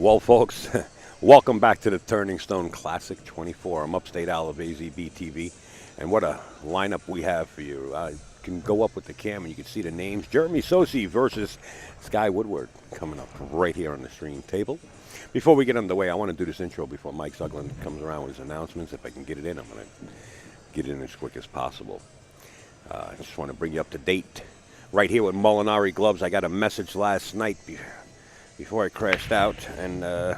Well, folks, welcome back to the Turning Stone Classic 24. I'm upstate Al of AZB TV, and what a lineup we have for you. You can go up with the camera, you can see the names. Jeremy Sossei versus Skyler Woodward coming up right here on the stream table. Before we get underway, I want to do this intro before Mike Zuglin comes around with his announcements. If I can get it in, I'm going to get it in as quick as possible. I just want to bring you up to date. Right here with Molinari Gloves, I got a message last night before I crashed out, and I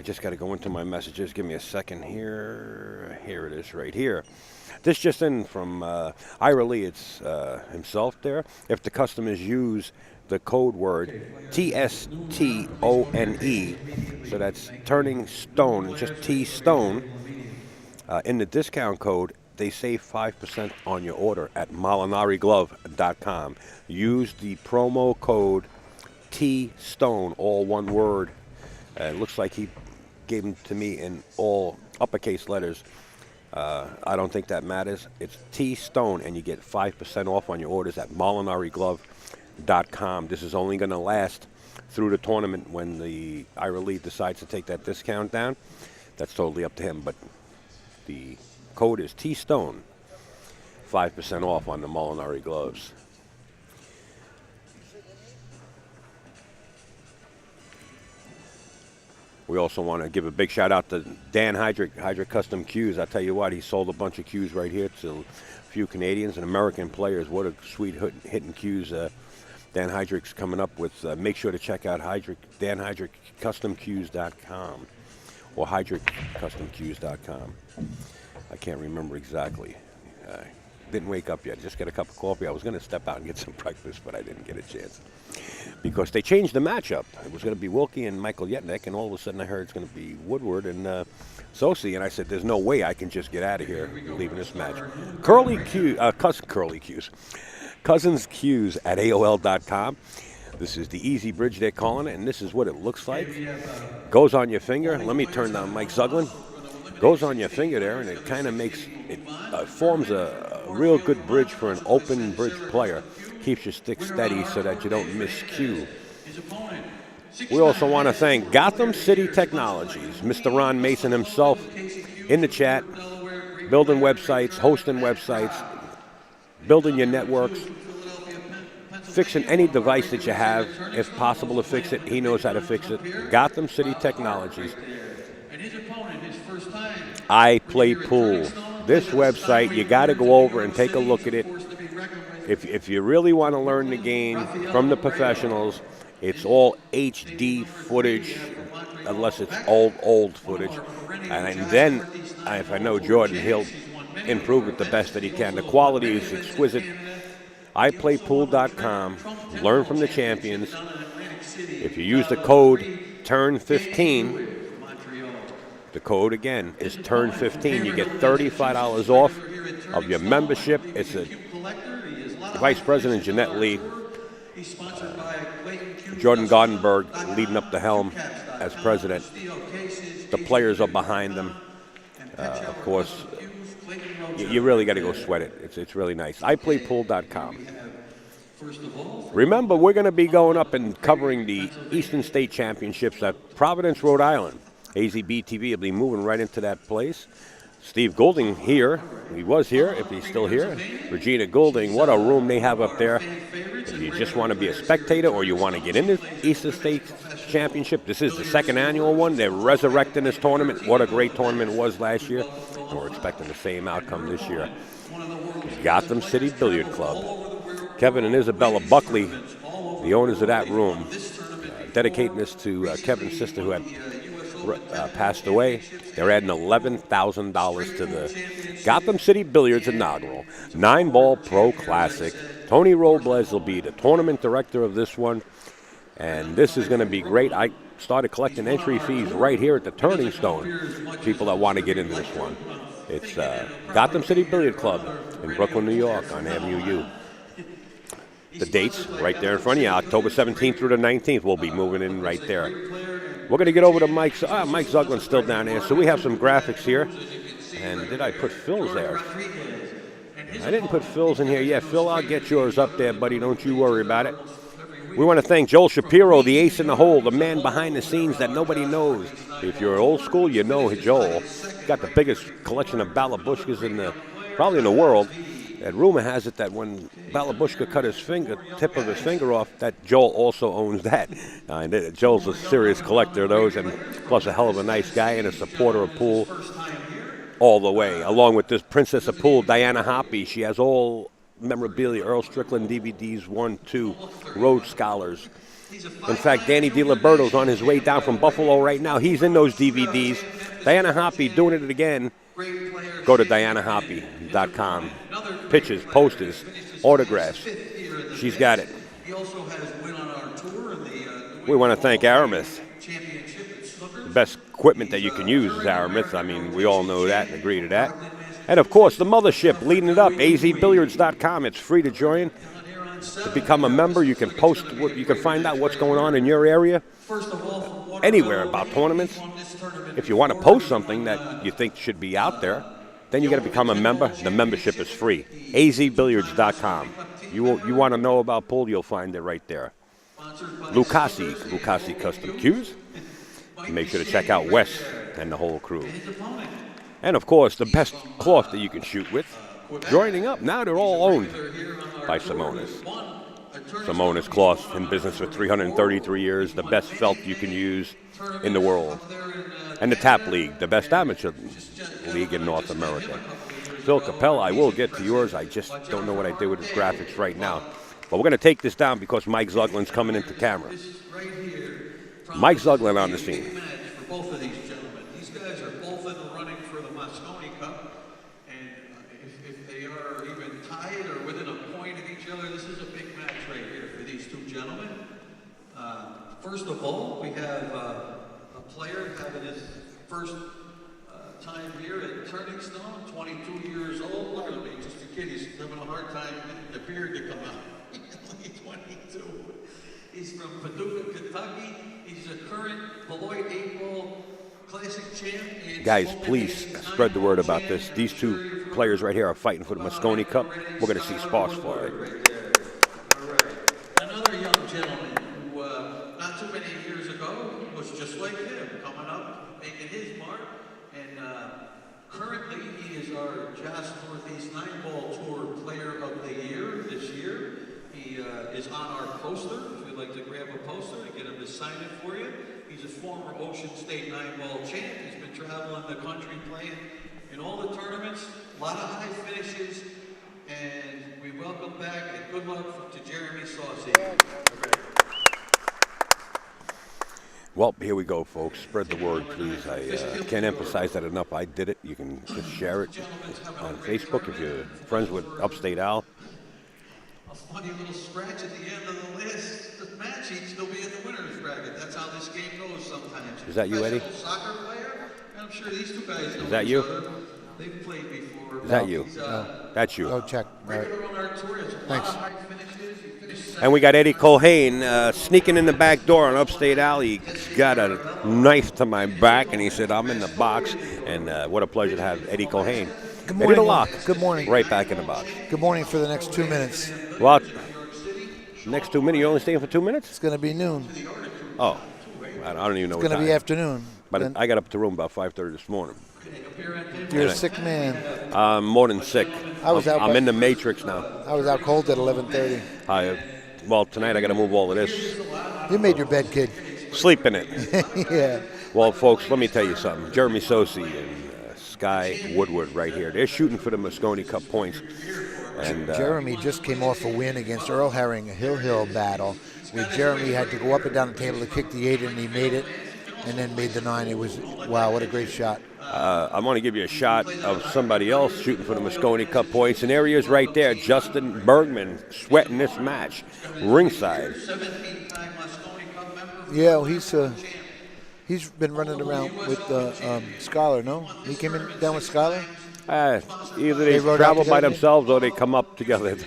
just got to go into my messages. Give me a second here. Here it is right here. This just in from Ira Lee. It's himself there. If the customers use the code word TSTONE, so that's Turning Stone, just T Stone, in the discount code, they save 5% on your order at molinariglove.com. Use the promo code T-Stone, all one word. It looks like he gave them to me in all uppercase letters. I don't think that matters. It's T-Stone, and you get 5% off on your orders at molinariglove.com. This is only going to last through the tournament. When the Ira Lee decides to take that discount down, that's totally up to him. But the code is T-Stone, 5% off on the Molinari gloves. We also want to give a big shout out to Dan Hydrick Custom Cues. I tell you what, he sold a bunch of cues right here to a few Canadians and American players. What a sweet hitting cues Dan Hydrick's coming up with. Make sure to check out Dan Hydrick CustomCues.com or HydrickCustomCues.com. I can't remember exactly. Didn't wake up yet. Just got a cup of coffee. I was going to step out and get some breakfast, but I didn't get a chance because they changed the matchup. It was going to be Wilkie and Michael Yetnick, and all of a sudden I heard it's going to be Woodward and Sossei, and I said, "There's no way I can just get out of here leaving this match." Cousins Cues at AOL.com. This is the easy bridge they're calling it, and this is what it looks like. Goes on your finger. Let me turn down Mike Zuglin. Goes on your finger there, and it kind of forms a real good bridge for an open bridge player. Keeps your stick steady so that you don't miscue. We also want to thank Gotham City Technologies, Mr. Ron Mason himself in the chat, building websites, hosting websites, building your networks, fixing any device that you have. If possible to fix it, he knows how to fix it. Gotham City Technologies. I Play Pool. This website, you got to go over and take a look at it. If you really want to learn the game from the professionals, it's all HD footage, unless it's old footage. And then, if I know Jordan, he'll improve it the best that he can. The quality is exquisite. iPlayPool.com. Learn from the champions. If you use the code TURN15, the code again is TURN15. You get $35 off of your membership. It's a Vice President Jeanette Lee, Jordan Gardenberg leading up the helm as president. The players are behind them. Of course, you really got to go sweat it. It's really nice. iPlayPool.com. Remember, we're going to be going up and covering the Eastern State Championships at Providence, Rhode Island. AZB TV will be moving right into that place. Steve Goulding here. He was here, if he's still here. Regina Goulding, what a room they have up there. If you just want to be a spectator or you want to get into Eastern State Championship, this is the second annual one. They're resurrecting this tournament. What a great tournament it was last year. And we're expecting the same outcome this year. Gotham City Billiard Club. Kevin and Isabella Buckley, the owners of that room, dedicating this to Kevin's sister who had passed away. They're adding $11,000 to the Gotham City Billiards inaugural 9-ball Pro Classic. Tony Robles will be the tournament director of this one, and this is going to be great. I started collecting entry fees right here at the Turning Stone. People that want to get into this one. It's Gotham City Billiard Club in Brooklyn, New York on Avenue U. The dates right there in front of you, October 17th through the 19th. We'll be moving in right there. We're going to get over to Mike Zuglin's still down there, so we have some graphics here. And did I put Phil's there? I didn't put Phil's in here yet. Phil, I'll get yours up there, buddy. Don't you worry about it. We want to thank Joel Shapiro, the ace in the hole, the man behind the scenes that nobody knows. If you're old school, you know Joel. He's got the biggest collection of balabushkas probably in the world. And rumor has it that when Balabushka cut tip of his finger off, that Joel also owns that. Joel's a serious collector of those, and plus a hell of a nice guy and a supporter of pool all the way. Along with this Princess of Pool, Diana Hoppy. She has all memorabilia, Earl Strickland DVDs, 1, 2, Rhodes Scholars. In fact, Danny DiLiberto's on his way down from Buffalo right now. He's in those DVDs. Diana Hoppy doing it again. Go to DianaHoppy.com. Pictures, posters, autographs. She's got it. We want to thank Aramis. The best equipment that you can use is Aramis. I mean, we all know that and agree to that. And, of course, the mothership leading it up, azbilliards.com. It's free to join. To become a member, you can find out what's going on in your area, anywhere about tournaments. If you want to post something that you think should be out there, then you got to become a member. The membership is free. azbilliards.com. You want to know about pool, you'll find it right there. Lucasi Custom Cues. Make sure to check out Wes and the whole crew. And, of course, the best cloth that you can shoot with. Joining up. Now they're all owned by Simonis. Simonis cloth in business for 333 years. The best felt you can use in the world. And the Tap League, the best amateur league in North America. Phil Capella, I will get to yours. I just don't know what I did with his graphics right now. But we're going to take this down because Mike Zuglin's coming into camera. Mike Zuglin on the scene. These guys are both in the running for the Moscone Cup. And if they are even tied or within a point of each other, this is a big match right here for these two gentlemen. First of all, we have a player having his first time here at Turning Stone, 22 years old. Look at him, he's just a kid. He's having a hard time getting the beard to come out. He's only 22. He's from Paducah, Kentucky. He's a current Beloit 8-ball Classic champ. Guys, please spread the word about this. These two players right here are fighting for the Moscone Cup. We're going to see sparks fly. Another young gentleman who, not too many years ago, was just like him, coming up, making his mark. And currently, he is our Joss Northeast 9-ball Tour Player of the Year this year. He is on our poster. If you'd like to grab a poster and get him to sign it for you. He's a former Ocean State 9-ball champ. He's been traveling the country playing in all the tournaments, a lot of high finishes, and we welcome back and good luck to Jeremy Sossei. Well, here we go, folks. Spread the word, please. I can't emphasize that enough. I did it. You can just share it on Facebook if you're friends with Upstate Al. A funny little scratch at the end of the last match, he'd still be in the winner's bracket. That's how this game goes sometimes. Is that you, Eddie? Soccer player? I'm sure these two guys know Is that you? other. They've played before. Is that you? That's you. Go check. All right. Thanks. And we got Eddie Colhane sneaking in the back door on Upstate Alley. He's got a knife to my back, and he said, I'm in the box. And what a pleasure to have Eddie Colhane. Good morning. Eddie the Lock. Good morning. Right back in the box. Good morning for the next 2 minutes. Well, next 2 minutes, you only staying for 2 minutes? It's going to be noon. Oh, I don't even know It's what going to be afternoon. But I got up to the room about 5:30 this morning. You're a sick man. More than sick. I'm in the matrix now. I was out cold at 11:30. Well, tonight I got to move all of this. You made your bed, kid. Sleep in it. Yeah. Well, folks, let me tell you something. Jeremy Sossei and Sky Woodward right here. They're shooting for the Moscone Cup points. And Jeremy just came off a win against Earl Herring, a hill battle, where Jeremy had to go up and down the table to kick the 8, and he made it, and then made the 9. It was, wow, what a great shot. I want to give you a shot of somebody else shooting for the Moscone Cup points. And there he is right there, Justin Bergman, sweating this match, ringside. Yeah, well, he's been running around with Skyler, no? He came in down with Skyler? Either they travel by themselves or they come up together.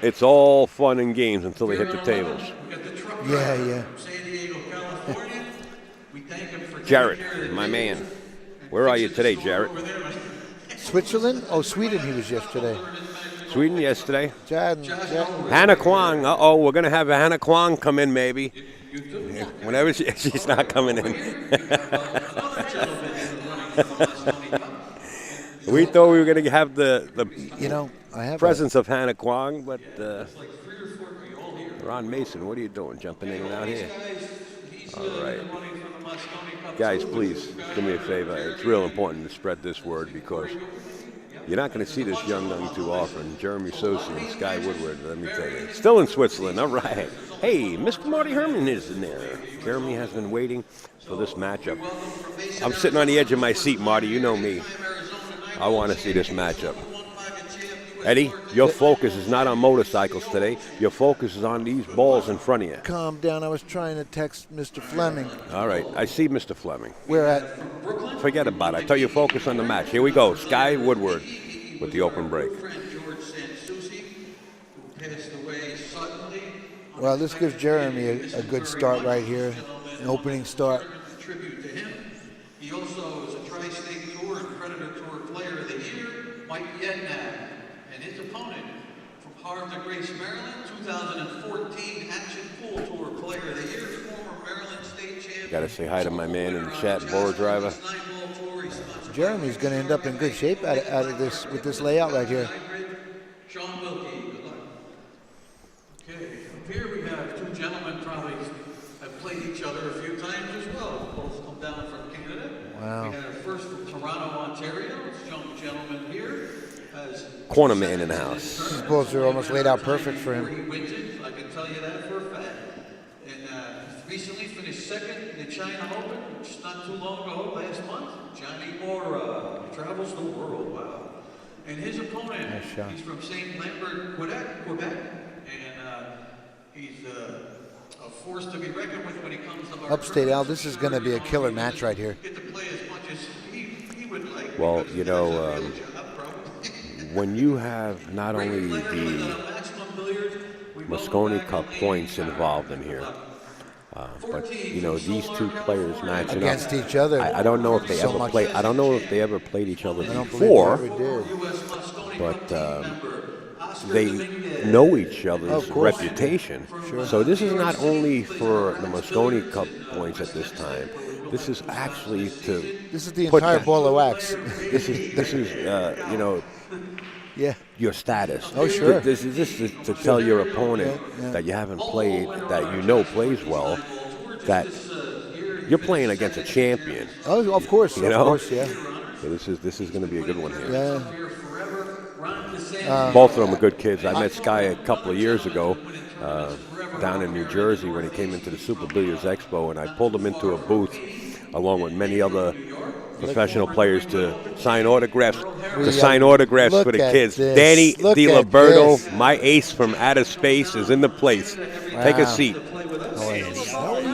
It's all fun and games until they hit the tables. Yeah. Jarrett, my man. Where are you today, Jarrett? Switzerland? Oh, Sweden he was yesterday. Sweden yesterday. Chad. Hannah Kwong. Uh-oh, we're going to have a Hannah Kwong come in maybe. Whenever she's not coming in. We thought we were going to have the I have presence of Hannah Kwong, but Ron Mason, what are you doing, jumping in and out here? All right. Guys, please, do me a favor. It's real important to spread this word because you're not going to see this young too often. Jeremy Sossei and Sky Woodward, let me tell you. Still in Switzerland, all right. Hey, Mr. Marty Herman is in there. Jeremy has been waiting for this matchup. I'm sitting on the edge of my seat, Marty. You know me. I want to see this matchup. Eddie, your focus is not on motorcycles today. Your focus is on these balls in front of you. Calm down. I was trying to text Mr. Fleming. All right. I see Mr. Fleming. Where at? Forget about it. I tell you, focus on the match. Here we go. Sky Woodward with the open break. Well, this gives Jeremy a good start right here. An opening start. He also is a Tri-State Tour and Predator Tour Player of the Year, Mike Yednap. And his opponent from Harlem to Grace, Maryland, 2014 Action Pool Tour Player of the Year, former Maryland State Champion. Got to say hi to my man in the chat, Borough Driver. Jeremy's going to end up in good shape out of this with this layout right here. Sean Wilkie, good luck. Okay, up here we have two gentlemen probably have played each other a few times as well. Both come down from Canada. Wow. We have first from Toronto, Ontario. This young gentleman here has Corner man in the house. These balls are almost laid out perfect for him. he wins it, I can tell you that for a fact. And recently finished second in the China Open, which is not too long ago, last month. Johnny Mora travels the world, wow. And his opponent, Nice shot. he's from St. Lambert, Quebec, and he's a force to be reckoned with when he comes to our Upstate Al, this is going to be a killer match right here. get to play as much as he would like. Well, because you he does know, a real job, probably. when you have not only the Mosconi Cup points involved in here, but you know these two players matching Against up each other. I don't know if they So ever much. played. I don't know if they ever played each other I don't before, believe they ever did. but they know each other's Of course. reputation. Sure. So this is not only for the Mosconi Cup points at this time. This is actually to This is the put entire the- ball of wax. This is you know. Yeah. Your status. Oh, sure. This is to tell your opponent Yeah. that you haven't played, that you know plays well, that you're playing against a champion. Oh, of course. You Of know? course, yeah. So this is going to be a good one here. Yeah. Both of them are good kids. I met Sky a couple of years ago down in New Jersey when he came into the Super Billiards Expo, and I pulled him into a booth along with many other professional players to sign autographs. Look For the at kids. this. Danny Look at DiLiberto, this. my ace from outer space, is in the place. Take a Wow. seat.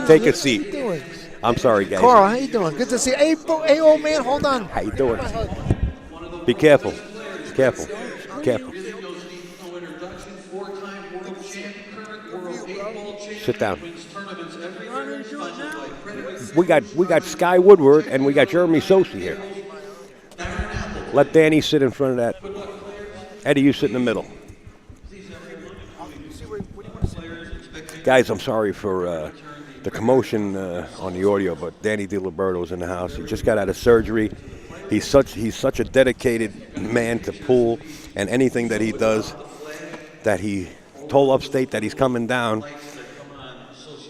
Take a seat. Doing? I'm sorry, guys. Carl, how you doing? Good to see you. Hey, old man, hold on. How you doing? Be careful. Careful. Careful. Sit down. We got Sky Woodward and we got Jeremy Sossei here. Let Danny sit in front of that. Eddie, you sit in the middle. Guys, I'm sorry for the commotion on the audio, but Danny DiLiberto's in the house. He just got out of surgery. He's such a dedicated man to pool and anything that he does, that he told Upstate that he's coming down.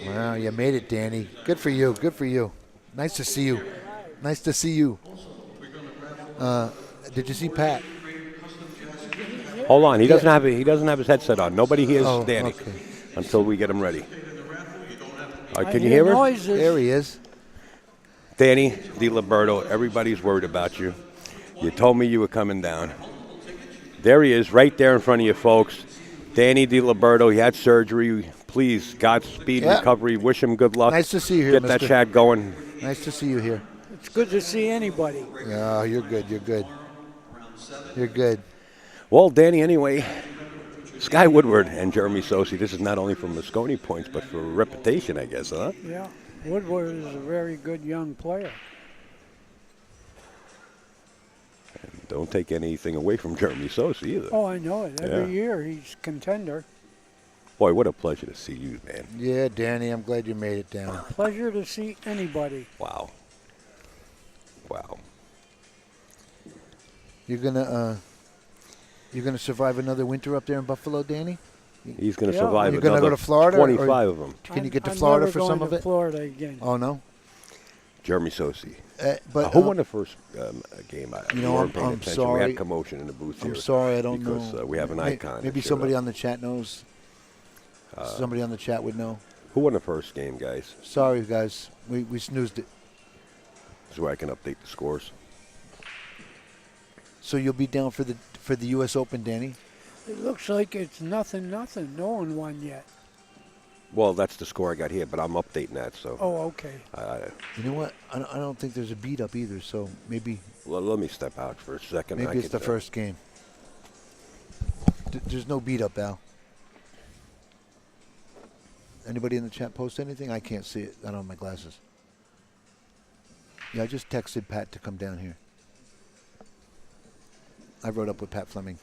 Wow, you made it, Danny. Good for you. Good for you. Nice to see you. Nice to see you. Did you see Pat? Hold on, he doesn't have his headset on. Nobody hears Oh, Danny okay. until we get him ready. All right, can you hear her? There he is. Danny DiLiberto, everybody's worried about you. You told me you were coming down. There he is, right there in front of you, folks. Danny DiLiberto, he had surgery. Please, Godspeed, Yeah. recovery. Wish him good luck. Nice to see you here, Get that mister. chat going. Nice to see you here. It's good to see anybody. Oh, you're good. You're good. You're good. Well, Danny, anyway, Sky Woodward and Jeremy Sossei, this is not only for Mosconi points, but for reputation, I guess, huh? Yeah, Woodward is a very good young player. Don't take anything away from Jeremy Sossei either. Oh, I know it. Every Yeah. year he's contender. Boy, what a pleasure to see you, man. Yeah, Danny, I'm glad you made it down. Pleasure to see anybody. Wow. Wow. You're gonna survive another winter up there in Buffalo, Danny? He's going to Yeah. survive You're gonna go another to Florida, or 25 of them. Can you get to I'm Florida never for going some to of it? Florida again. Oh no. Jeremy Sossei. But Who won the first game? you know, We weren't paying I'm attention. We sorry. had commotion in the booth here. I'm sorry, I don't because, know. we have an icon. Maybe that showed somebody up. on the chat knows. Somebody on the chat would know. Who won the first game, guys? Sorry, guys. We snoozed it. This is where I can update the scores. So you'll be down for the U.S. Open, Danny? It looks like it's nothing. No one won yet. Well, that's the score I got here, but I'm updating that. So Oh, okay. You know what? I don't think there's a beat up either. So maybe let me step out for a second. maybe it's the first game. There's no beat up, Al. Anybody in the chat post anything? I can't see it. I don't have my glasses. Yeah, I just texted Pat to come down here. I wrote up with Pat Fleming.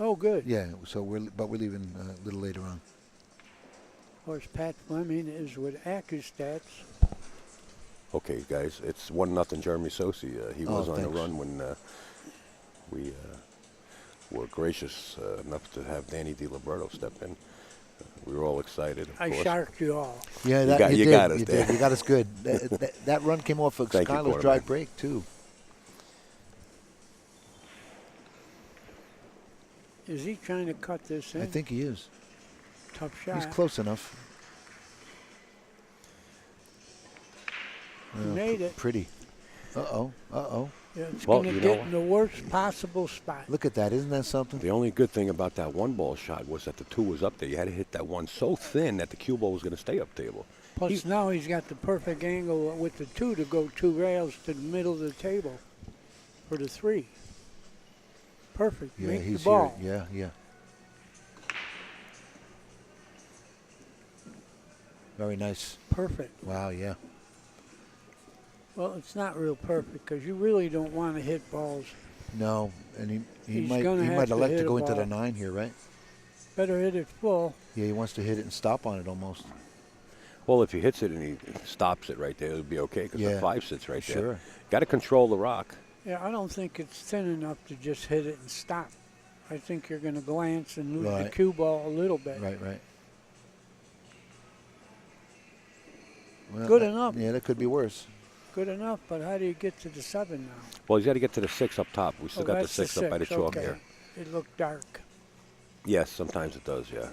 Oh, good. Yeah, so we're leaving a little later on. Of course, Pat Fleming is with AccuStats. Okay, guys, it's 1-0 Jeremy Sossei. He was on the thanks. run when we were gracious enough to have Danny DiLiberto step in. We were all excited. Of I course. sharked you all. Yeah, You did. got us You there. did. You got us good. that run came off of Thank you, Skyler's dry quarterback. break too. Is he trying to cut this in? I think he is. Tough shot. He's close enough. He made it. Pretty. Uh-oh. Yeah, it's Well, going to you get know- in the worst possible spot. Look at that. Isn't that something? The only good thing about that one ball shot was that the two was up there. You had to hit that one so thin that the cue ball was going to stay up table. Plus, now he's got the perfect angle with the two to go 2 rails to the middle of the table for the 3. Perfect. Yeah, Make he's the ball. here. Yeah. Very nice. Perfect. Wow, yeah. Well, it's not real perfect because you really don't want to hit balls. No, and he He's might gonna have to elect hit to a go into the ball. 9 here, right? Better hit it full. Yeah, he wants to hit it and stop on it almost. Well, if he hits it and he stops it right there, it'll be okay because Yeah. the 5 sits right there. Sure. Got to control the rock. Yeah, I don't think it's thin enough to just hit it and stop. I think you're going to glance and lose the Right. cue ball a little bit. Right. Well, Good enough. Yeah, that could be worse. Good enough, but how do you get to the 7 now? Well, he's got to get to the 6 up top. We still Oh, got the that's 6 up by the chalk okay. here. It looked dark. Yes, sometimes it does, yeah.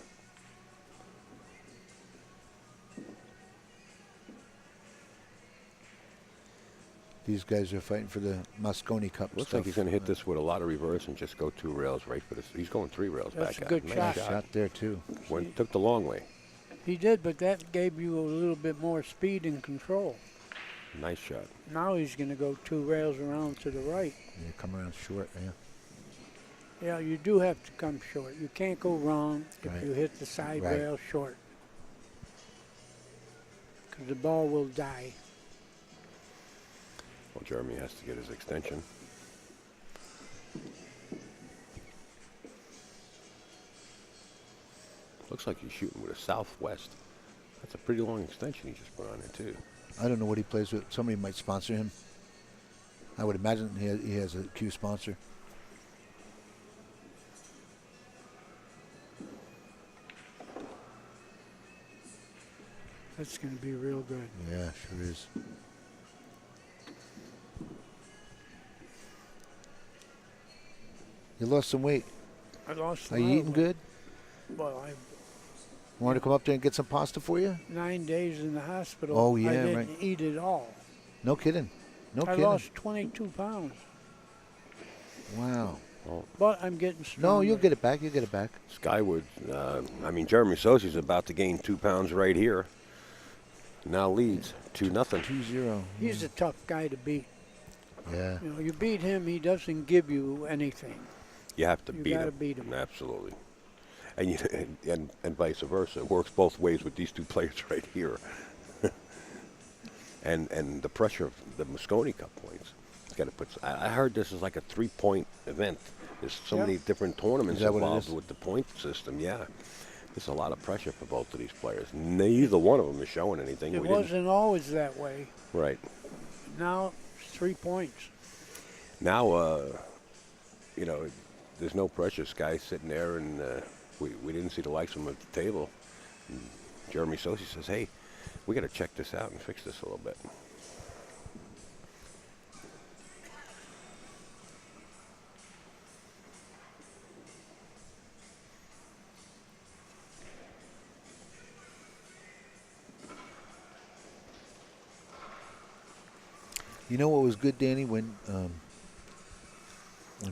These guys are fighting for the Mosconi Cup. Looks stuff. like he's going to hit this with a lot of reverse and just go 2 rails right for this. He's going 3 rails That's back a good out. shot. Nice Shot there too. Took the long way. He did, but that gave you a little bit more speed and control. Nice shot. Now he's going to go 2 rails around to the right. Yeah, come around short. Yeah. Yeah, you do have to come short. You can't go wrong if Right. you hit the side Right. rail short. Because the ball will die. Well, Jeremy has to get his extension. Looks like he's shooting with a southwest. That's a pretty long extension he just put on there, too. I don't know what he plays with. Somebody might sponsor him. I would imagine he has a Q sponsor. That's going to be real good. Yeah, sure is. You lost some weight. I lost Are you eating good? Well, I Want to come up there and get some pasta for you? 9 days in the hospital. Oh, yeah, I didn't right. eat it all. No kidding. No I kidding. lost 22 pounds. Wow. But I'm getting stronger. No, you'll get it back. You'll get it back. Skyward, Jeremy Sossei's about to gain 2 pounds right here. Now leads 2-0. 2-0. He's a tough guy to beat. Yeah. You know, you beat him, he doesn't give you anything. You have to You beat gotta him. beat him. Absolutely. And vice versa. It works both ways with these 2 players right here. and the pressure of the Mosconi Cup points. got to put. I heard this is like a 3-point event. There's so Yeah. many different tournaments Is that what it involved is? with the point system. Yeah, there's a lot of pressure for both of these players. Neither one of them is showing anything. It We didn't- wasn't always that way. right Now it's 3 points. now. You know, there's no pressure. Sky's sitting there, and we didn't see the likes of him at the table. And Jeremy Sossei says, "Hey, we got to check this out and fix this a little bit." You know what was good, Danny, when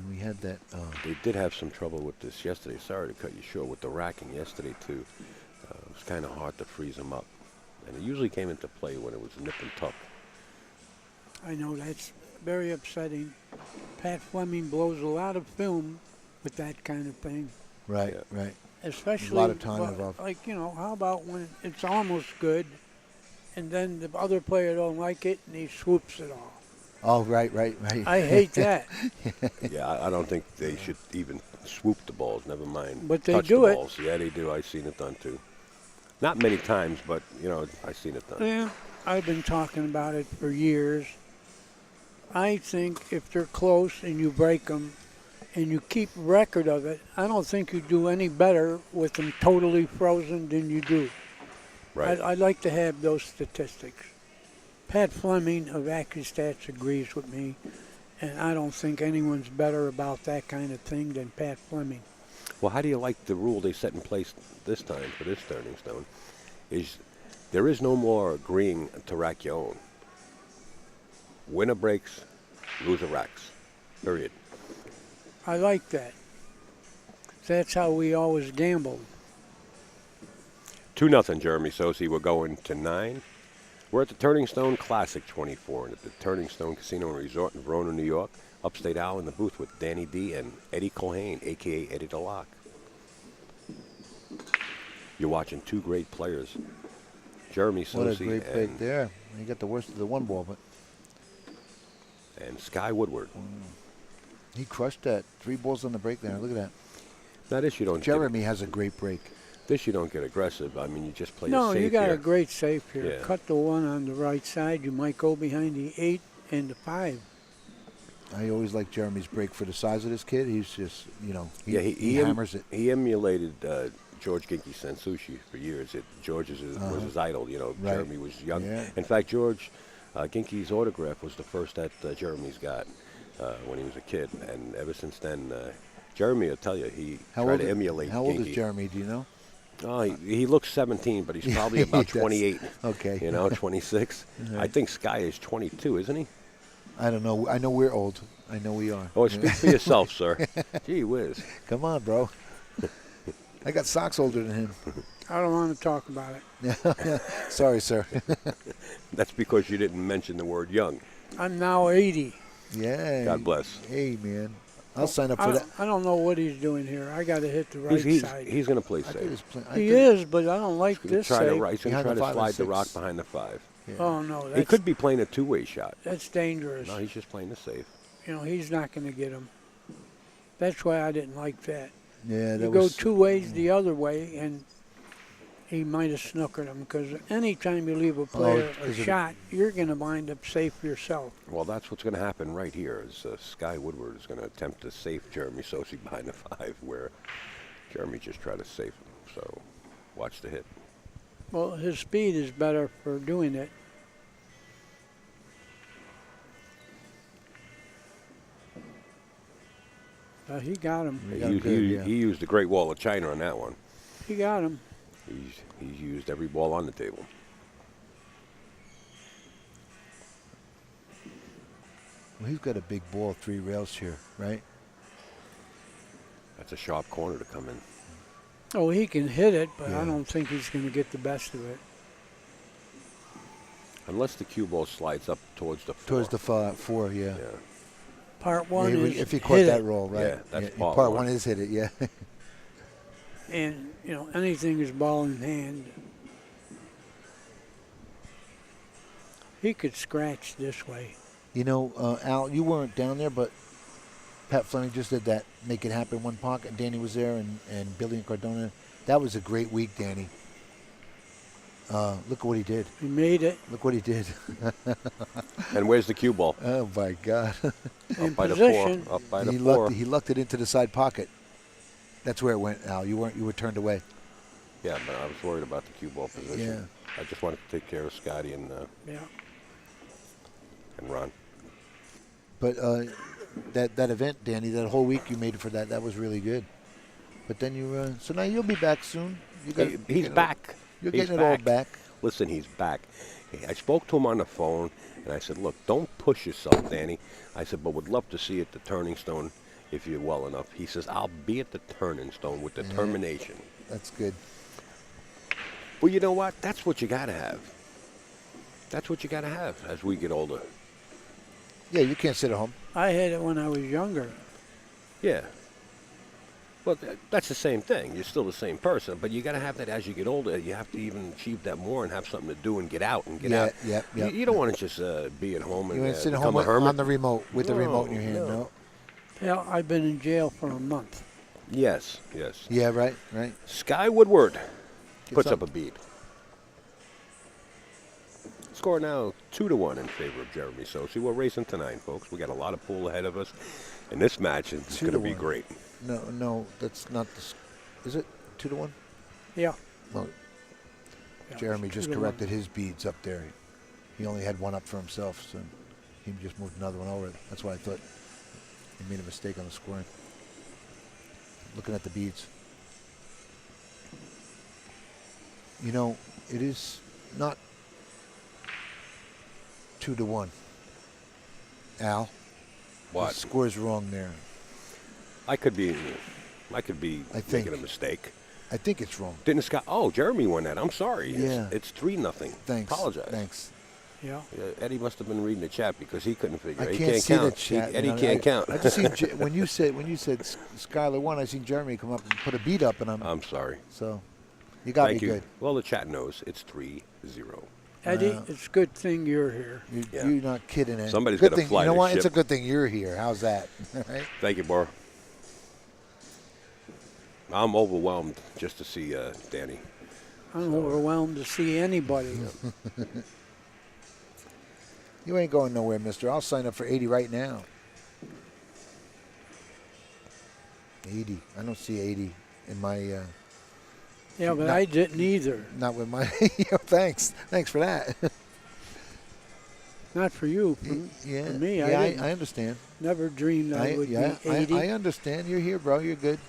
we had that. They did have some trouble with this yesterday. Sorry to cut you short with the racking yesterday too. It was kind of hard to freeze them up, and it usually came into play when it was nip and tuck. I know that's very upsetting. Pat Fleming blows a lot of film with that kind of thing. Right, Yeah. right. Especially, A lot of time well, involved. like, you know, how about when it's almost good, and then the other player don't like it, and he swoops it all. Oh, right. I hate that. Yeah, I don't think they should even swoop the balls. Never mind. But they touch do the it. balls. Yeah, they do. I've seen it done too. Not many times, but you know, I've seen it done. Yeah, I've been talking about it for years. I think if they're close and you break them and you keep record of it, I don't think you do any better with them totally frozen than you do. Right. I'd like to have those statistics. Pat Fleming of AccuStats agrees with me, and I don't think anyone's better about that kind of thing than Pat Fleming. Well, how do you like the rule they set in place this time for this Turning Stone? Is there is no more agreeing to rack your own. Winner breaks, loser racks. Period. I like that. That's how we always gambled. 2-0, Jeremy Sossei. We're going to 9. We're at the Turning Stone Classic 24 and at the Turning Stone Casino and Resort in Verona, New York. Upstate Al in the booth with Danny D and Eddie Colhane, a.k.a. Eddie DeLocke. You're watching two great players, Jeremy What a Sossei great break there. He got the worst of the one ball, but and Sky Woodward. he crushed that. 3 balls on the break there. Look at that. Now this you don't Jeremy has a great break. this you don't get aggressive. I mean, you just play No, it safe you got here. a great safe here. Yeah. Cut the 1 on the right side. You might go behind the 8 and the 5. I always like Jeremy's break for the size of this kid. He's just, you know, Yeah, he hammers it. He emulated George Ginky Sansushi for years. George was his idol. You know, Right. Jeremy was young. Yeah. In fact, George Ginky's autograph was the first that Jeremy's got when he was a kid, and ever since then, Jeremy will tell you he tried to emulate How old is Ginky. Jeremy? Do you know? Oh, he looks 17, but he's probably about That's- 28. Okay. You know, 26. I think Sky is 22, isn't he? I don't know. I know we're old. I know we are. Oh, speak for yourself, sir. Gee whiz. Come on, bro. I got socks older than him. I don't want to talk about it. Sorry, sir. That's because you didn't mention the word young. I'm now 80. Yeah. God bless. Hey, man. I'll sign up for that. I don't know what he's doing here. I got to hit the right side. He's going to play I could safe. just play- I He could- is, but I don't like He's going this to try to, save. he's gonna Behind try the to 5 and slide the 6. rock behind the 5. Yeah. Oh, no. He That's, could be playing a two-way shot. that's dangerous. No, he's just playing the safe. You know, he's not going to get him. That's why I didn't like that. Yeah, that You go was 2 ways the other way, and he might have snookered him, because anytime you leave a player a 'cause of- shot, you're going to wind up safe yourself. Well, that's what's going to happen right here. Is Sky Woodward is going to attempt to safe Jeremy Sossei behind the 5, where Jeremy just tried to safe him. So watch the hit. Well, his speed is better for doing it. He got him. He got him good, yeah. He used the Great Wall of China on that one. He got him. He's used every ball on the table. Well, he's got a big ball, 3 rails here, right? That's a sharp corner to come in. Oh, he can hit it, but Yeah. I don't think he's going to get the best of it. Unless the cue ball slides up towards the 4. Towards the 4, yeah. Yeah. Part 1 Yeah, is if you caught hit that it. roll, right? Yeah, that's part part one. 1 is hit it, yeah. And, you know, anything is ball in hand. He could scratch this way. You know, Al, you weren't down there, but Pat Fleming just did that Make It Happen one pocket. Danny was there, and Billy and Cardona. That was a great week, Danny. Look at what he did. He made it. Look what he did. And where's the cue ball? Oh, my God. In Up by the position. four. Up by the he four. lucked it into the side pocket. That's where it went, Al. You were turned away. Yeah, but I was worried about the cue ball position. Yeah. I just wanted to take care of Scotty and Yeah. Ron. But that event, Danny, that whole week you made it for that. That was really good. But then you, so now you'll be back soon. He's back. You're He's getting it all back. Listen, he's back. I spoke to him on the phone, and I said, look, don't push yourself, Danny. I said, but would love to see you at the Turning Stone if you're well enough. He says, I'll be at the Turning Stone with determination. That's good. Well, you know what? That's what you got to have. That's what you got to have as we get older. Yeah, you can't sit at home. I had it when I was younger. Yeah. Well, that's the same thing. You're still the same person, but you got to have that as you get older. You have to even achieve that more and have something to do and get out and get out. Yeah. You don't want to just be at home and You ain't sitting become home a hermit. on the remote with the remote in your hand. No. No. Hell, I've been in jail for a month. Yes. Yeah, right. Sky Woodward puts up. up a beat. Score now 2-1 in favor of Jeremy Sossei. We're racing tonight, folks. We got a lot of pool ahead of us, and this match is going to be 2-1. great. No, that's not the. Is it 2-1? Yeah. Well, Yeah, Jeremy it's just 2-1. corrected his beads up there. He only had one up for himself, so he just moved another one over. That's why I thought he made a mistake on the scoring. Looking at the beads. You know, it is not 2-1. Al, What? the score's wrong there. I could be think. making a mistake. I think it's wrong. Didn't Scott? Oh, Jeremy won that. I'm sorry. Yeah. It's 3-0. Thanks. Apologize. Thanks. Yeah. Eddie must have been reading the chat because he couldn't figure. I He can't see count. the chat. Eddie man. can't count. I just seen when you said Skyler won. I seen Jeremy come up and put a beat up, and I'm sorry. so you got Thank me you. good. Well, the chat knows it's 3-0. Eddie, it's a good thing you're here. Yeah. You're not kidding. It. Somebody's good gotta thing. fly You know this what? It's a ship. good thing you're here. How's that? Right? Thank you, Bor. I'm overwhelmed just to see Danny. I'm overwhelmed to see anybody. You ain't going nowhere, mister. I'll sign up for 80 right now. 80. I don't see 80 in my. Yeah, but Not- I didn't either. Not with my. Thanks for that. Not for you. Yeah. For me, yeah, I didn't. I understand. Never dreamed I would be 80. I understand. You're here, bro. You're good.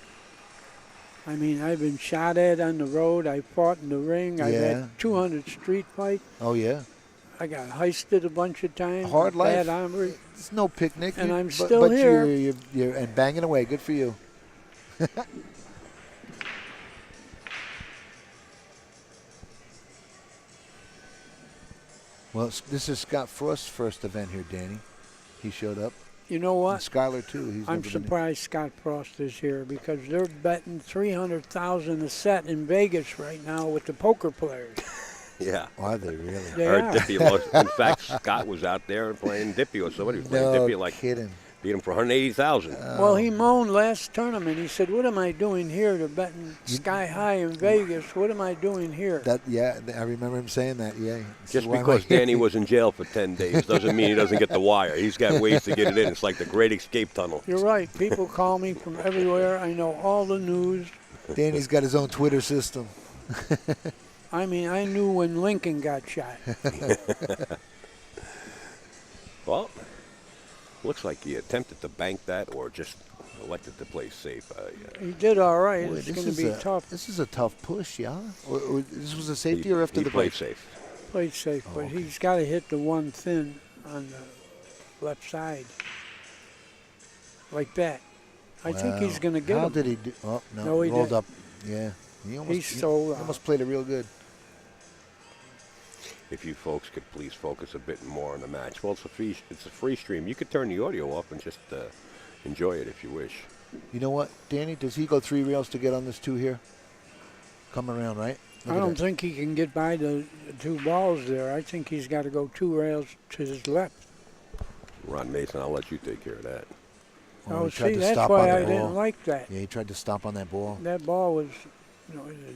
I mean, I've been shot at on the road. I fought in the ring. I've Yeah. had 200 street fights. Oh yeah. I got heisted a bunch of times. Hard Bad life. hombre. It's no picnic. And I'm but still here. You're and banging away. Good for you. Well, this is Scott Frost's first event here, Danny. He showed up. You know And what? Skyler too. He's I'm never been here. surprised Scott Frost is here because they're betting $300,000 a set in Vegas right now with the poker players. Yeah. Are they really? They Or are. Dippy lost. In fact, Scott was out there playing Dippy or somebody was playing No Dippy like kidding. beat him for 180,000. Well, he moaned last tournament. He said, "What am I doing here? They're betting sky high in Vegas. What am I doing here?" I remember him saying that. Yeah. He said, Just "Why am because I here?" Danny was in jail for 10 days doesn't mean he doesn't get the wire. He's got ways to get it in. It's like the Great Escape Tunnel. You're right. People call me from everywhere. I know all the news. Danny's got his own Twitter system. I mean, I knew when Lincoln got shot. Well, looks like he attempted to bank that or just elected to play safe. He did all right. Boy, It's this going to is be a- tough. This is a tough push, yeah. Or this was a safety or after he the played break? safe. Played safe, but okay. he's got to hit the one thin on the left side. Like that. I think he's Wow. going to get How him. did he do? Oh, no. No, he rolled didn't. up. Yeah. He almost, He's so, he almost played it real good. If you folks could please focus a bit more on the match. Well, it's a free stream. You could turn the audio off and just enjoy it if you wish. You know what, Danny? Does he go 3 rails to get on this 2 here? Come around, right? Look I at don't that. think he can get by the 2 balls there. I think he's got to go 2 rails to his left. Ron Mason, I'll let you take care of that. Oh, Oh, he tried see, to that's stop why on I the didn't ball. like that. Yeah, he tried to stomp on that ball. That ball was,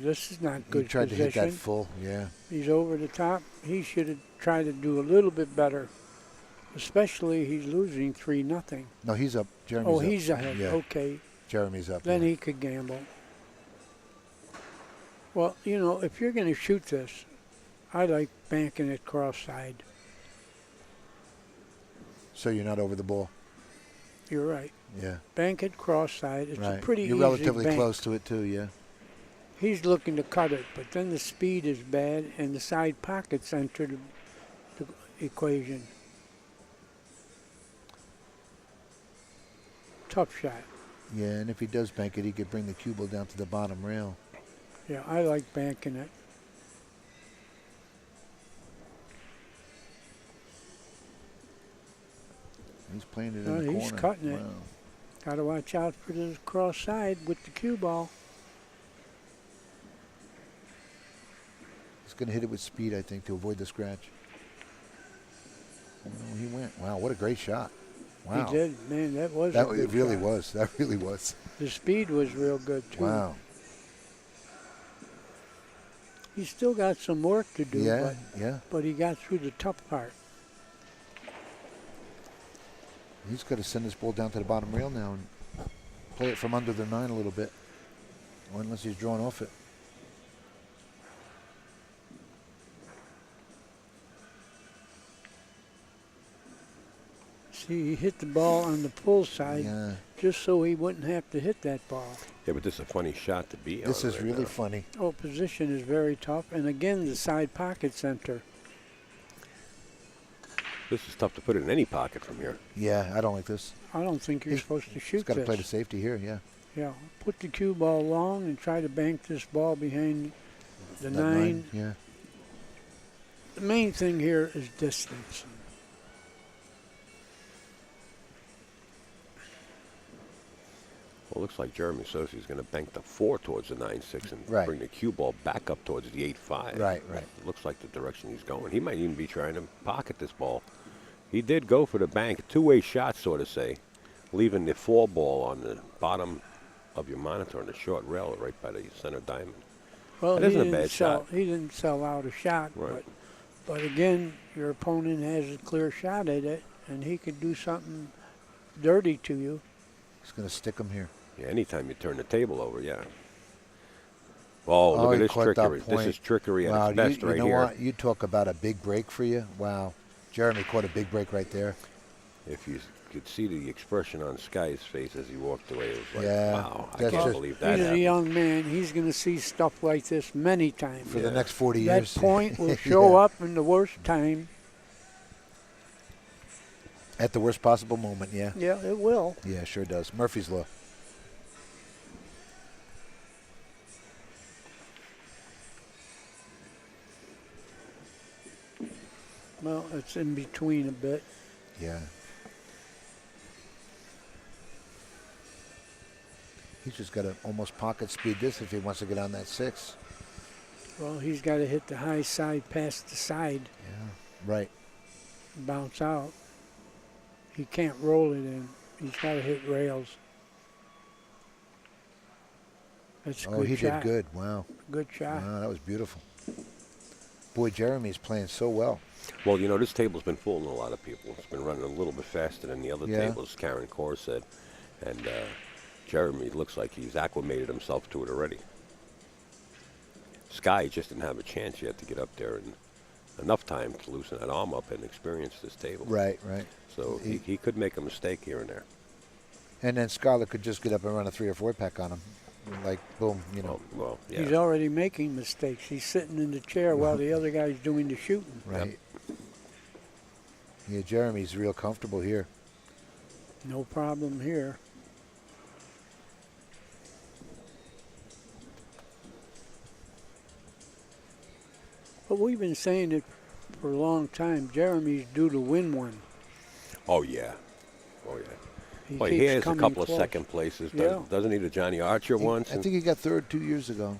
this is not good He tried position. to hit that full. Yeah. He's over the top. He should have tried to do a little bit better. Especially he's losing 3-0. No, he's up. Jeremy's Oh, up. he's ahead. Yeah. Okay. Jeremy's up. Then yeah. he could gamble. Well, if you're going to shoot this, I like banking it cross-side. So you're not over the ball. You're right. Yeah. Bank it cross-side. It's Right. a pretty You're easy relatively bank. close to it too. Yeah. He's looking to cut it, but then the speed is bad, and the side pockets enter the equation. Tough shot. Yeah, and if he does bank it, he could bring the cue ball down to the bottom rail. Yeah, I like banking it. He's playing it Oh, in the he's corner. cutting it. Wow. Got to watch out for the cross side with the cue ball. He's going to hit it with speed, I think, to avoid the scratch. Oh, he went. Wow, what a great shot. Wow. He did. Man, that was That a good it really shot. was. That really was. The speed was real good, too. Wow. He's still got some work to do, Yeah, yeah. but he got through the tough part. He's got to send this ball down to the bottom rail now and play it from under the 9 a little bit. Or unless he's drawn off it. See, he hit the ball on the pull side Yeah. just so he wouldn't have to hit that ball. Yeah, but this is a funny shot to be on. This is right really now. funny. Oh, position is very tough. And again, the side pocket center. This is tough to put in any pocket from here. Yeah, I don't like this. I don't think you're He's- supposed to He's shoot got to this. play the safety here, yeah. Yeah, put the cue ball long and try to bank this ball behind the That 9. Yeah. The main thing here is distance. Well, it looks like Jeremy Sossei is going to bank the 4 towards the 9-6 and Right. bring the cue ball back up towards the 8-5. Right, right. It looks like the direction he's going. He might even be trying to pocket this ball. He did go for the bank, a two-way shot, sort of say, leaving the 4 ball on the bottom of your monitor on the short rail right by the center diamond. Well, That he isn't a didn't bad sell. shot. He didn't sell out a shot, Right. but again, your opponent has a clear shot at it, and he could do something dirty to you. He's going to stick him here. Yeah, anytime you turn the table over, yeah. Oh, look Oh, at he this caught that trickery. This point. is trickery at Wow, its best you right know here. what? You talk about a big break for you. Wow. Jeremy caught a big break right there. If you could see the expression on Sky's face as he walked away, it was like, Yeah, wow, I that's can't just- believe that He's a happened. young man. He's going to see stuff like this many times. For the Yeah. next 40 That years. point will show Yeah. up in the worst time. At the worst possible moment, yeah. Yeah, it will. Yeah, sure does. Murphy's Law. Well, it's in between a bit. Yeah. He's just got to almost pocket speed this if he wants to get on that 6. Well, he's got to hit the high side past the side, Yeah. Right. bounce out. He can't roll it in. He's got to hit rails. That's a Oh, good he shot. did good. Wow. Good shot. Wow, that was beautiful. Boy, Jeremy's playing so well. Well, you know, this table's been fooling a lot of people. It's been running a little bit faster than the other Yeah. tables, Karen Core said. And Jeremy looks like he's acclimated himself to it already. Sky just didn't have a chance yet to get up there and enough time to loosen that arm up and experience this table. Right, right. So he could make a mistake here and there. And then Skyler could just get up and run a 3 or 4 pack on him. Like, boom, you know. Well, yeah. He's already making mistakes. He's sitting in the chair while the other guy's doing the shooting. Right. Yeah, Jeremy's real comfortable here. No problem here. But we've been saying it for a long time. Jeremy's due to win one. Oh, yeah. Oh, yeah. Well, keeps he has a coming couple close. of second places. Yeah. Doesn't he, the Johnny Archer once? I think he got 3rd 2 years ago.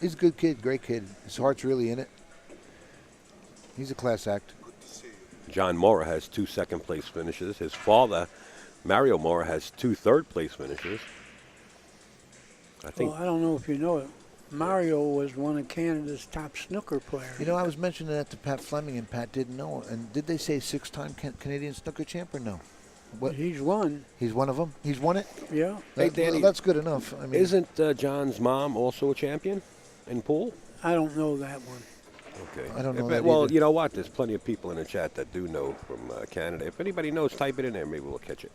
He's a good kid, great kid. His heart's really in it. He's a class act. John Mora has 2 second-place finishes. His father, Mario Mora, has 2 third-place finishes. I think. Well, I don't know if you know it. Mario was one of Canada's top snooker players. You know, I was mentioning that to Pat Fleming, and Pat didn't know. And did they say 6-time Canadian snooker champ or no? What? He's won. He's one of them? He's won it? Yeah. Hey, That- Danny, that's good enough. I mean, Isn't John's mom also a champion in pool? I don't know that one. Okay. I don't know If- that Well, either. you know what? There's plenty of people in the chat that do know from Canada. If anybody knows, type it in there. Maybe we'll catch it.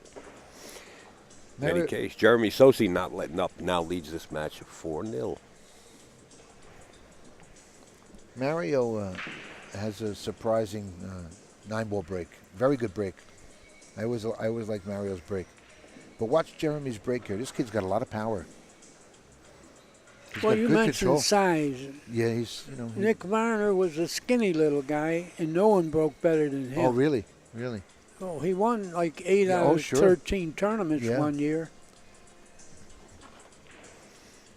In any Mario- case, Jeremy Sossei not letting up now leads this match 4-0. Mario has a surprising 9-ball break. Very good break. I always like Mario's break. But watch Jeremy's break here. This kid's got a lot of power. He's Well, got you good mentioned control. size. Yeah, he's, you know. Nick Varner was a skinny little guy, and no one broke better than him. Oh, really? Really? Oh, he won like 8 Yeah, out oh, of sure. 13 tournaments Yeah. one year.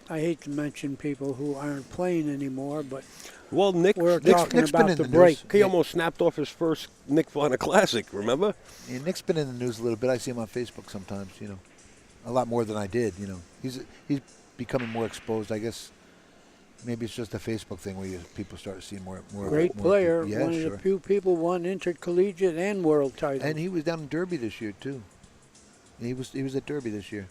I hate to mention people who aren't playing anymore, but Well, Nick, we're Nick's talking been about in the the break. news. he Yeah. almost snapped off his first Nick Varner Classic, remember? Yeah, Nick's been in the news a little bit. I see him on Facebook sometimes, you know. A lot more than I did, you know. He's becoming more exposed, I guess. Maybe it's just a Facebook thing where people start to see more. Great more player, people. Yeah, one of sure. the few people won intercollegiate and world titles. And he was down in Derby this year too. He was at Derby this year.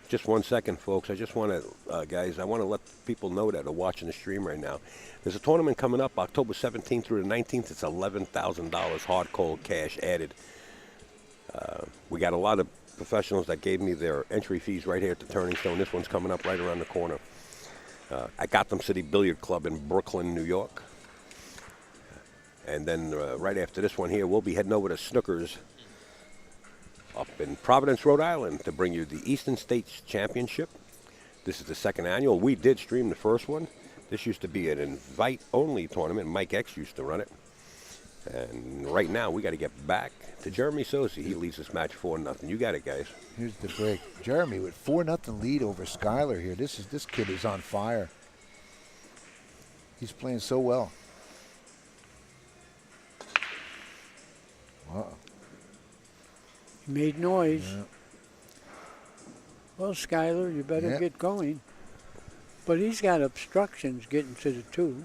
Just 1 second, folks. I just want to, guys, I want to let people know that are watching the stream right now. There's a tournament coming up October 17th through the 19th. It's $11,000 hard cold cash added. We got a lot of professionals that gave me their entry fees right here at the Turning Stone. This one's coming up right around the corner. At Gotham City Billiard Club in Brooklyn, New York. And then right after this one here, we'll be heading over to Snookers up in Providence, Rhode Island to bring you the Eastern States Championship. This is the second annual. We did stream the first one. This used to be an invite-only tournament. Mike X used to run it. And right now, we got to get back to Jeremy Sossei. He leads this match 4-0. You got it, guys. Here's the break. Jeremy with 4-0 lead over Skyler here. This kid is on fire. He's playing so well. Wow. He made noise. Yeah. Well, Skyler, you better Yeah. get going. But he's got obstructions getting to the 2.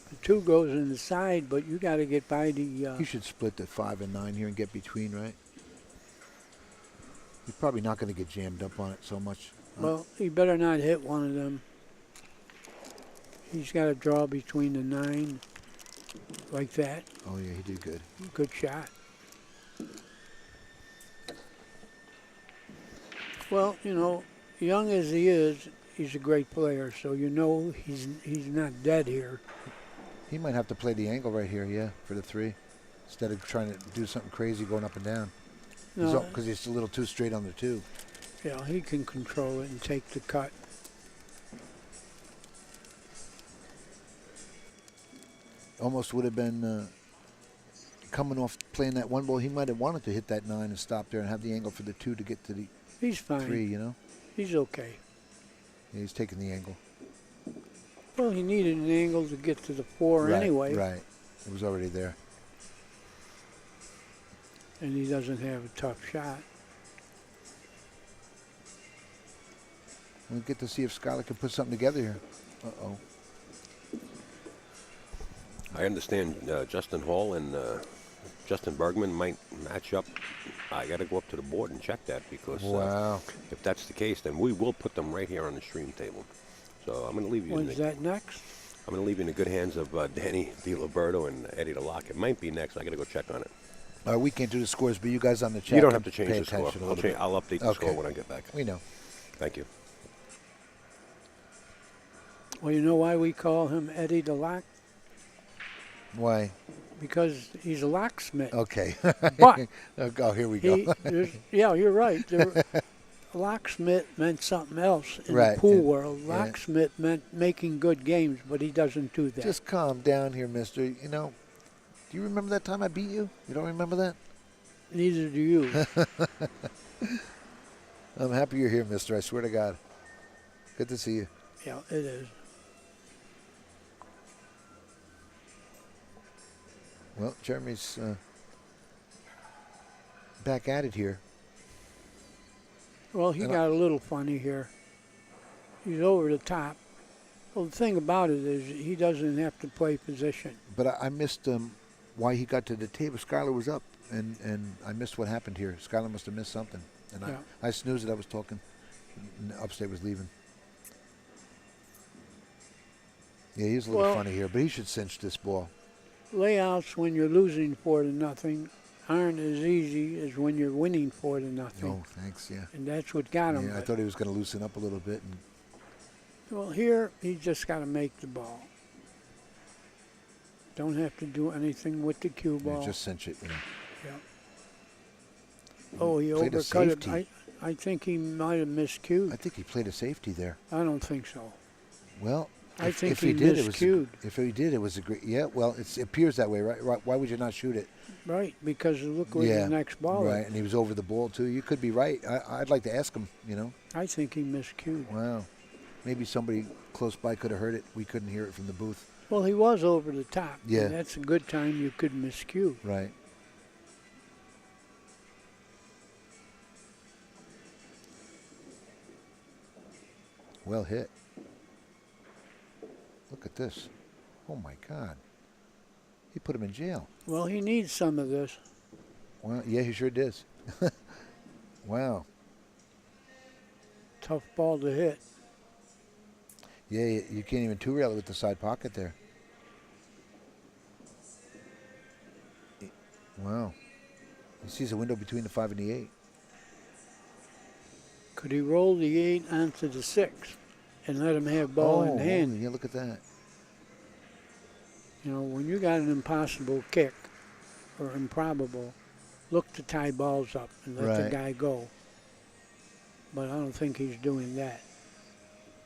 The 2 goes in the side, but you got to get by the... He should split the 5 and 9 here and get between, right? He's probably not going to get jammed up on it so much. Well, he better not hit one of them. He's got to draw between the 9, like that. Oh, yeah, he did good. Good shot. Well, you know, young as he is, he's a great player, so you know he's not dead here. He might have to play the angle right here, yeah, for the 3, instead of trying to do something crazy going up and down. No, Because he's a little too straight on the 2. yeah, he can control it and take the cut. Almost would have been coming off playing that 1 ball. He might have wanted to hit that 9 and stop there and have the angle for the 2 to get to the He's fine. 3, you know? He's okay. Yeah, he's taking the angle. Well, he needed an angle to get to the 4 Right, anyway, Right. It was already there. and he doesn't have a tough shot. We'll get to see if Skyler can put something together here. Uh-oh. I understand Justin Hall and Justin Bergman might match up. I got to go up to the board and check that because Wow. if that's the case, then we will put them right here on the stream table. So I'm going to leave you. When's that next? I'm going to leave you in the good hands of Danny DiLiberto and Eddie DeLocke. It might be next. I got to go check on it. We can't do the scores, but you guys on the chat You don't can have to change pay the score. attention a little bit. I'll update the Okay. score when I get back. We know. Thank you. Well, you know why we call him Eddie the Lock? Why? Because he's a locksmith. Okay. But oh, here we go. yeah, you're right. Locksmith meant something else in Right, the pool yeah, world. yeah. Locksmith meant making good games, but he doesn't do that. Just calm down here, mister. You know, do you remember that time I beat you? You don't remember that? Neither do you. I'm happy you're here, mister. I swear to God. Good to see you. Yeah, it is. Well, Jeremy's back at it here. Well, he And got a little funny here. He's over the top. Well, the thing about it is he doesn't have to play position. But I missed why he got to the table. Skyler was up, and I missed what happened here. Skyler must have missed something. And Yeah. I snoozed it. I was talking. And Upstate was leaving. Yeah, he's a little Well- funny here, but he should cinch this ball. Layouts when you're losing 4-0 aren't as easy as when you're winning 4-0. Oh, thanks, yeah. And that's what got him. Yeah, I thought he was going to loosen up a little bit. And Well, here he's just got to make the ball. Don't have to do anything with the cue ball. just cinch it, you know. Yeah. Oh, he Played a overcut it. safety. I think he might have miscued. I think he played a safety there. I don't think so. Well, I think if he did, miscued. if he did, it was a great. Yeah, well, it appears that way, right? Why would you not shoot it? Right, because look where Yeah, the next ball Right, is. and he was over the ball too. You could be right. I'd like to ask him. You know. I think he miscued. Wow. Maybe somebody close by could have heard it. We couldn't hear it from the booth. Well, he was over the top. Yeah. And that's a good time you could miscue. Right. Well hit. Look at this. Oh my God. He put him in jail. Well, he needs some of this. Well, yeah, he sure does. Wow. Tough ball to hit. Yeah, you can't even two-rail it with the side pocket there. Wow. He sees a window between the 5 and the 8. Could he roll the 8 onto the 6 and let him have ball in hand? Yeah, look at that. You know, when you got an impossible kick or improbable, look to tie balls up and let the Right. guy go. But I don't think he's doing that.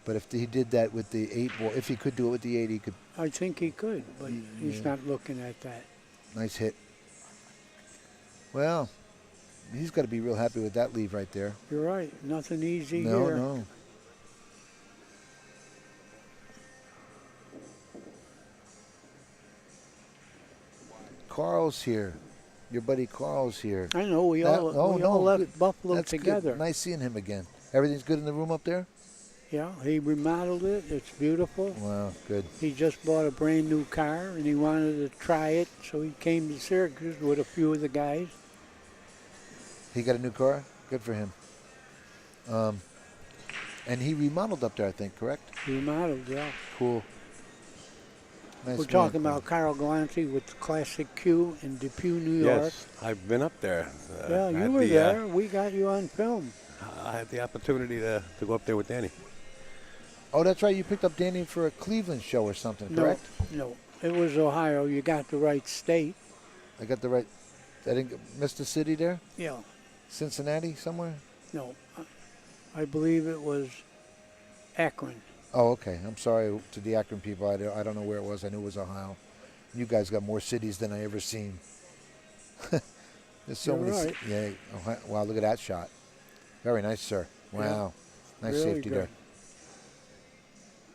But if he did that with the 8 ball, if he could do it with the 8, he could. I think he could, but he's Yeah. not looking at that. Nice hit. Well, he's got to be real happy with that leave right there. You're right. Nothing easy No, here. no. Carl's here. Your buddy Carl's here. I know. We That- all, oh, we all no, left good. Buffalo That's together. Good. Nice seeing him again. Everything's good in the room up there? Yeah, he remodeled it. It's beautiful. Wow, good. He just bought a brand new car and he wanted to try it, so he came to Syracuse with a few of the guys. He got a new car? Good for him. And he remodeled up there, I think, correct? Remodeled, yeah. Cool. Nice We're man, talking Carl. about Carl Galanti with the Classic Q in Depew, New York. Yes, I've been up there. Yeah, I you had were the, there. We got you on film. I had the opportunity to go up there with Danny. Oh, that's right. You picked up Danny for a Cleveland show or something, correct? No. It was Ohio. You got the right state. I got the right. I didn't miss the city there? Yeah. Cincinnati somewhere? No. I believe it was Akron. Oh, okay. I'm sorry to the Akron people. I don't know where it was. I knew it was Ohio. You guys got more cities than I ever seen. There's so You're many. right. Yeah. Ohio. Wow, look at that shot. Very nice, sir. Wow. Nice Really safety good. there.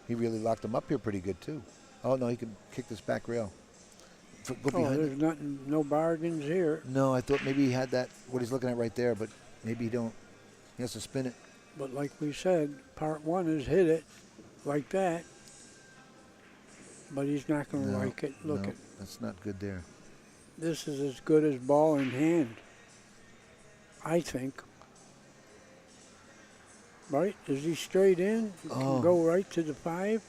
He really locked him up here pretty good, too. Oh, no, he can kick this back rail. Go Oh, behind it. there's nothing, no bargains here. No, I thought maybe he had that, what he's looking at right there, but maybe he don't. He has to spin it. But like we said, part one is hit it like that. But he's not going to No, like it. Look, no, at that's not good there. this is as good as ball in hand, I think. Right? Is he straight in? He Oh. can go right to the 5?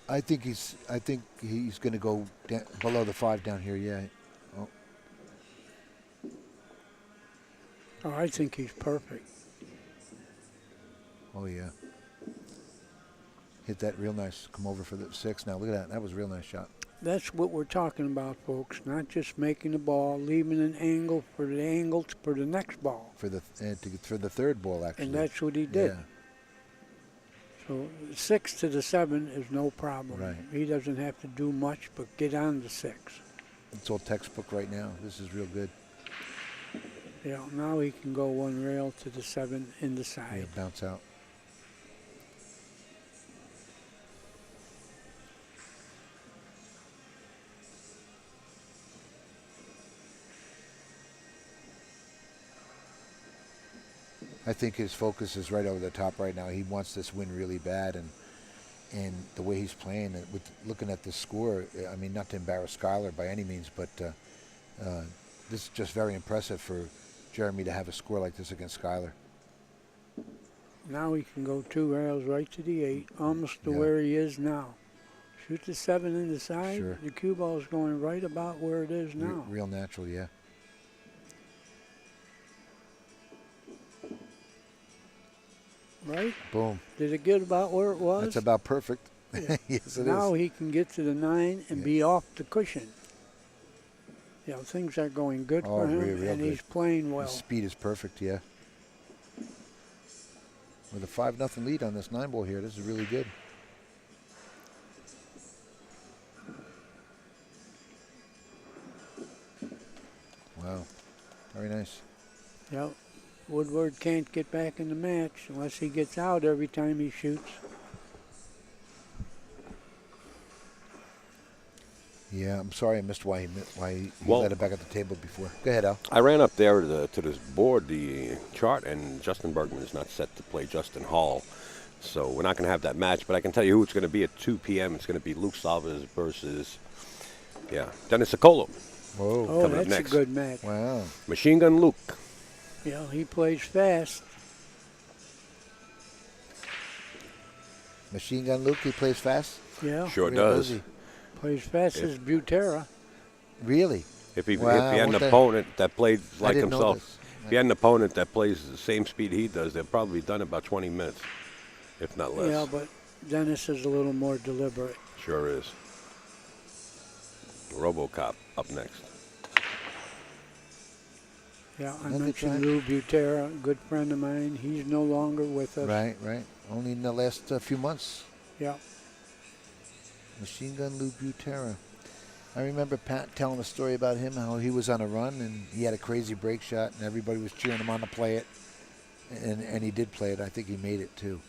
I think he's going to go below the 5 down here. Yeah. Oh, Oh, I think he's perfect. oh yeah. Hit that real nice. Come over for the 6 now. Look at that. That was a real nice shot. That's what we're talking about, folks. Not just making the ball, leaving an angle for the next ball. For the third ball, actually. And that's what he did. Yeah. So 6 to the 7 is no problem. Right. He doesn't have to do much but get on the 6. It's all textbook right now. This is real good. Yeah, now he can go one rail to the 7 in the Yeah, side. bounce out. I think his focus is right over the top right now. He wants this win really bad, and the way he's playing, with looking at the score, I mean, not to embarrass Skyler by any means, but this is just very impressive for Jeremy to have a score like this against Skyler. Now he can go 2 rails right to the 8, almost to Yeah. where he is now. Shoot the 7 in the side. Sure. The cue ball is going right about where it is now. Real natural, yeah. Right? Boom. Did it get about where it was? That's about perfect. Yeah. Yes, it Now is. he can get to the 9 and Yeah. be off the cushion. You know, things are going good Oh, for him, real and good. he's playing well. His speed is perfect, yeah. With a 5-0 lead on this 9-ball here, this is really good. Wow, very nice. Yep. Woodward can't get back in the match unless he gets out every time he shoots. Yeah, I'm sorry I missed why he Well- let it back at the table before. Go ahead, Al. I ran up there to this board, the chart, and Justin Bergman is not set to play Justin Hall. So we're not going to have that match, but I can tell you who it's going to be at 2 p.m. It's going to be Luke Salvas versus, Dennis Sokolo. Whoa. Oh, coming up that's next. a good match. Wow. Machine Gun Luke. You know, he plays fast. Machine Gun Luke, he plays fast? Yeah, Sure Real does. he? plays fast as Butera. Really? If he Wow, had an what the- opponent that played like didn't know himself, this. if he had an opponent that plays the same speed he does, they'll probably be done in about 20 minutes, if not less. Yeah, but Dennis is a little more deliberate. Sure is. RoboCop up next. Yeah, I Another mentioned time. Lou Butera, a good friend of mine. He's no longer with us. Right, right. Only in the last few months. Yeah. Machine Gun Lou Butera. I remember Pat telling a story about him, how he was on a run and he had a crazy break shot and everybody was cheering him on to play it. And he did play it. I think he made it too.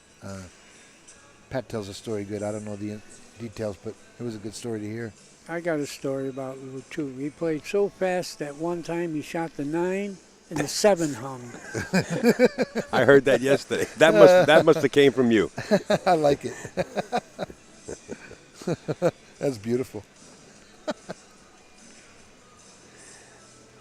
Pat tells a story good. I don't know the details, but it was a good story to hear. I got a story about Lou, too. He played so fast that one time he shot the 9 and the 7 hung. I heard that yesterday. That must have came from you. I like it. That's beautiful.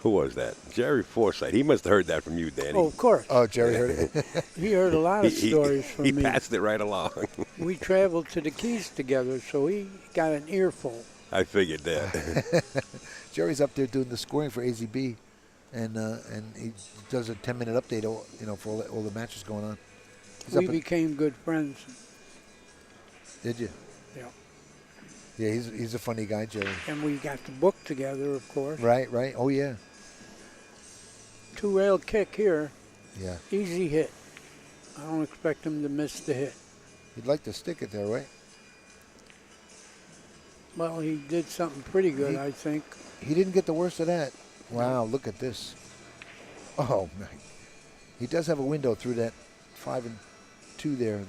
Who was that? Jerry Forsythe. He must have heard that from you, Danny. Oh, of course. Oh, Jerry heard it. He heard a lot of stories from he me. passed it right along. We traveled to the Keys together, so he got an earful. I figured that. Jerry's up there doing the scoring for AZB, and he does a 10-minute update, for all the matches going on. He's We up at- became good friends. Did you? Yeah. Yeah, he's a funny guy, Jerry. And we got the book together, of course. Right. Oh yeah. 2-rail kick here. Yeah. Easy hit. I don't expect him to miss the hit. He'd like to stick it there, right? Well, he did something pretty good, He- I think. He didn't get the worst of that. Wow, look at this. Oh man. He does have a window through that 5 and 2 there.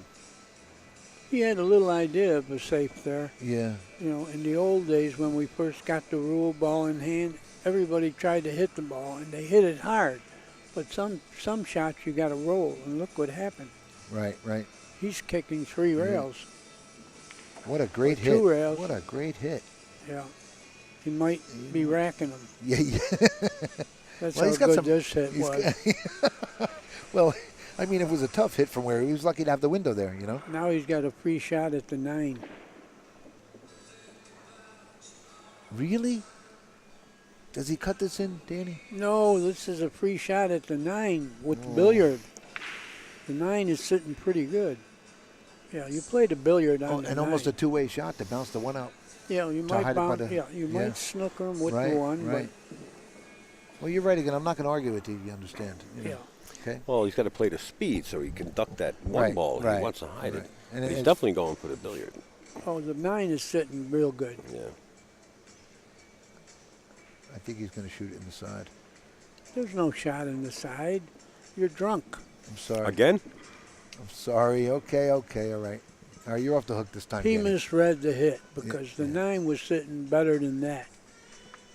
He had a little idea of a safe there. Yeah. You know, in the old days when we first got the rule ball in hand, everybody tried to hit the ball, and they hit it hard. But some shots you got to roll, and look what happened. Right. He's kicking 3 rails. What a great Or hit. 2 rails. What a great hit. Yeah. He might be racking them. Yeah. That's Well, how he's got good some- this hit he's was. Well, I mean, it was a tough hit from where he was lucky to have the window there, Now he's got a free shot at the 9. Really? Does he cut this in, Danny? No, this is a free shot at the 9 with the billiard. The 9 is sitting pretty good. Yeah, you played a billiard on the And 9. almost a two-way shot to bounce the one out. Yeah, you to might hide it by bounce. the- Yeah, you yeah. might snooker him with Right, the 1, right. Well, you're right again. I'm not going to argue with you. You understand? but yeah. Okay. Well, he's got to play the speed so he can duck that one Right, ball. right, He wants to hide right. it. And But he's it's- definitely going for the billiard. Oh, the 9 is sitting real good. Yeah. I think he's going to shoot it in the side. There's no shot in the side. You're drunk. I'm sorry. Again? I'm sorry. Okay, all right. All right, you're off the hook this time, He Danny. misread the hit because the yeah. 9 was sitting better than that.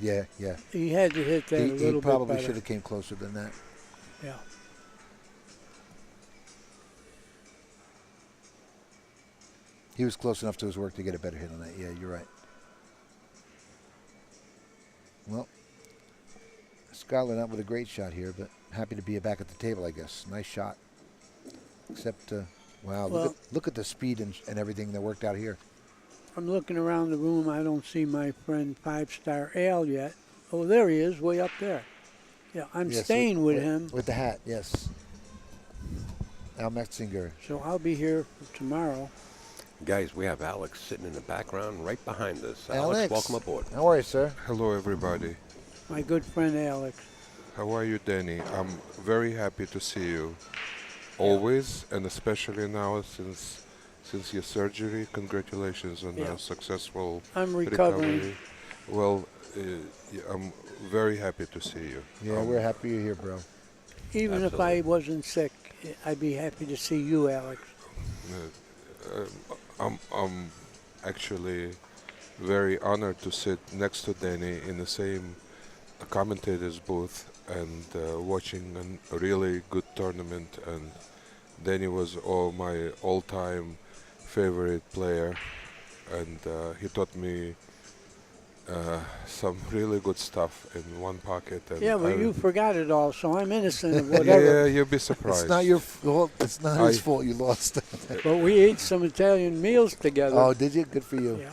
Yeah. He had to hit that a He little probably bit should better. have came closer than that. Yeah. He was close enough to his work to get a better hit on that. Yeah, you're right. Well, Skyler not with a great shot here, but happy to be back at the table, I guess. Nice shot. Except, wow, Well, look at the speed and everything that worked out here. I'm looking around the room. I don't see my friend 5-star Al yet. Oh, there he is, way up there. Yeah, I'm Yes, staying with him, With the hat, yes. Al Metzinger. so I'll be here for tomorrow. Guys, we have Alex sitting in the background right behind us. Alex, welcome aboard. How are you, sir? Hello, everybody. My good friend Alex. How are you, Danny? I'm very happy to see you. Always, and especially now since your surgery. Congratulations on Yeah. a successful I'm recovering. recovery. Well, yeah, I'm very happy to see you. Yeah, we're happy you're here, bro. Even if I wasn't sick, I'd be happy to see you, Alex. I'm actually very honored to sit next to Danny in the same commentator's booth and watching a really good tournament. And Danny was my all-time favorite player, and he taught me some really good stuff in one pocket. And Yeah, but I- you forgot it all, so I'm innocent of Yeah, whatever. you'll be surprised. It's not your fault. It's not his I- fault you lost. But we ate some Italian meals together. Oh, did you? Good for you. Yeah.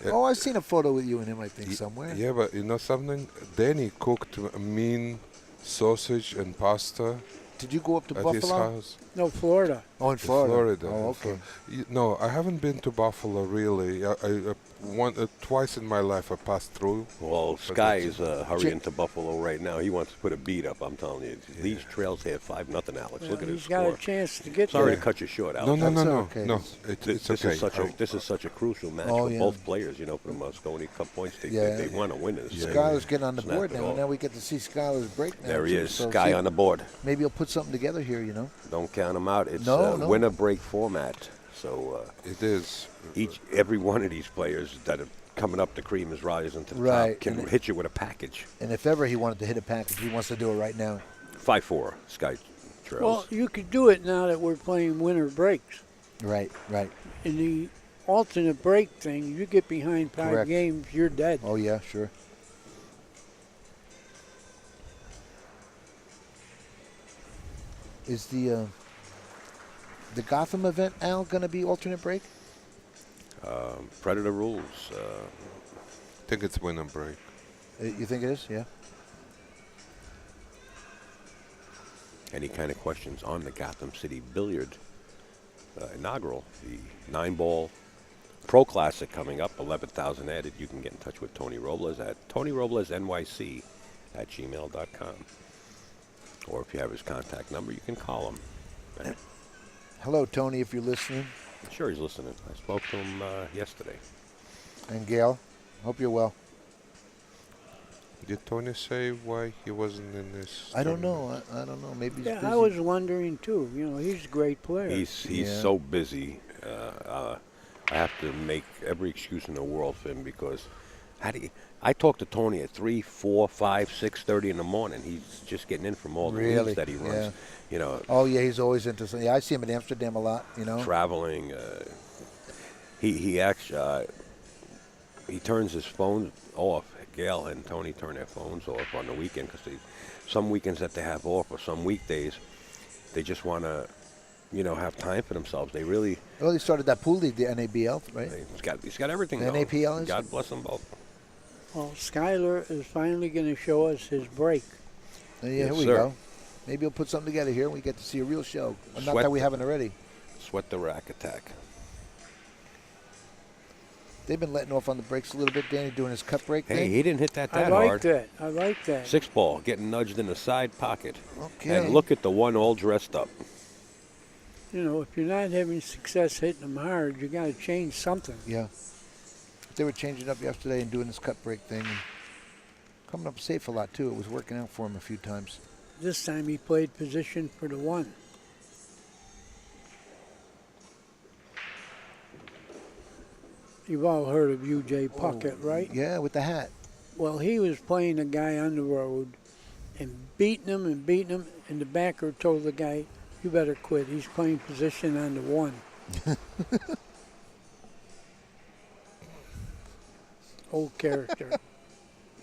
Yeah. Oh, I've seen a photo with you and him, I think, Y- somewhere. Yeah, but you know something? Danny cooked a mean sausage and pasta Did you go up to at his Buffalo? house. No, Florida. Oh, in Florida. Florida. Oh, in okay. No, I haven't been to Buffalo really. Twice in my life I passed through. Well, But Sky it's- is hurrying to Buffalo right now. He wants to put a beat up, I'm telling you. These trails have 5-0, Alex. Look at his He's got score. a chance to get Sorry there. to cut you short, Alex. No, no, no, That's no, okay. no. This It's okay. this is such a crucial match Oh, for yeah. both players, you know, for the Moscone Cup points. Yeah. They want to win this. Yeah. thing. Skyler's getting on the Snap board it now, off. and now we get to see Skyler's break now. There he too. is, So Sky see, on the board. Maybe he'll put something together here, you know. Don't count him out. It's No, a no. winner break format. So It is. every one of these players that are coming up the cream is rising to the Right, top can and hit you with a package. And if ever he wanted to hit a package, he wants to do it right now. 5-4 Sky Trails. Well, you could do it now that we're playing winter breaks. Right, right. In the alternate break thing, you get behind 5 Correct. games, you're dead. Oh, yeah, sure. Is the Gotham event, Al, going to be alternate break? Predator rules. I think it's win and break. You think it is? Yeah. Any kind of questions on the Gotham City Billiard inaugural, the 9-ball Pro Classic coming up, 11,000 added. You can get in touch with Tony Robles at TonyRoblesNYC@gmail.com. Or if you have his contact number, you can call him. Hello, Tony, if you're listening. I'm sure he's listening. I spoke to him yesterday. And Gail, hope you're well. Did Tony say why he wasn't in this? I don't tournament? know. I don't know. Maybe he's Yeah, busy. I was wondering too. You know, he's a great player. He's Yeah. so busy. I have to make every excuse in the world for him because I talk to Tony at 3, 4, 5, 6:30 in the morning. He's just getting in from all the Really? leagues that he runs. Yeah. You know, Oh, yeah, he's always into something. Yeah, I see him in Amsterdam a lot, you know. traveling. He actually he turns his phone off. Gail and Tony turn their phones off on the weekend because some weekends that they have off or some weekdays, they just want to, have time for themselves. They really. Well, he started that pool league, the NABL, right? He's got everything. The going. NAPL is- God bless them both. Well, Skyler is finally going to show us his break. Yeah, Yes, here we sir. go. Maybe he'll put something together here and we get to see a real show. Not Sweat that we the- haven't already. Sweat the rack attack. They've been letting off on the brakes a little bit, Danny, doing his cut break Hey, thing. he didn't hit that I hard. like that. I like that. 6-ball, getting nudged in the side pocket. Okay. And look at the one all dressed up. You know, if you're not having success hitting them hard, you got to change something. Yeah. They were changing up yesterday and doing this cut break thing. And coming up safe a lot, too. It was working out for him a few times. This time he played position for the 1. You've all heard of UJ Puckett, right? Yeah, with the hat. Well, he was playing a guy on the road and beating him, and the backer told the guy, you better quit. He's playing position on the 1. old character.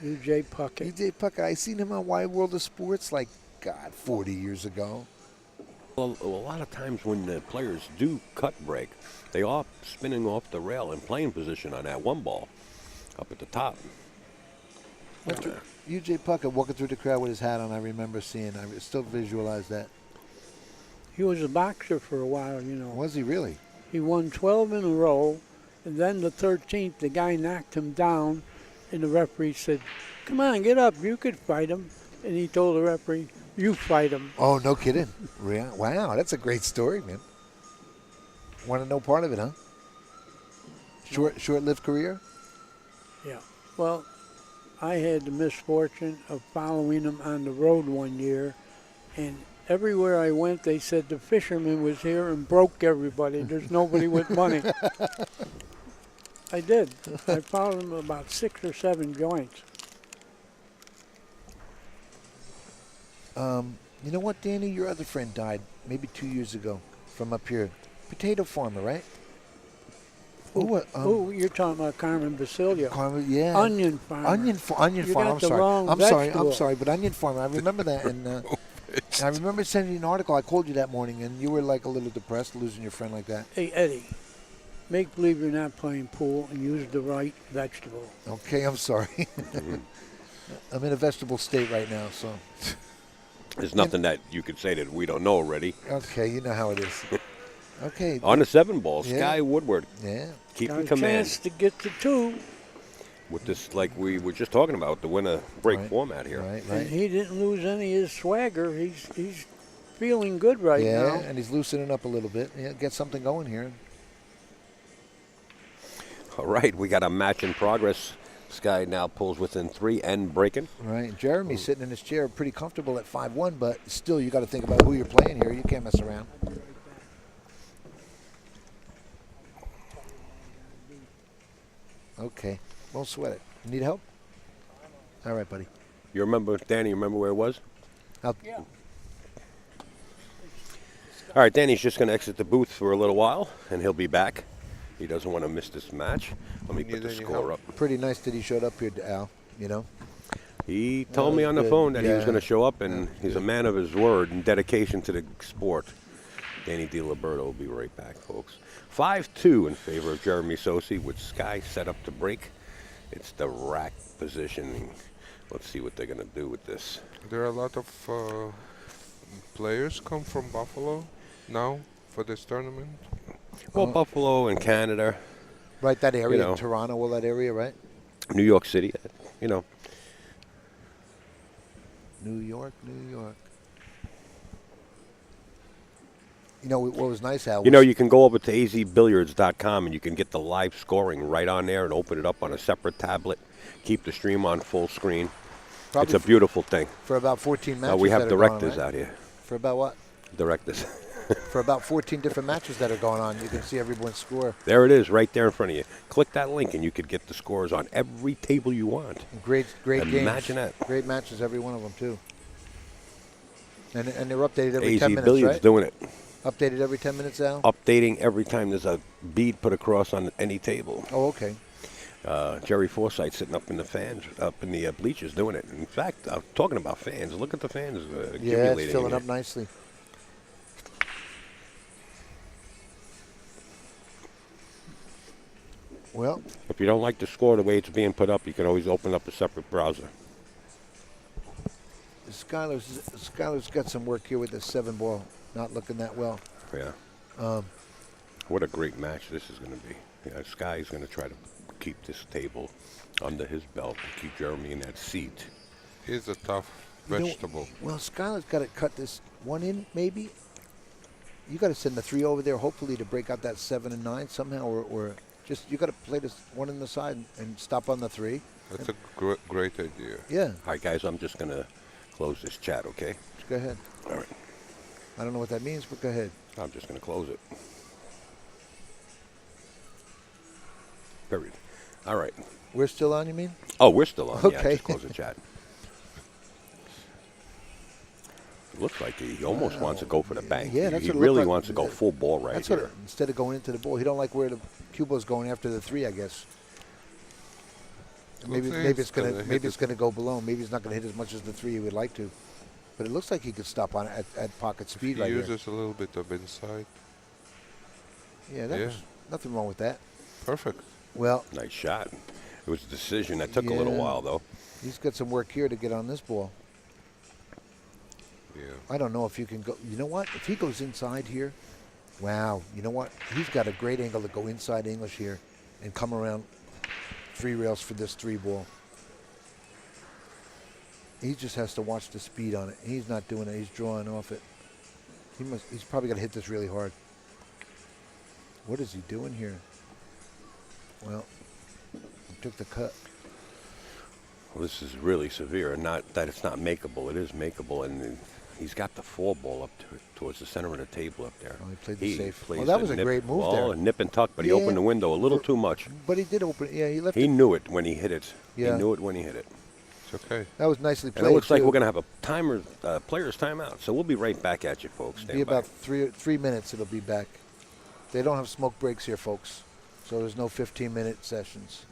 U.J. Puckett. E.J. Puckett, I seen him on Wide World of Sports like, God, 40 years ago. Well, a lot of times when the players do cut break, they are spinning off the rail in playing position on that one ball up at the top. U.J. Puckett walking through the crowd with his hat on, I remember seeing. I still visualize that. He was a boxer for a while, you know. Was he really? He won 12 in a row, and then the 13th, the guy knocked him down, and the referee said, "Come on, get up, you could fight him." And he told the referee, "You fight him." Oh, no kidding. Wow, that's a great story, man. Want to know part of it, huh? Short-lived career? Yeah. Well, I had the misfortune of following him on the road one year, and everywhere I went, they said the fisherman was here and broke everybody. There's nobody with money. I did. I followed him about 6 or 7 joints. You know what, Danny? Your other friend died maybe 2 years ago from up here. Potato farmer, right? You're talking about Carmen Basilio. Carmen, yeah. Onion farmer. Onion You farmer. got I'm the sorry. wrong I'm vegetable. sorry, but onion farmer. I remember that, and I remember sending you an article. I called you that morning, and you were like a little depressed, losing your friend like that. Hey, Eddie, make believe you're not playing pool and use the right vegetable. Okay, I'm sorry. I'm in a vegetable state right now, so. There's nothing that you could say that we don't know already. Okay, you know how it is. Okay. On the 7 ball, Yeah. Sky Woodward Yeah. keeping Got a command chance to get to 2, with this, like we were just talking about, the winner break Right. format here. Right, and right. he didn't lose any of his swagger. He's feeling good right Yeah, now. and he's loosening up a little bit. Yeah, get something going here. All right, we got a match in progress. Sky now pulls within 3 and breaking. Right. Jeremy's sitting in his chair pretty comfortable at 5-1, but still you got to think about who you're playing here. You can't mess around. Okay. Won't sweat it. Need help? All right, buddy. You remember, Danny, you remember where it was? Yeah. All right, Danny's just going to exit the booth for a little while, and he'll be back. He doesn't want to miss this match. Let me put the Need any score help? up. Pretty nice that he showed up here, Al, you know? He told that me was on the good. phone that he was Yeah. going to show up, and he's a man of his word and dedication to the sport. Danny DiLiberto will be right back, folks. 5-2 in favor of Jeremy Sossei with Sky set up to break. It's the rack positioning. Let's see what they're going to do with this. There are a lot of players come from Buffalo now for this tournament. Well, Buffalo and Canada, Right, that area, You know. Toronto, all that area, right? New York City, you know. New York. You know, what was nice, Al, You know, was- you can go over to azbilliards.com and you can get the live scoring right on there and open it up on a separate tablet. Keep the stream on full screen. probably It's a beautiful thing. for about 14 matches. We have that are going on, directors right? out here. For about what? Directors. For about 14 different matches that are going on. You can see everyone's score. There it is, right there in front of you. Click that link and you could get the scores on every table you want. Great games. Imagine that. Great matches, every one of them, too. And they're updated every AZ 10 minutes, Billiards right? doing it. Updated every 10 minutes, Al? Updating every time there's a bead put across on any table. Oh, okay. Jerry Forsythe sitting up in the fans, up in the bleachers doing it. In fact, talking about fans, look at the fans accumulating. Yeah, it's filling in up here. nicely. Well, If you don't like the score the way it's being put up, you can always open up a separate browser. Skyler's got some work here with the 7-ball. Not looking that well. Yeah. What a great match this is going to be. Yeah, Sky's going to try to keep this table under his belt and keep Jeremy in that seat. He's a tough You know, vegetable. well, Skyler's got to cut this one in, maybe. You got to send the 3 over there, hopefully, to break out that 7 and 9 somehow, or just you got to play this one in the side and stop on the 3. That's a great idea. Yeah, All right, guys, I'm just going to close this chat, okay? go ahead. All right. I don't know what that means, but go ahead. I'm just going to close it. Period. All right. We're still on, you mean? Oh, we're still on. Yeah, Okay. just close the chat. It looks like he almost wants to go for the bank. Yeah, that's he what it really looked like. wants to go full ball right That's here. what. Instead of going into the ball, he don't like where the Cubo's going after the 3, I guess. Maybe Okay, maybe it's gonna hit maybe it. it's gonna go below. Maybe it's not gonna hit as much as the 3 he would like to. But it looks like he could stop on at pocket speed He right here. uses a little bit of inside. Yeah, that Yeah. was nothing wrong with that. Perfect. Well, Nice shot. It was a decision that took a little yeah. while, though. He's got some work here to get on this ball. Yeah. I don't know if you can go. You know what? If he goes inside here, wow. You know what? He's got a great angle to go inside English here and come around 3 rails for this 3 ball. He just has to watch the speed on it. He's not doing it. He's drawing off it. He's probably got to hit this really hard. What is he doing here? Well, he took the cut. Well, this is really severe. Not that it's not makeable. It is makeable, and he's got the 4 ball up towards the center of the table up there. Oh, he played the safe. plays Well, that the was a great move well, there. a nip and tuck, but he Yeah. opened the window a little too much. But he did open. Yeah, he left He it. knew it when he hit it. Yeah. He knew it when he hit it. It's okay. That was nicely played. And it looks like too. we're going to have a player's timeout. So we'll be right back at you, folks. Be Stand by. about 3 minutes. It'll be back. They don't have smoke breaks here, folks. So there's no 15-minute sessions.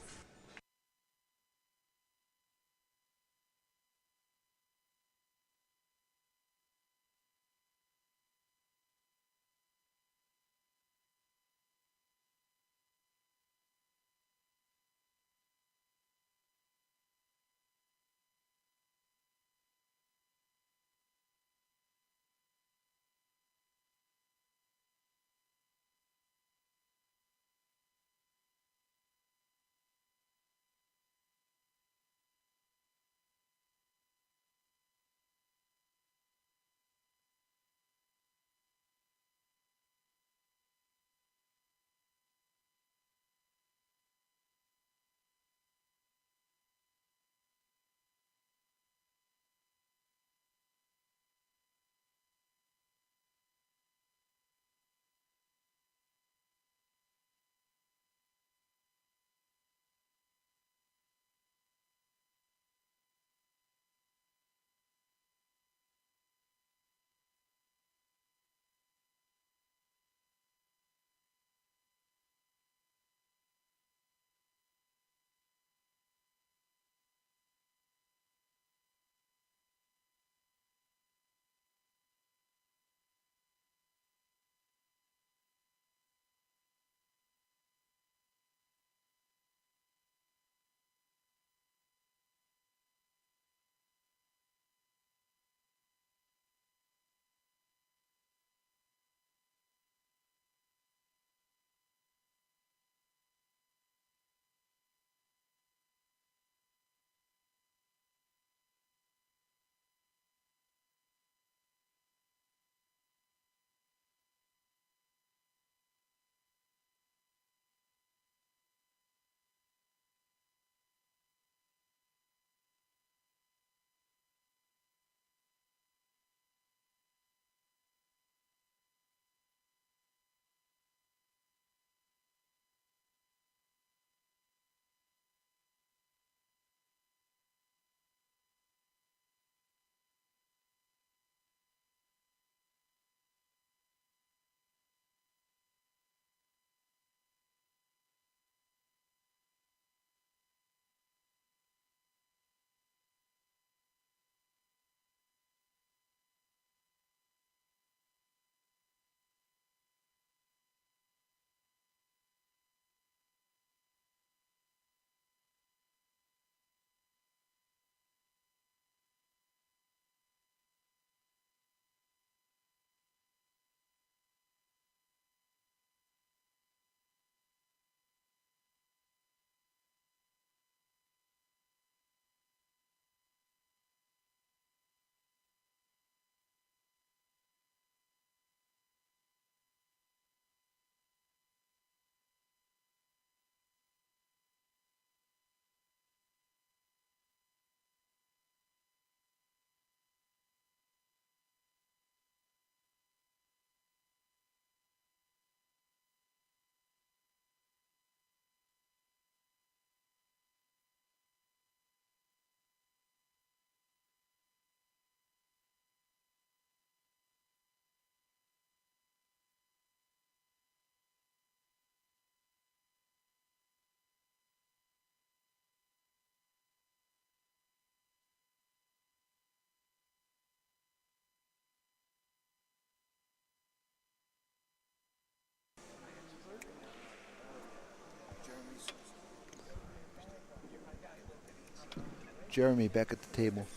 Jeremy back at the table.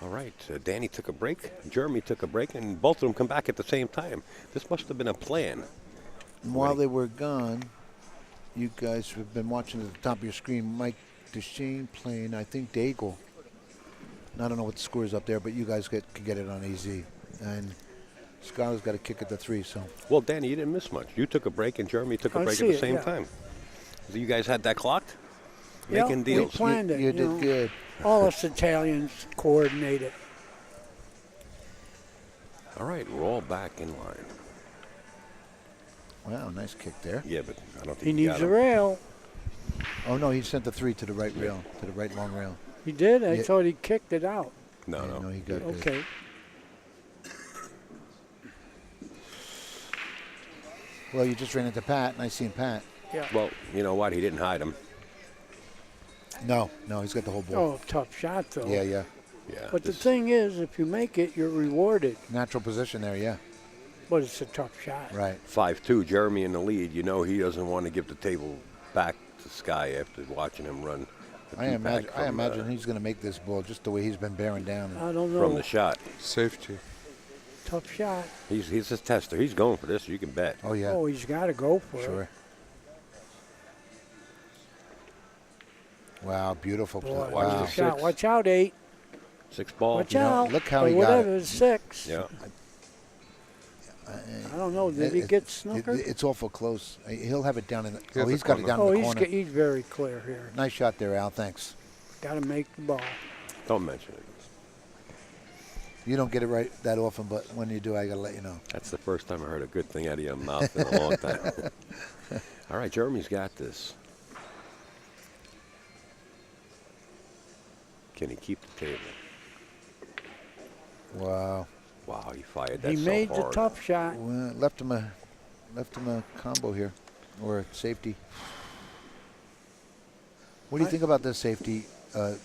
All right, Danny took a break, Jeremy took a break, and both of them come back at the same time. This must have been a plan. And while they were gone, you guys have been watching at the top of your screen, Mike DeShane playing, I think, Daigle. I don't know what the score is up there, but you guys can get it on AZ. And Skyler's got a kick at the 3, so. Well, Danny, you didn't miss much. You took a break, and Jeremy took a I break see at the it, same yeah. time. So you guys had that clocked? Yeah, Making deals. we planned it. You did know. good. All us Italians coordinate it. All right, we're all back in line. Wow, nice kick there. Yeah, but I don't think He needs got a him. rail. Oh, no, he sent the 3 to the right rail, to the right long rail. He did? I Yeah. thought he kicked it out. No, Yeah, no. he got good. Okay. Well, you just ran into Pat, and I seen Pat. Yeah. Well, you know what? He didn't hide him. No, he's got the whole ball. Oh, tough shot, though. Yeah, yeah. Yeah. But the this- thing is, if you make it, you're rewarded. Natural position there, yeah. But it's a tough shot. Right. 5-2, Jeremy in the lead. You know he doesn't want to give the table back to Sky after watching him run. the I two-pack imagine he's going to make this ball just the way he's been bearing down. I don't know. from the shot. Safety. Tough shot. He's a tester. He's going for this. You can bet. Oh, yeah. Oh, he's got to go for Sure. it. Wow, beautiful play. Boy, Watch Wow. the tough shot. six. Watch out, 8. 6 ball. Watch You know, out. look how or he got whatever, it. 6. Yeah. I don't know. Did he get snookered? It's awful close. He'll have it down in the. has Oh, he's the got it corner. down Oh, in the corner. he's very clear here. Nice shot there, Al. Thanks. Got to make the ball. Don't mention it. You don't get it right that often, but when you do, I got to let you know. That's the first time I heard a good thing out of your mouth in a long time. All right, Jeremy's got this. Can he keep the table? Wow. Wow, he fired that He so made the hard. tough shot. Well, left him a combo here, or a safety. What do you think about this safety?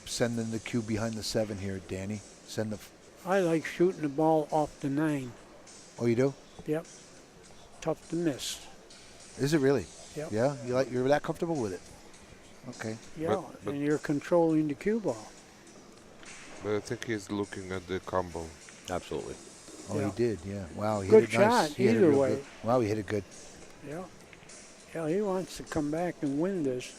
Sending the cue behind the 7 here, Danny. Send the. I like shooting the ball off the 9. Oh, you do? Yep. Tough to miss. Is it really? Yep. Yeah. You're that comfortable with it? Okay. Yeah, but- and you're controlling the cue ball. But I think he's looking at the combo. Absolutely. Oh, Yeah. he did. Yeah. Wow. He Good hit it nice. shot, He hit it either real way. good. Wow, he hit it good. Yeah. Yeah, he wants to come back and win this.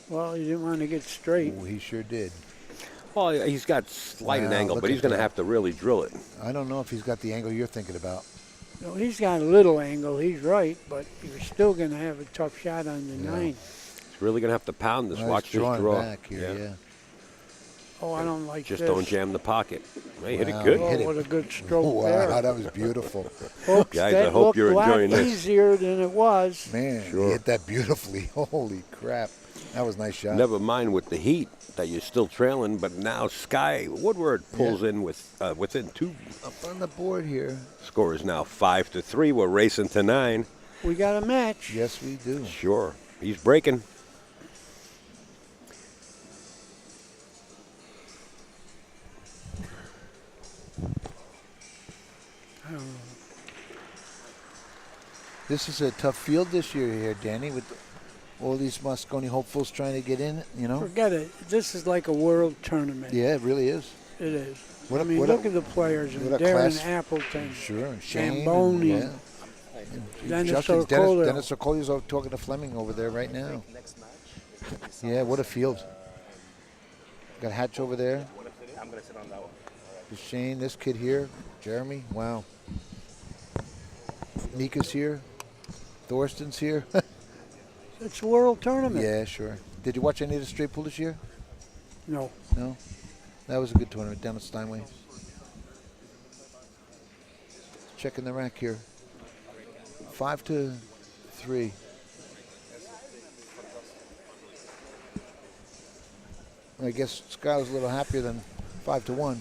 Well, he didn't want to get straight. Oh, he sure did. Well, he's got slight an Wow, angle, look but at he's going to that. have to really drill it. I don't know if he's got the angle you're thinking about. No, he's got a little angle. He's right, but you're still going to have a tough shot on the Yeah. 9. He's really going to have to pound this. Well, Watch he's this drawing draw. back here. Yeah. Oh, I don't like Just this. don't jam the pocket. He hit Wow. it good. Oh, Hit it. what a good stroke Wow, there. that was beautiful. Folks, Guys, that I hope looked you're a lot enjoying this. easier than it was. Man, Sure. he hit that beautifully. Holy crap. That was a nice shot. Never mind with the heat that you're still trailing, but now Sky Woodward pulls in with within 2. Up on the board here. Score is now 5-3. We're racing to 9. We got a match. Yes, we do. Sure, he's breaking. This is a tough field this year here, Danny, with all these Moscone hopefuls trying to get in, you know? Forget it. This is like a world tournament. Yeah, it really is. It is. What I a- mean, what a- look at the players. And what a Darren class- Appleton. Sure. Shane. Zamboni. Yeah. Dennis Justin's Orcolio. Dennis Orcolio's over talking to Fleming over there right now. Yeah, what a field. Got Hatch over there. I'm going to sit on that one. There's Shane, this kid here. Jeremy, wow. Mika's here. Thorsten's here. It's a world tournament. Yeah, sure. Did you watch any of the straight pool this year? No. No? That was a good tournament down at Steinway. Checking the rack here. 5-3. I guess Skyler's a little happier than 5-1.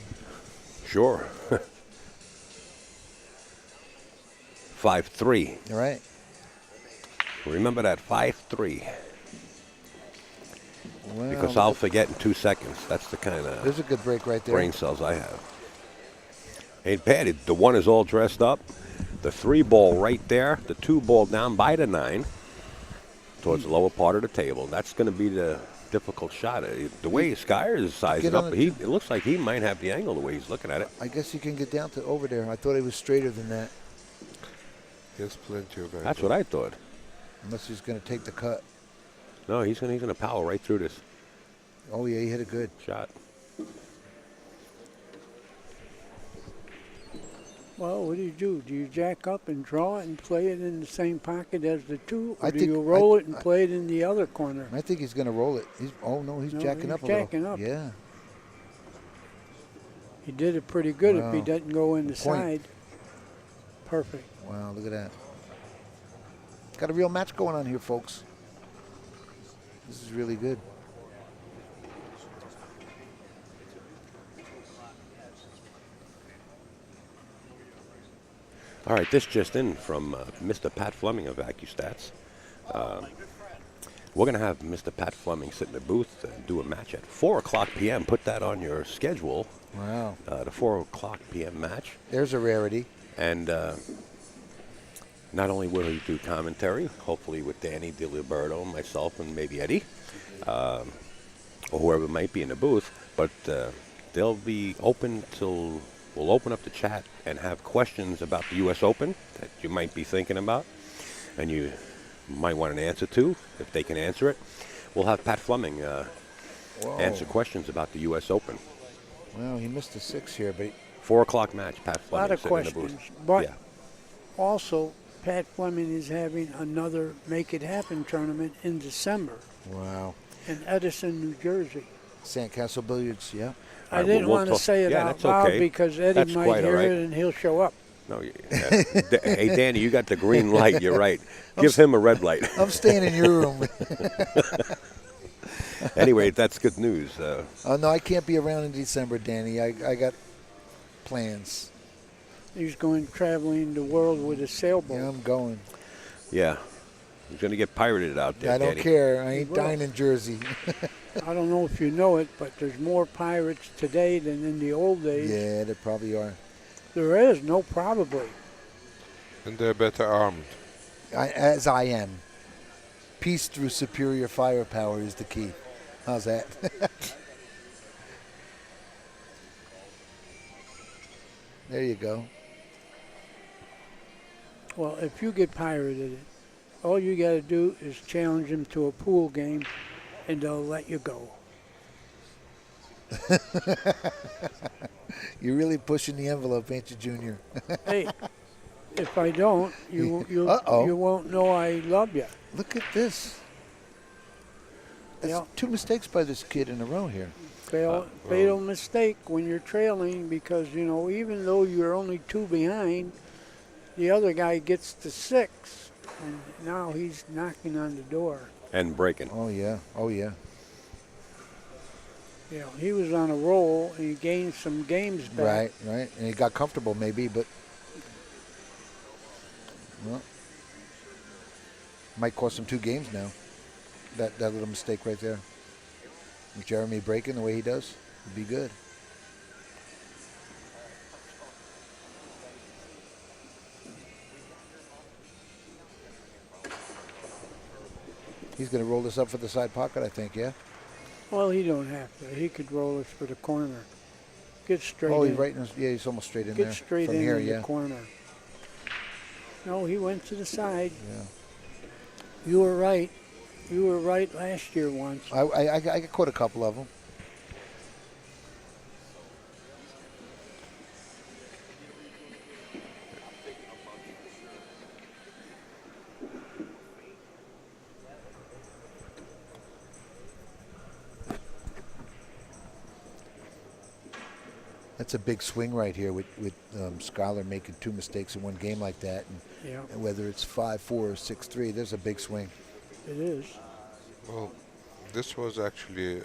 Sure. 5-3. All right. Remember that 5-3. Well, Because I'll forget in 2 seconds. That's the kind of there's a good break right there. brain cells I have. Ain't bad. The 1 is all dressed up. The 3 ball right there. The 2 ball down by the 9 towards the lower part of the table. That's going to be the difficult shot. The way Skyler is sizing Get on up, the it looks like he might have the angle the way he's looking at it. I guess you can get down to over there. I thought he was straighter than that. He has plenty of That's what I thought. Unless he's going to take the cut. No, he's gonna power right through this Oh, yeah, he hit it good. shot. Well, what do? Do you jack up and draw it and play it in the same pocket as the 2? Or I do think- you roll it and play it in the other corner? I think he's going to roll it. Oh, no, he's No, jacking he's up a jacking little. up. Yeah. He did it pretty good if he Wow. doesn't go in the Point. side. Perfect. Wow, look at that. Got a real match going on here, folks. This is really good. All right, this just in from Mr. Pat Fleming of AccuStats. We're going to have Mr. Pat Fleming sit in the booth and do a match at 4 o'clock p.m. Put that on your schedule, Wow. the 4 o'clock p.m. match. There's a rarity. And not only will he do commentary, hopefully with Danny DiLiberto, myself, and maybe Eddie, or whoever might be in the booth, but they'll be open till we'll open up the chat and have questions about the U.S. Open that you might be thinking about, and you might want an answer to, if they can answer it. We'll have Pat Fleming answer questions about the U.S. Open. Well, he missed a 6 here, but 4 o'clock match, Pat A Fleming lot of sitting in the questions. booth. But Yeah. also, Pat Fleming is having another Make It Happen tournament in December wow. in Edison, New Jersey. Sandcastle Billiards, yeah. All I right, didn't we'll want to talk- say it yeah, out that's loud okay. because Eddie That's might quite all hear right. it and he'll show up. No, hey, Danny, you got the green light. You're right. Give him a red light. I'm staying in your room. Anyway, that's good news. Oh, no, I can't be around in December, Danny. I got plans. He's going traveling the world with a sailboat. Yeah, I'm going. Yeah, he's going to get pirated out there, I don't Danny. care. I ain't will. dying in Jersey. I don't know if you know it, but there's more pirates today than in the old days. Yeah, there probably are. There is, no probably. And they're better armed. As I am. Peace through superior firepower is the key. How's that? There you go. Well, if you get pirated, all you got to do is challenge them to a pool game, and they'll let you go. You're really pushing the envelope, ain't you, Junior? Hey, if I don't, you Uh-oh. you won't know I love you. Look at this. That's Yeah. 2 mistakes by this kid in a row here. Fatal mistake when you're trailing because, you know, even though you're only 2 behind, the other guy gets to 6, and now he's knocking on the door. And breaking. Oh, yeah. Oh, yeah. You know, he was on a roll, and he gained some games back. Right. And he got comfortable maybe, but well, might cost him 2 games now. That little mistake right there. With Jeremy breaking the way he does, would be good. He's going to roll this up for the side pocket, I think, yeah? Well, he don't have to. He could roll this for the corner. Get straight Oh, in. he's right in his, yeah, he's almost straight in Get there. straight From in here, the yeah. corner. No, he went to the side. Yeah. You were right. You were right last year once. I caught a couple of them. That's a big swing right here with Skyler making 2 mistakes in one game like that. Yeah, And whether it's 5-4 or 6-3, there's a big swing. it is. Well, this was actually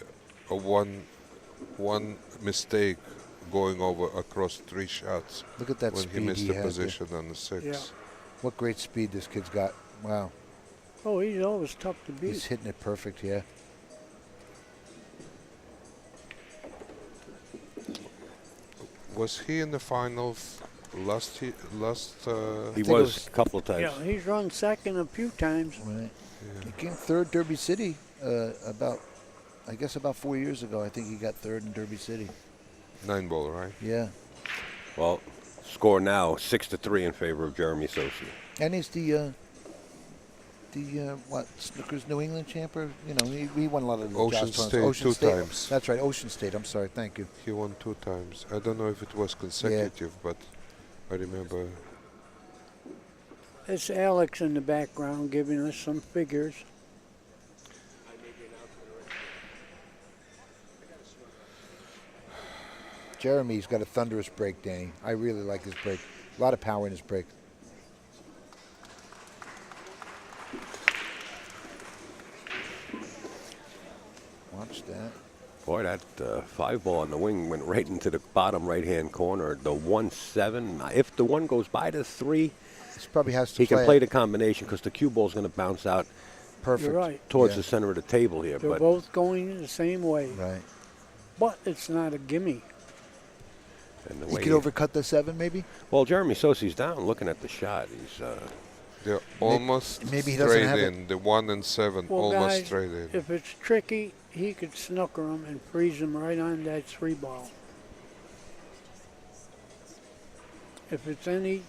a one mistake going over across 3 shots Look at that when speed he missed he the had position on the 6. Yeah. What great speed this kid's got. Wow. Oh, he's always tough to beat. He's hitting it perfect, yeah. Was he in the finals last? He think it was was- a couple of times. Yeah, he's run second a few times. Right. He came third Derby City about 4 years ago. I think he got third in Derby City. 9-ball, right? Yeah. Well, score now 6-3 in favor of Jeremy Sossei. And he's the Snooker's New England champ? Or, he won a lot of the Ocean Josh tournaments. State Ocean two State. times. That's right, Ocean State. I'm sorry, thank you. He won 2 times. I don't know if it was consecutive, but I remember. It's Alex in the background giving us some figures. Jeremy's got a thunderous break, Danny. I really like his break. A lot of power in his break. Watch that. Boy, that 5-ball on the wing went right into the bottom right-hand corner. The 1-7. If the 1 goes by the 3, This probably has to he can play play it the combination because the cue ball's going to bounce out perfect. You're right. towards Yeah. the center of the table here. They're But both going the same way. Right. But it's not a gimme. and the He way could overcut the 7, maybe? well, Jeremy Sossei's down looking at the shot. He's They're almost maybe he doesn't straight have it. in. The 1 and 7 Well, almost guys, straight in. if it's tricky, he could snooker him and freeze him right on that 3-ball. If it's any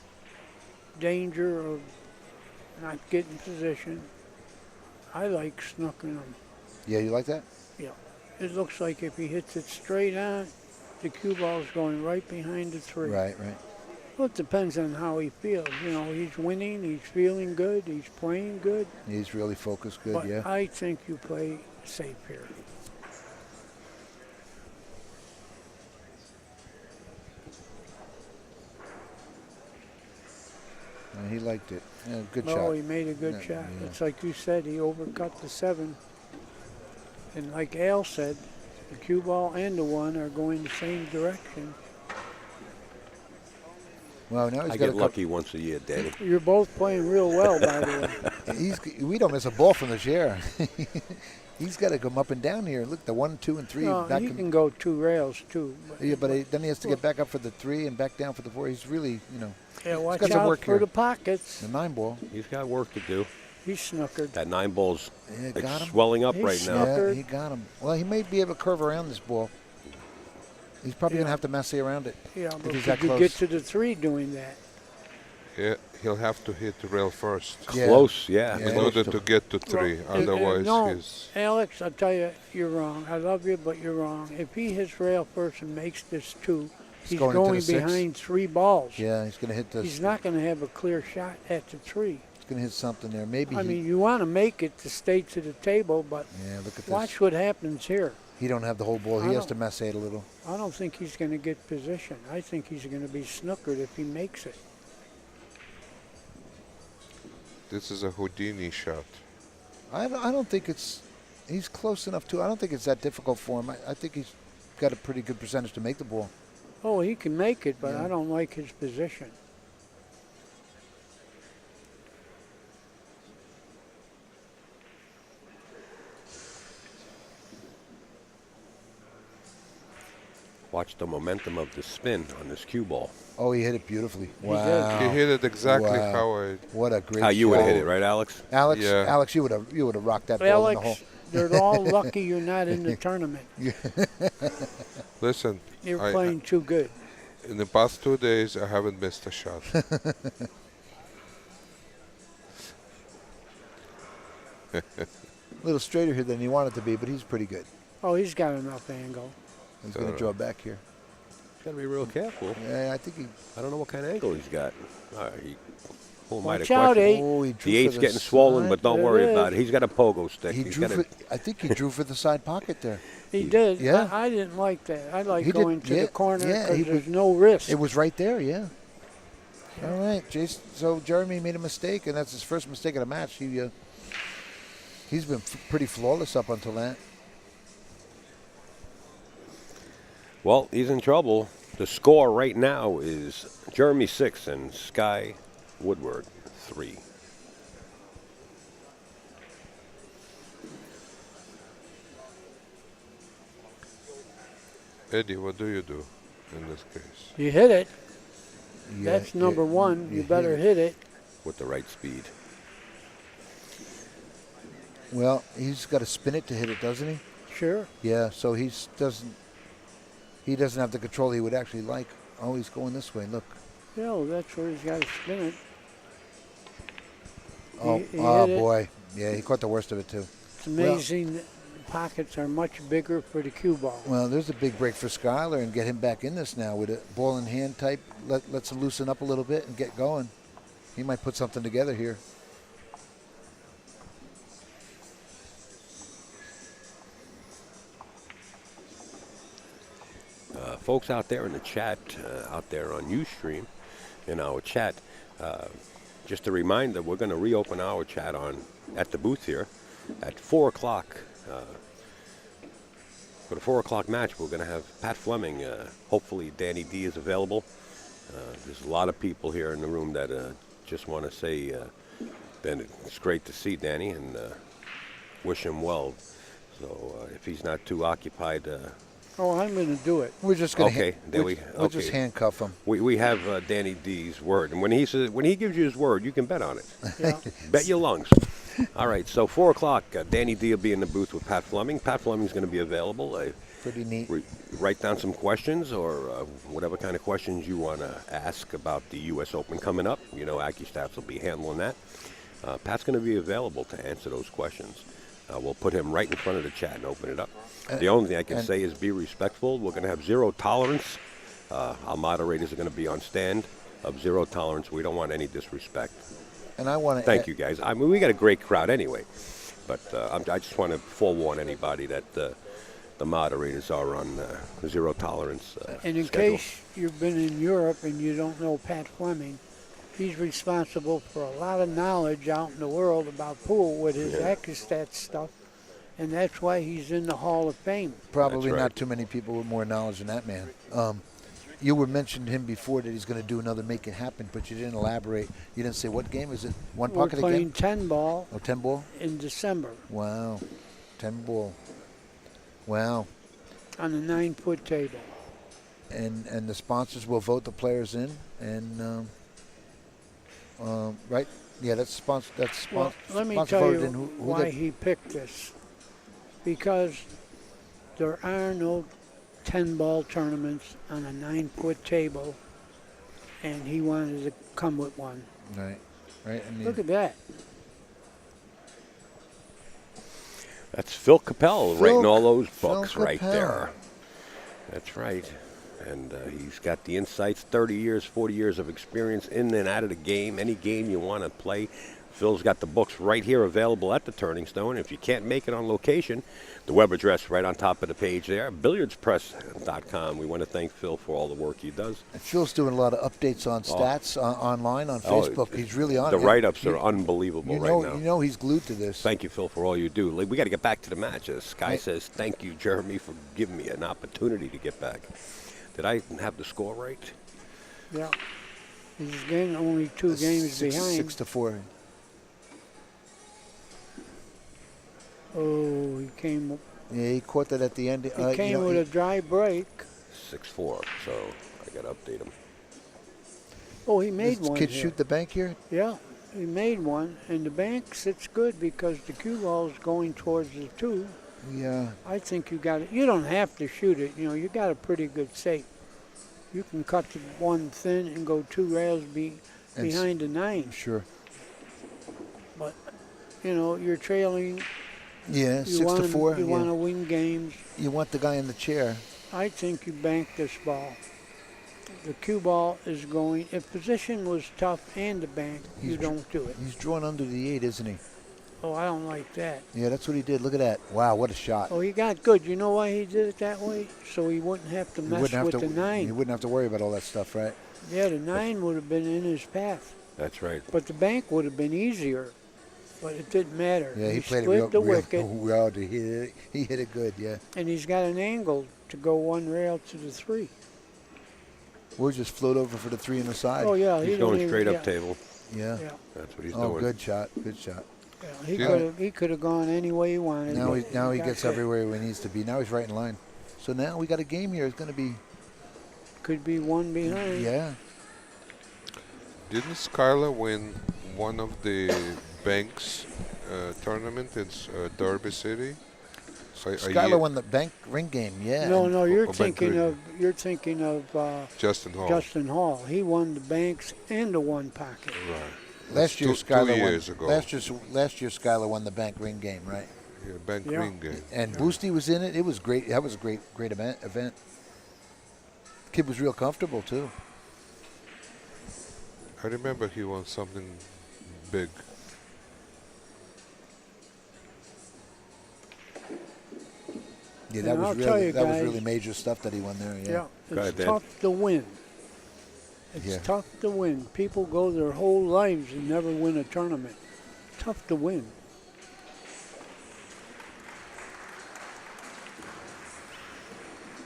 danger of not getting position, I like snookering him. Yeah, you like that? Yeah. It looks like if he hits it straight on, the cue ball's going right behind the 3. Right. Well, it depends on how he feels. He's winning, he's feeling good, he's playing good. He's really focused good, But yeah. I think you play safe here. He liked it. Yeah, good Oh, shot. he made a good Yeah, shot. yeah. It's like you said, he overcut the 7. And like Al said, the cue ball and the 1 are going the same direction. Well, now he's I got get lucky once a year, Danny. You're both playing real well, by the way. We don't miss a ball from the chair. He's got to come up and down here. Look, the 1, 2, and 3. No, back he him- can go 2 rails, too. Yeah, but then he has to get back up for the 3 and back down for the 4. He's really, Yeah, watch got some out work for here. the pockets. the 9-ball. He's got work to do. He's snookered. That 9-ball's Yeah, got him. swelling up He's right now. snuck- Snookered. Yeah, he got him. Well, he may be able to curve around this ball. He's probably going to have to mess around it. Yeah, but he's could that you close. get to the 3 doing that? Yeah, he'll have to hit the rail first Yeah. Close, yeah. Yeah. in Close order to- to get to 3. Well, Otherwise, no, he's. Alex, I'll tell you, you're wrong. I love you, but you're wrong. If he hits rail first and makes this 2, he's going into going the 6. behind 3 balls. Yeah, he's going to hit this. He's not going to have a clear shot at the 3. He's going to hit something there. Maybe I mean, you want to make it to stay to the table, but Yeah, look at this. watch what happens here. He don't have the whole ball. I He has don't- to mess it a little. I don't think he's going to get position. I think he's going to be snookered if he makes it. This is a Houdini shot. I don't think it's. He's close enough to. I don't think it's that difficult for him. I think he's got a pretty good percentage to make the ball. Oh, he can make it, but Yeah. I don't like his position. Watch the momentum of the spin on this cue ball. Oh, he hit it beautifully. did. Wow. He hit it exactly Wow. how I. What a great How you would shot. have hit it, right, Alex? Alex, Yeah. Alex, you would have rocked that ball in the hole. Alex, they're all lucky you're not in the tournament. Listen, You're I- playing too good. in the past 2 days, I haven't missed a shot. A little straighter here than he wanted to be, but he's pretty good. Oh, he's got enough angle. He's going to draw back here. Got to be real careful. Yeah, I think he. I don't know what kind of angle he's got. All right, who am I to Watch out, question? 8. Oh, he drew The for 8's the getting swollen, side. but don't It worry is. about it. He's got a pogo stick. He He's drew got for. I think he drew for the side pocket there. He did. Yeah. I didn't like that. I like He did- going to yeah, the corner yeah, because he there's was- no risk. It was right there, yeah. All right, Jason. So Jeremy made a mistake, and that's his first mistake of the match. He's been pretty flawless up until that. Well, he's in trouble. The score right now is Jeremy 6 and Sky Woodward 3. Eddie, what do you do in this case? You hit it. Yeah, That's number one. You better hit it. with the right speed. Well, he's got to spin it to hit it, doesn't he? Sure. Yeah. So he doesn't have the control he would actually like. Oh, he's going this way. Look. Yeah, well, that's where he's got to spin it. Oh, He oh hit it. boy. Yeah, he caught the worst of it too. It's amazing that the pockets are much bigger for the cue ball. Well, there's a big break for Skyler and get him back in this now with a ball in hand type. Lets him loosen up a little bit and get going. He might put something together here. Folks out there in the chat, out there on Ustream, in our chat, just a reminder, we're going to reopen our chat at the booth here at 4 o'clock. For the 4 o'clock match, we're going to have Pat Fleming. Hopefully Danny D is available. There's a lot of people here in the room that just want to say that it's great to see Danny and wish him well. So if he's not too occupied... Oh, I'm going to do it. We're just going to we'll just handcuff him. We have Danny D's word, and when he gives you his word, you can bet on it. Yeah. Bet your lungs. All right, so 4 o'clock, Danny D will be in the booth with Pat Fleming. Pat Fleming's going to be available. Pretty neat. Write down some questions or whatever kind of questions you want to ask about the U.S. Open coming up. You know, AccuStats will be handling that. Pat's going to be available to answer those questions. We'll put him right in front of the chat and open it up. The only thing I can say is be respectful. We're going to have zero tolerance. Our moderators are going to be on stand of zero tolerance. We don't want any disrespect. And I want to Thank you, guys. I mean, we got a great crowd anyway. But I just want to forewarn anybody that the moderators are on zero tolerance And in schedule. case you've been in Europe and you don't know Pat Fleming, he's responsible for a lot of knowledge out in the world about pool with his AccuStats stuff. And that's why he's in the Hall of Fame. Probably That's right. not too many people with more knowledge than that man. You were mentioned him before that he's going to do another Make It Happen, but you didn't elaborate. You didn't say what game is it? One We're pocket playing again? 10 ball Oh, 10 ball? in December Wow. 10 ball. Wow. on the 9-foot table. And the sponsors will vote the players in, and right? Yeah, that's sponsor. Well, let me sponsor tell voted you in who why they- he picked this. Because there are no 10-ball tournaments on a 9-foot table, and he wanted to come with one. Right. I mean, Look at that. That's Phil Capel writing all those Phil books right Capel. there. That's right. And he's got the insights, 30 years, 40 years of experience in and out of the game. Any game you want to play, Phil's got the books right here available at the Turning Stone. If you can't make it on location, the web address right on top of the page there, billiardspress.com. We want to thank Phil for all the work he does. And Phil's doing a lot of updates on stats online on Facebook. He's really on The it. write-ups are unbelievable You know, right now. you know he's glued to this. Thank you, Phil, for all you do. We got to get back to the match. Sky says, thank you, Jeremy, for giving me an opportunity to get back. Did I have the score right? Yeah. He's getting only 2 games behind. 6-4. Oh, he came Yeah, he caught that at the end. He came with a dry break. 6-4, so I got to update him. Oh, he made Does one kid here. shoot the bank here? Yeah, he made one, and the bank sits good because the cue ball is going towards the 2. Yeah. I think you got it. You don't have to shoot it. You know, you got a pretty good shape. You can cut the one thin and go 2 rails behind the 9. Sure. But, you know, you're trailing. Yeah, You 6-4. You yeah. want to win games. You want the guy in the chair. I think you bank this ball. The cue ball is going. If position was tough and the bank, you don't do it. He's drawn under the 8, isn't he? Oh, I don't like that. Yeah, that's what he did. Look at that. Wow, what a shot. Oh, he got good. You know why he did it that way? So he wouldn't have to He mess wouldn't have with to, the 9. He wouldn't have to worry about all that stuff, right? Yeah, the 9 would have been in his path. That's right. But the bank would have been easier. But it didn't matter. Yeah, he played it split real, the real wicket, well. He hit it good, yeah. and he's got an angle to go 1 rail to the 3. We'll just float over for the 3 on the side. Oh, yeah. He's he don't going even- straight up yeah, table. Yeah. Yeah. That's what he's Oh, doing. good shot. Good shot. Yeah, he could have gone any way he wanted. Now but he got gets good. everywhere he needs to be. Now he's right in line. So now we got a game here. It's going to be, Could be one behind. yeah. Didn't Skyler win one of the banks tournament in Derby City? So Skyler won the bank ring game, yeah. No, and no, you're Bank thinking Ring. of Justin Hall. Justin Hall. He won the banks and the one pocket. Right. last year two Skyler years won. ago. Last year Skyler won the bank ring game, right? Yeah, bank Yeah. ring game. And Boosty was in it. It was great. That was a great event. Kid was real comfortable too. I remember he won something big. Yeah, And that I'll was tell really you that was guys- really major stuff that he won there. Yeah. Yeah, Go it's ahead, Dan. tough to win. It's Yeah. tough to win. People go their whole lives and never win a tournament. Tough to win.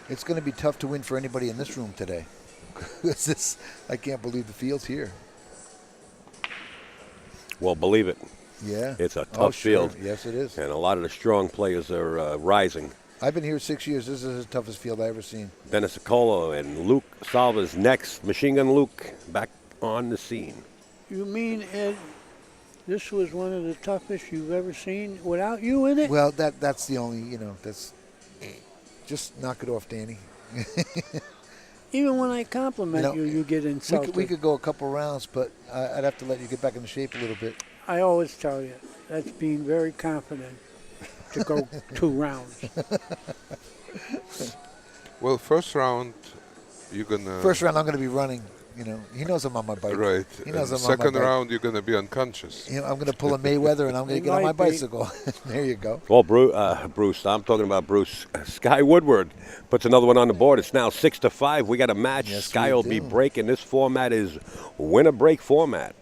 It's going to be tough to win for anybody in this room today. I can't believe the field's here. Well, believe it. Yeah. It's a Oh, tough sure. field. Yes, it is. And a lot of the strong players are rising. I've been here 6 years. This is the toughest field I've ever seen. Dennis Acolo and Luke Salva's next. Machine Gun Luke back on the scene. You mean, Ed, this was one of the toughest you've ever seen without you in it? Well, that's the only, that's just knock it off, Danny. Even when I compliment You know, you get insulted. We could go a couple rounds, but I'd have to let you get back into shape a little bit. I always tell you, that's being very confident to go 2 rounds. Well, first round, you're gonna. First round, I'm going to be running. He knows I'm on my bike. Right. He knows And I'm on my second bike. round, you're gonna be unconscious. I'm going to pull a Mayweather and I'm going to You get on my might be. bicycle. There you go. Well, Bruce, I'm talking about Bruce. Sky Woodward puts another one on the board. It's now 6-5. We got a match. Yes, Sky we will be do. breaking. This format is winner break format.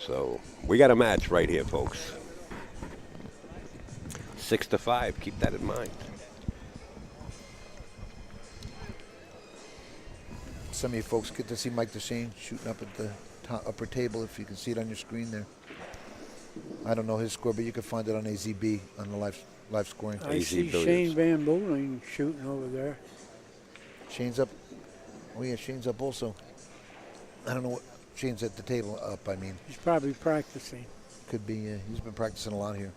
So we got a match right here, folks. 6-5. Keep that in mind. Some of you folks get to see Mike Deschain shooting up at the upper table, if you can see it on your screen there. I don't know his score, but you can find it on AZB on the live scoring. I AZ see billiards. Shane Van Boeling shooting over there. Shane's up. Oh yeah, Shane's up also. I don't know what Shane's at the table up. I mean, He's probably practicing. could be. He's been practicing a lot here.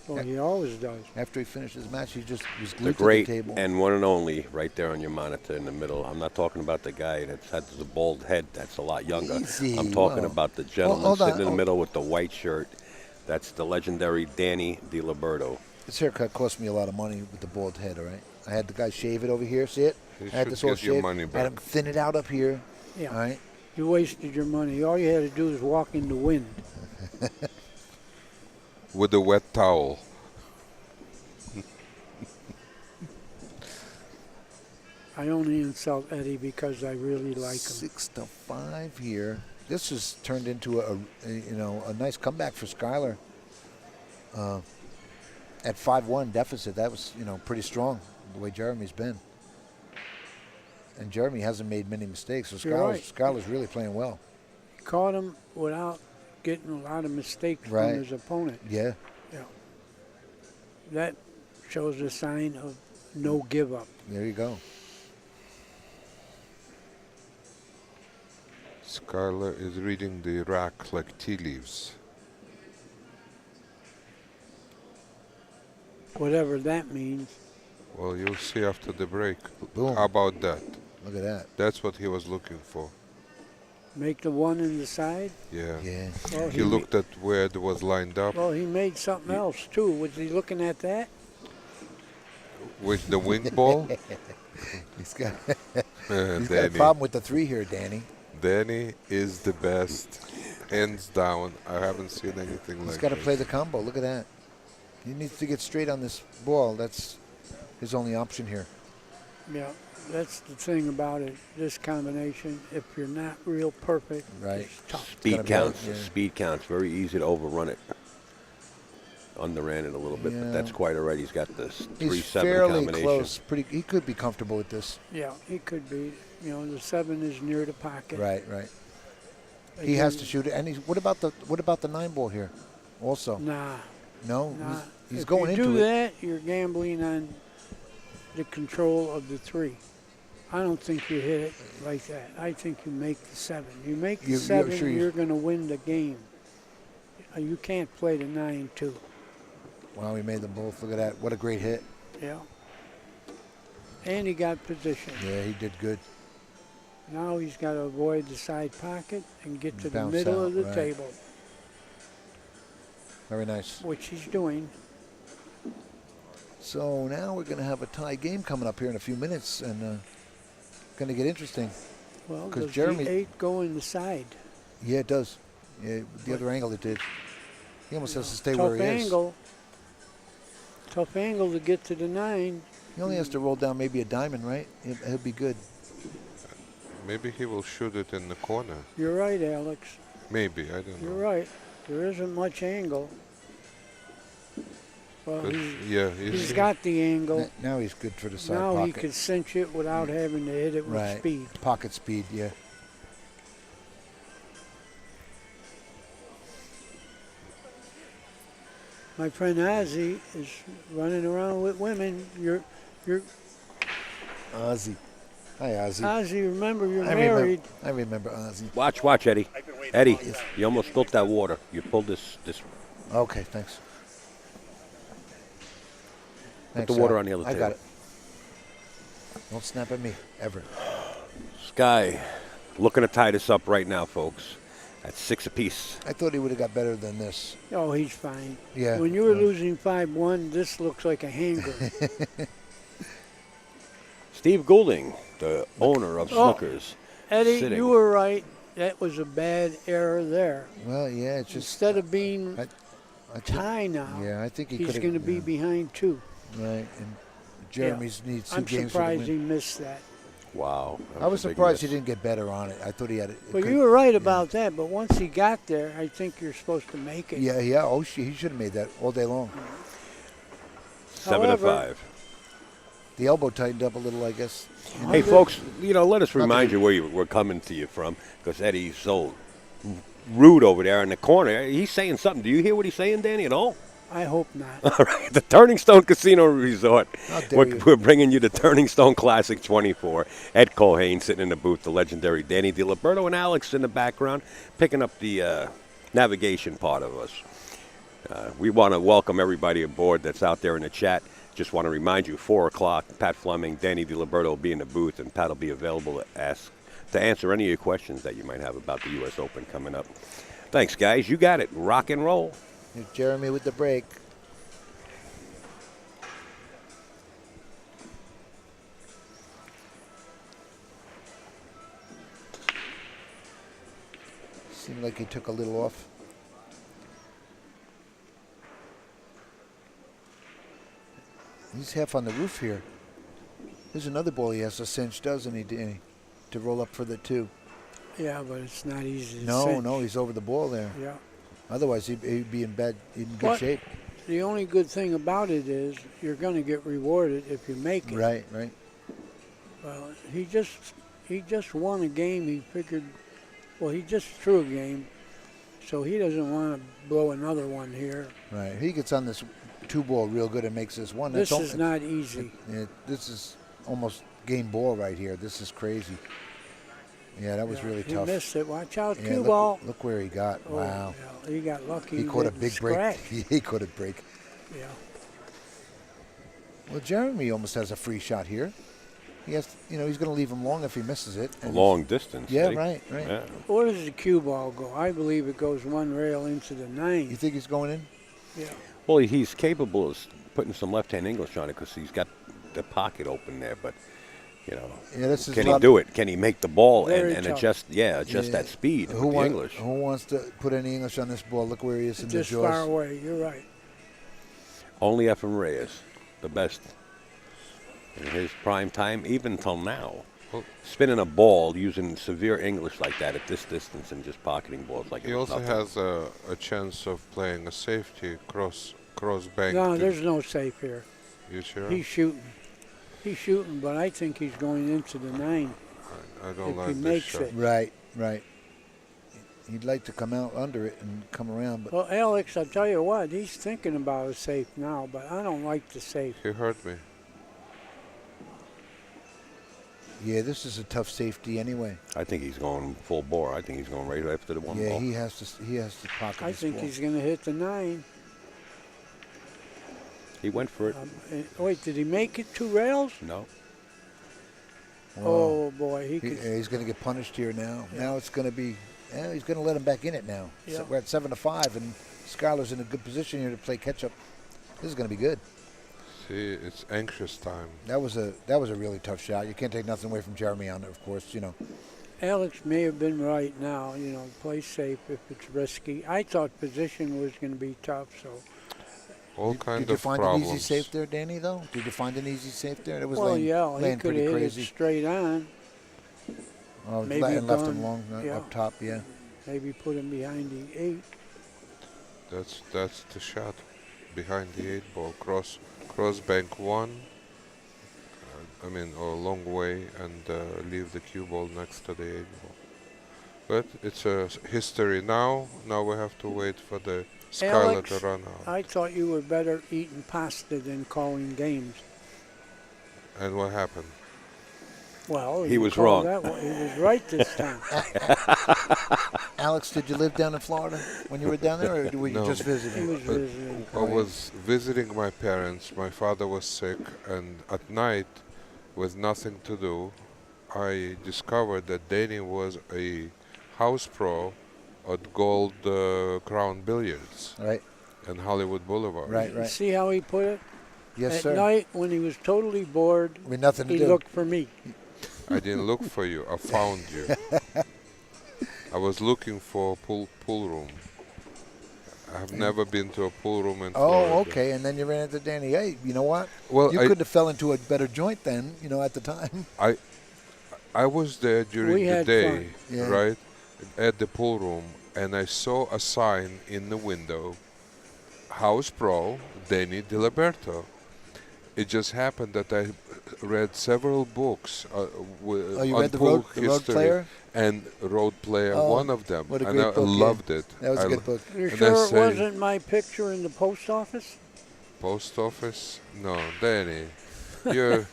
Well, he always does. After he finished his match, he was The glued to great the table. and one and only right there on your monitor in the middle. I'm not talking about the guy that has the bald head. That's a lot younger. Easy, I'm talking whoa. about the gentleman Hold on, sitting in the hold- middle with the white shirt. That's the legendary Danny DiLiberto. This haircut cost me a lot of money with the bald head. All right, I had the guy shave it over here. See it? You I had should this all get your shaved. money I had back. him thin it out up here. Yeah. All right. You wasted your money. All you had to do is walk in the wind. With a wet towel. I only insult Eddie because I really like him. 6-5 here. This has turned into a nice comeback for Skyler. At 5-1 deficit, that was pretty strong the way Jeremy's been. And Jeremy hasn't made many mistakes, so You're right. Skyler's really playing well. He caught him without getting a lot of mistakes Right. from his opponent. Yeah. Yeah. That shows a sign of no give up. There you go. Skyler is reading the rack like tea leaves. Whatever that means. Well, you'll see after the break. Boom. How about that? Look at that. That's what he was looking for. Make the one in the side. Yeah. Yeah. Well, He looked at where it was lined up Well, he made something else too. Was he looking at that? with the wing ball. He's got he's got a Danny. problem with the 3 here, Danny. Danny is the best, hands down. I haven't seen anything He's like got to this. play the combo. Look at that. He needs to get straight on this ball. That's his only option here. Yeah. That's the thing about it. This combination, if you're not real perfect, Right. it's tough. Speed gotta be counts. out, yeah. Speed counts. Very easy to overrun it. Underran it a little bit, Yeah. but that's quite all right. He's got this He's 3-7 fairly combination. close. He could be comfortable with this. Yeah, he could be. The 7 is near the pocket. Right, right. He has to Again, shoot it. And what about the 9 ball here? Also, Nah, no. nah. He's If going you into do it. that, you're gambling on the control of the 3. I don't think you hit it like that. I think you make the 7. You make the 7, sure you're going to win the game. You can't play the 9 too. Wow, we made them both. Look at that. What a great hit. Yeah. And he got position. Yeah, he did good. Now he's got to avoid the side pocket and get to the Bounce middle out, of the right. table, Very nice. which he's doing. So now we're going to have a tie game coming up here in a few minutes, and going to get interesting. Well, 'Cause does Jeremy- the 8 go in the side? Yeah, it does. Yeah, the other angle it did. He almost has to stay Tough where he is. angle. Tough angle to get to the 9. He only has to roll down maybe a diamond, right? He'll be good. Maybe he will shoot it in the corner. You're right, Alex. Maybe, I don't You're know. right. There isn't much angle. Well, But he's he's got the angle. Now he's good for the side Now pocket. he could cinch it without having to hit it with Right. speed. Pocket speed, yeah. My friend Ozzy is running around with women. You're Ozzy. Hi, Ozzy. Ozzy. Remember, you're I married. remember Ozzy. Watch, Eddie. Eddie, you almost spilt that water. You pulled this. Okay, thanks. Put Thanks, the water Al. on the other I table. got it. Don't snap at me, ever. Sky, looking to tie this up right now, folks. At 6 apiece. I thought he would have got better than this. Oh, he's fine. Yeah. When you were losing 5-1, this looks like a hanger. Steve Goulding, the owner of Snookers. Eddie, sitting. you were right. That was a bad error there. Well, yeah, it's just Instead of being I think- tie now, Yeah, I think he he's could have. going to be behind 2. Right, and Jeremy's needs 2 I'm games. surprised he missed that. Wow. that I was a big surprised he miss. didn't get better on it. I thought he had it. But you were right about that. But once he got there, I think you're supposed to make it. Yeah. Oh, he should have made that all day long. 7 to However- 5. The elbow tightened up a little, I guess. Hey, folks, let us remind you where we're coming to you from, because Eddie's so rude over there in the corner. He's saying something. Do you hear what he's saying, Danny, at all? I hope not. All right, the Turning Stone Casino Resort. How dare you. We're bringing you the Turning Stone Classic 24. Ed Colhane sitting in the booth, the legendary Danny DiLiberto, and Alex in the background, picking up the navigation part of us. We want to welcome everybody aboard that's out there in the chat. Just want to remind you, 4 o'clock, Pat Fleming, Danny DiLiberto will be in the booth, and Pat will be available to answer any of your questions that you might have about the U.S. Open coming up. Thanks, guys. You got it. Rock and roll. Here's Jeremy with the break. Seemed like he took a little off. He's half on the roof here. There's another ball he has to cinch, doesn't he, Danny? To roll up for the 2. Yeah, but it's not easy to No, cinch. no, he's over the ball there. Yeah. Otherwise, he'd be in good What? shape. The only good thing about it is you're going to get rewarded if you make it. Right. Well, he just won a game. He figured, well, he just threw a game, so he doesn't want to blow another one here. Right. He gets on this 2 ball real good and makes this 1. This is not easy. This is almost game ball right here. This is crazy. Yeah, that was Yeah, really he tough. missed it. Watch out, Yeah, cue ball. look where he got. Oh, Wow. yeah, he got lucky. He caught a didn't big scratch. break. He caught a break. Yeah. Well, Jeremy almost has a free shot here. He has, he's going to leave him long if he misses it. A And long distance. Yeah, Eddie. right. Yeah. Where does the cue ball go? I believe it goes 1 rail into the 9. You think he's going in? Yeah. Well, he's capable of putting some left-hand English on it because he's got the pocket open there. But, Yeah, this is can a he lot- do it? Can he make the ball Very and tough. adjust Yeah. that speed Who, with the English? who wants to put any English on this ball? Look where he is in the Just far jaws. away. You're right. Only Efren Reyes, the best in his prime time, even till now. Well- Spinning a ball using severe English like that at this distance and just pocketing balls like He it was also nothing. has a chance of playing a safety cross bank. No, to- there's no safe here. You sure? He's shooting. He's shooting, but I think he's going into the 9. I don't if like he this makes shot. it. Right. He'd like to come out under it and come around, but Well, Alex, I'll tell you what, he's thinking about a safe now, but I don't like the safe. He hurt me. Yeah, this is a tough safety anyway. I think he's going full bore. I think he's going right after the one Yeah, ball. he has to. He has to pocket I this think ball. he's going to hit the 9. He went for it. Wait, did he make it 2 rails? No. Wow. Oh boy, He's going to get punished here now. Yeah. Now it's going to be. He's going to let him back in it now. Yeah. So we're at 7-5, and Skyler's in a good position here to play catch up. This is going to be good. See, it's anxious time. That was a really tough shot. You can't take nothing away from Jeremy on it, of course. You know. Alex may have been right now. Play safe if it's risky. I thought position was going to be tough, so. All kind Did you of find problems. an easy safe there, Danny? Though, did you find an easy safe there? It was Well, laying, yeah, he laying could pretty have hit crazy. it straight on. Maybe And left him gone, long yeah. up top. Yeah. Maybe put him behind the 8. That's the shot behind the 8 ball. Cross bank 1. Or long way, and leave the cue ball next to the 8 ball. But it's a history now. Now we have to wait for the Skyler Alex, to run out. I thought you were better eating pasta than calling games. And what happened? Well, He you was called wrong. That one. He was right this time. Alex, did you live down in Florida when you were down there, or were you No. just He visiting? was visiting. I was visiting my parents. My father was sick, and at night, with nothing to do, I discovered that Danny was a house pro at Gold Crown Billiards Right, in Hollywood Boulevard. right, You right. see how he put it? Yes, At sir. night, when he was totally bored, With nothing to he do. looked for me. I didn't look for you. I found you. I was looking for a pool room. I have never been to a pool room in Florida. Oh, okay. And then you ran into Danny. Hey, you know what? Well, You I could have fell into a better joint then, at the time. I was there during We the had day, fun. Yeah. right, at the pool room, and I saw a sign in the window, House Pro, Danny Diliberto. It just happened that I read several books You on read the pool road history, player? and Road Player, Oh, one of them, what a and great I book, yeah. loved it. That was a I good book. You're And sure I it say- wasn't my picture in the post office? Post office? No, Danny, you're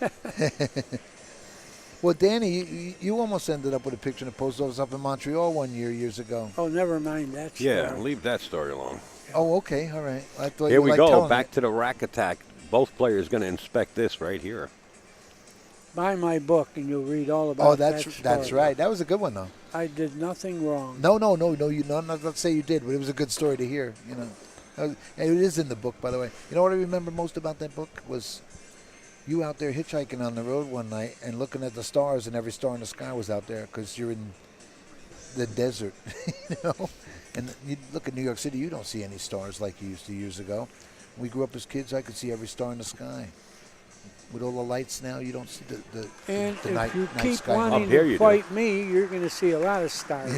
Well, Danny, you almost ended up with a picture in the post office up in Montreal years ago. Oh, never mind that story. Yeah, leave that story alone. Oh, okay, all right. I thought Here you we liked go. telling Back it. to the rack attack. Both players going to inspect this right here. Buy my book and you'll read all about Oh, that that's story. right. That was a good one, though. I did nothing wrong. No. You not say you did, but it was a good story to hear. And it is in the book, by the way. You know what I remember most about that book was you out there hitchhiking on the road one night and looking at the stars, and every star in the sky was out there because you're in the desert, And you look at New York City, you don't see any stars like you used to years ago. When we grew up as kids, I could see every star in the sky. With all the lights now, you don't see And the if night, you night keep sky. wanting Up here you to do. fight me, you're going to see a lot of stars.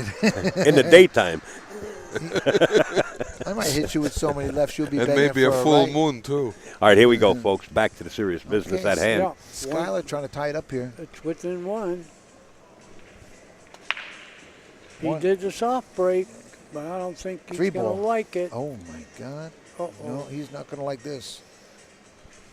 In the daytime. I might hit you with so many lefts, you'll be and begging maybe for a full right. moon too. All right, here we go, folks. Back to the serious business Okay, at hand. Yeah, Skyler trying to tie it up here. it's within one. He One. did the soft break, but I don't think he's Three going ball. to like it. Oh my God! Uh-oh. No, he's not going to like this.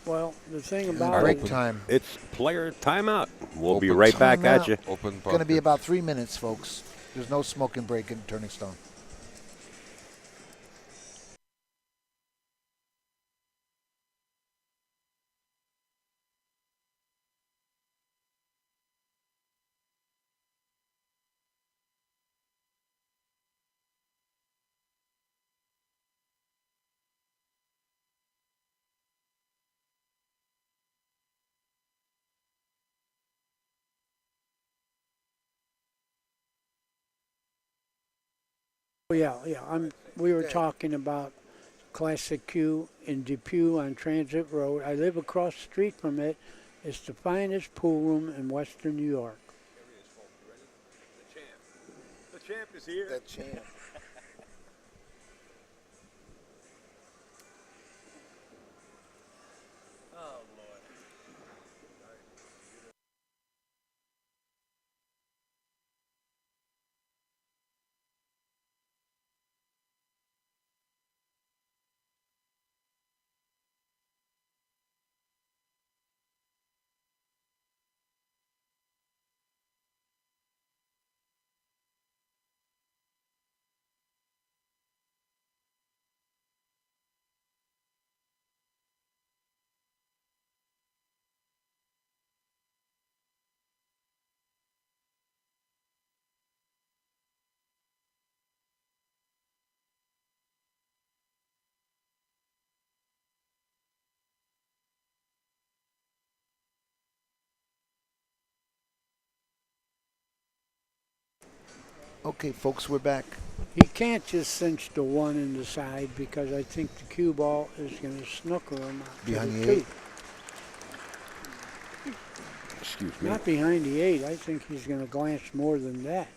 Well, the thing And about break it, time. It's player timeout. We'll be Open right back at timeout. you. Open It's going to be pocket. about 3 minutes, folks. There's no smoking break in Turning Stone. yeah. We were talking about Classic Q in Depew on Transit Road. I live across the street from it. It's the finest pool room in Western New York. The champ is here. That champ. Okay, folks, we're back. He can't just cinch the one in the side because I think the cue ball is going to snooker him out to Behind the the two. 8. Excuse me. Not behind the 8. I think he's going to glance more than that.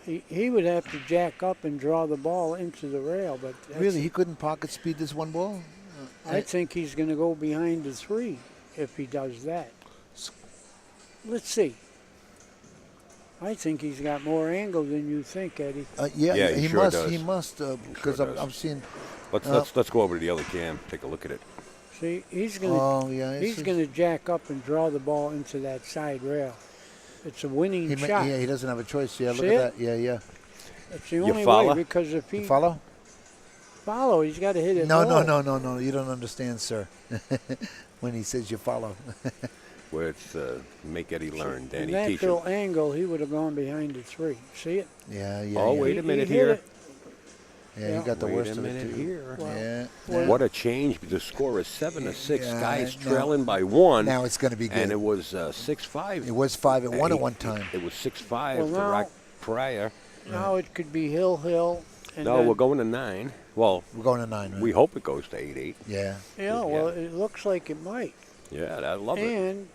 He would have to jack up and draw the ball into the rail, but Really, he couldn't pocket speed this one ball? I think he's going to go behind the 3 if he does that. Let's see. I think he's got more angle than you think, Eddie. Yeah, he he sure must. does. He must, because sure does. I'm seeing. Let's go over to the other cam. Take a look at it. See, he's going to Oh yeah, he's going to jack up and draw the ball into that side rail. It's a winning shot. Yeah, he doesn't have a choice. Yeah, See look it? at that. Yeah, yeah. It's the only follow? way because if he You follow? follow, he's got to hit it No, low. no. You don't understand, sir. When he says you follow. Where it's make Eddie learn. Danny, In teach him. natural angle, he would have gone behind the 3. See it? Yeah, yeah. Oh, yeah. wait a minute he hit here. it. Yeah, Yeah. you got the Wait worst a of it minute too. here. Well, Yeah. well, What a change. The score is 7-6. Yeah, Sky's now- trailing by 1. Now it's going to be good. And it was 6-5. It was 5-1 He- at one time. It was 6-5 Well, the now- rack prior. Now it could be hill, and No, then, we're going to 9. Well, We're going to 9, right? we hope it goes to 8-8. Yeah. Yeah, well, it looks like it might. Yeah, I love it. And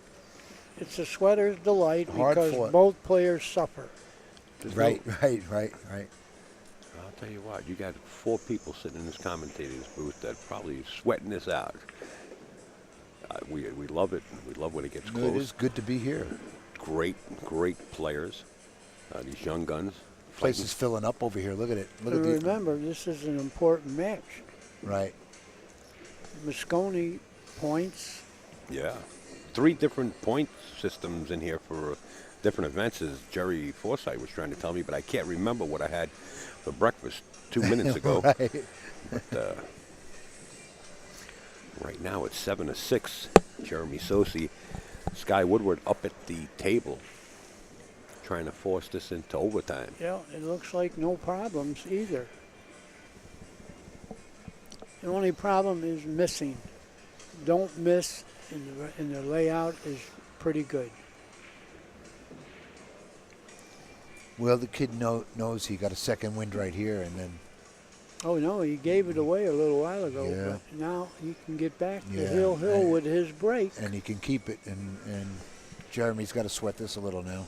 it's a sweater's delight Hard because fought. both players suffer. Right. I'll tell you what, you got 4 people sitting in this commentator's booth that probably sweating this out. We love it. We love when it gets No, it close. is good to be here. Great players. These young guns. Place is filling up over here. Look at it. Look And at the remember, this is an important match. right. Moscone points. Yeah. 3 different point systems in here for different events, as Jerry Forsythe was trying to tell me, but I can't remember what I had for breakfast 2 minutes ago. Right. But right now it's 7-6. Jeremy Sossei, Sky Woodward up at the table, trying to force this into overtime. Yeah, it looks like no problems either. The only problem is missing. Don't miss, and the layout is pretty good. Well, the kid knows he got a second wind right here, and then Oh, no, he gave it away a little while ago, Yeah. but now he can get back to Yeah, hill and- with his break. and he can keep it, and Jeremy's got to sweat this a little now.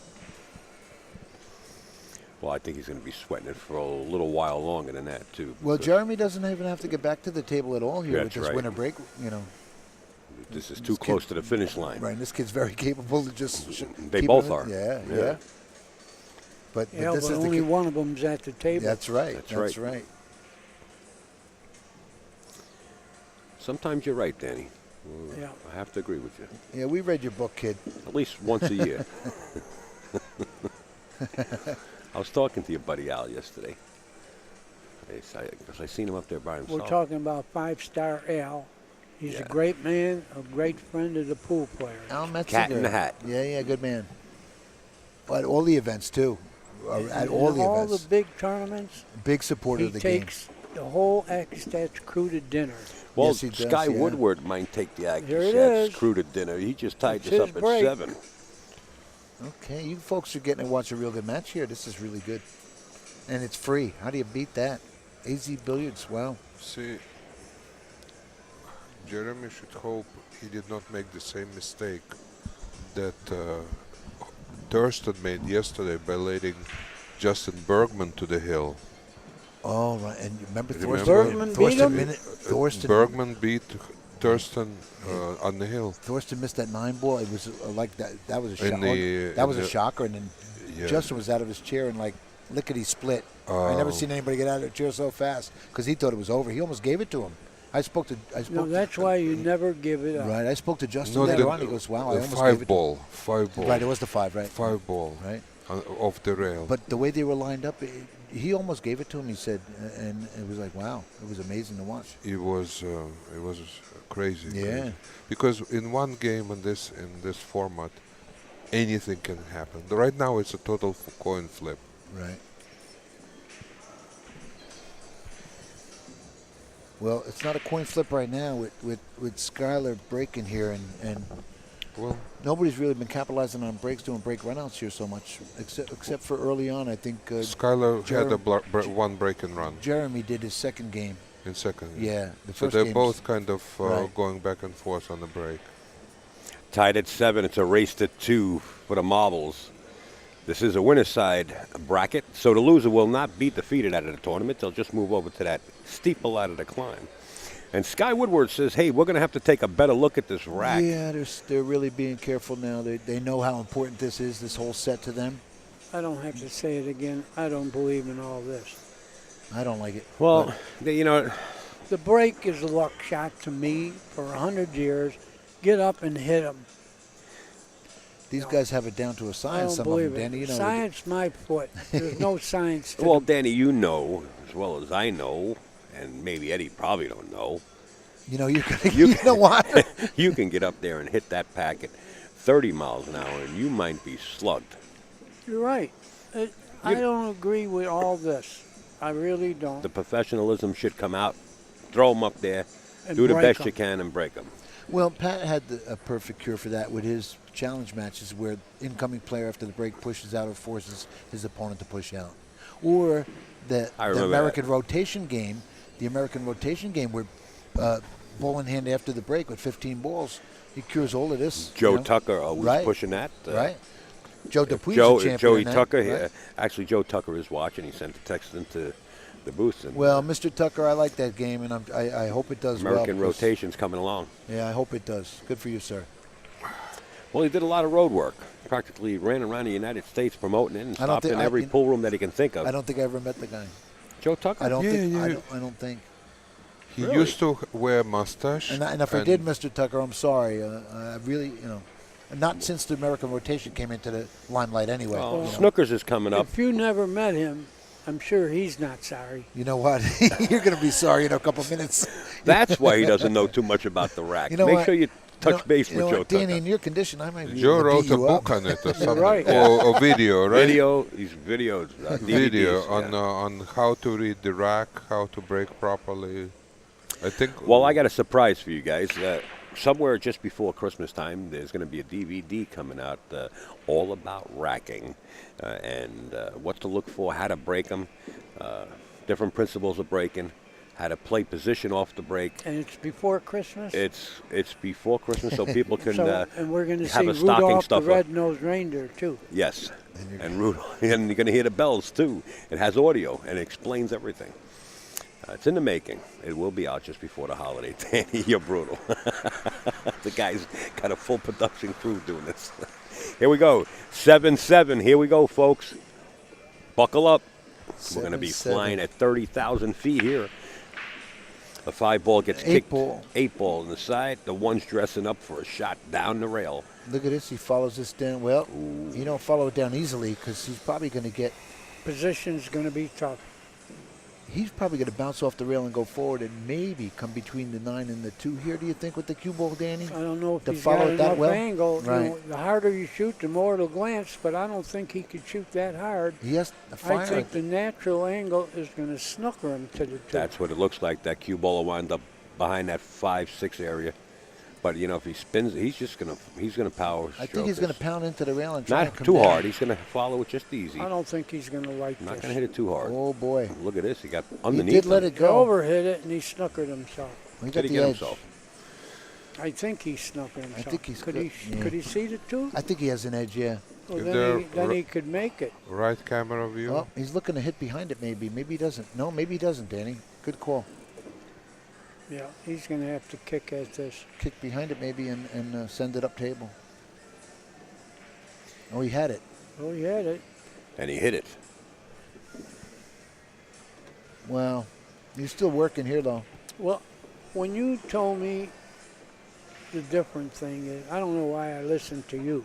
Well, I think he's going to be sweating it for a little while longer than that, too. Well, because Jeremy doesn't even have to get back to the table at all here That's with this right. winter break, you know. This is too this close kid- to the finish line. Right, and this kid's very capable to just. They keep both it- are. Yeah, Yeah. yeah. But Yeah, this but is the only kid. one of them's at the table. That's right. That's That's right. right. Sometimes you're right, Danny. Yeah. I have to agree with you. Yeah, we read your book, kid. At least once a year. I was talking to your buddy Al yesterday. Because I seen him up there by himself. We're talking about 5-star Al. He's Yeah. a great man, a great friend of the pool players. Al Metziger. Cat in the Hat. Yeah, good man. At all the events too. At In all the events. the big tournaments, Big supporter he of the game. takes the whole Extats crew to dinner. Well, Yes, he does, Sky yeah. Woodward might take the Here it Actors is. crew to dinner. He just tied It's this his up at break. 7. Okay, you folks are getting to watch a real good match here. This is really good. And it's free. How do you beat that? AZ Billiards, wow. See, Jeremy should hope he did not make the same mistake that Thurston made yesterday by letting Justin Bergman to the hill. Oh, right. And remember Remember? Bergman beat him? Thorsten, Bergman beat Thurston on the hill. Thorsten missed that 9 ball. It was like that. That was a In shock. the- That in was a the- shocker. And then Yeah. Justin was out of his chair and like lickety split. I never Oh. seen anybody get out of their chair so fast because he thought it was over. He almost gave it to him. I spoke to. No, that's why you never give it up. Right. I spoke to Justin No, later the- on. He goes, "Wow, I the almost five gave it." ball, five ball, Right. It was the 5, right? 5 ball, Right. Off the rail. But the way they were lined up, he almost gave it to him. He said, and it was like, wow, it was amazing to watch. it was crazy. Yeah. crazy. Because in one game in this format, anything can happen. Right now it's a total coin flip. Right. Well, it's not a coin flip right now with Skyler breaking here and Well, Nobody's really been capitalizing on breaks, doing break runouts here so much, except for early on. I think Skyler had one break and run Jeremy did his second game. in second. Yeah, the So first they're game's- both kind of Right. going back and forth on the break. Tied at 7. It's a race to 2 for the marbles. This is a winner's side bracket, so the loser will not be defeated out of the tournament. They'll just move over to that steeple out of the climb. And Sky Woodward says, hey, we're going to have to take a better look at this rack. Yeah, they're really being careful now. They know how important this is, this whole set to them. I don't have to say it again. I don't believe in all this. I don't like it. Well, you know, The break is a luck shot to me for 100 years. Get up and hit them. These guys have it down to a I science, don't some of them, believe it. Danny. You know, Science, my foot. There's no science to well, it. Danny, you know as well as I know, and maybe Eddie probably don't know, you know, you know what? you can get up there and hit that pack at 30 miles an hour, and you might be slugged. You're right. I don't agree with all this. I really don't. The professionalism should come out, throw them up there, And do the break best 'em. you can, and break them. Well, Pat had a perfect cure for that with his challenge matches where incoming player after the break pushes out or forces his opponent to push out. Or the remember American rotation game, where ball in hand after the break with 15 balls, he cures all of this. Joe you know? Tucker was Right. pushing that. Right. Joe Dupuy's the champion Joey in that, Tucker, right? actually Joe Tucker is watching. He sent a text into the booth. And Well, Mr. Tucker, I like that game, and I hope it does American well. because- rotation's coming along. Yeah, I hope it does. Good for you, sir. Well, he did a lot of road work. Practically ran around the United States promoting it and I don't stopped think- in I- every you- pool room that he can think of. I don't think I ever met the guy. Joe Tucker? I don't Yeah, think. yeah. I don't think. He Really? used to wear mustache. And if I did, Mr. Tucker, I'm sorry. I really, not since the American rotation came into the limelight anyway. Well, you know. Snookers is coming up. If you never met him, I'm sure he's not sorry. You know what? You're going to be sorry in a couple minutes. That's why he doesn't know too much about the rack. You know Make what? sure you touch base you with know Joe what, Danny, Tucker. in your condition, I might be Joe able to wrote beat a you book up. on it or something, right. or video, right? He's videos, DVDs, Video yeah. on how to read the rack, how to break properly. I think. Well, I got a surprise for you guys. Somewhere just before Christmas time, there's going to be a DVD coming out all about racking and what to look for, how to break them, different principles of breaking, how to play position off the break. And it's before Christmas. It's before Christmas, so people can And we're going to have see a stocking Rudolph the stuffer. Red-Nosed Reindeer, too. Yes, and Rudolph, and you're going to hear the bells too. It has audio and it explains everything. It's in the making. It will be out just before the holiday. Danny, you're brutal. The guy's got a full production crew doing this. Here we go. 7-7. Here we go, folks. Buckle up. We're going to be 7-7. flying at 30,000 feet here. The 5-ball gets Eight kicked. ball. 8-ball on the side. The one's dressing up for a shot down the rail. Look at this. He follows this down. Well, he don't follow it down easily because he's probably going to get. Position's going to be tough. He's probably going to bounce off the rail and go forward and maybe come between the 9 and the 2 here. Do you think with the cue ball, Danny? I don't know if To he's follow got it that enough well? angle. Right. You know, the harder you shoot, the more it'll glance, but I don't think he could shoot that hard. He has to fire. I think the natural angle is going to snooker him to the 2. That's what it looks like. That cue ball will wind up behind that 5-6 area. But if he spins, he's gonna power. I think stroke he's going this. to pound into the rail and try Not and come too down. hard. He's gonna follow it just easy. I don't think he's going to like Not this. gonna hit it too hard. Oh boy, Look at this. He got he underneath. did let him. it He go. overhit it, and he snookered himself. He Did got he the get edge. himself? I think he snookered himself. think he's could good. he Yeah. Could he see the 2? I think he has an edge. Yeah. Well, Is then there then ro- he could make it. Right camera view. Oh, he's looking to hit behind it. Maybe he doesn't. No, maybe he doesn't. Danny, good call. Yeah, he's going to have to kick at this. Kick behind it maybe and send it up table. Oh, he had it. Oh, he had it. And he hit it. Well, he's still working here though. Well, when you told me the different thing is, I don't know why I listened to you.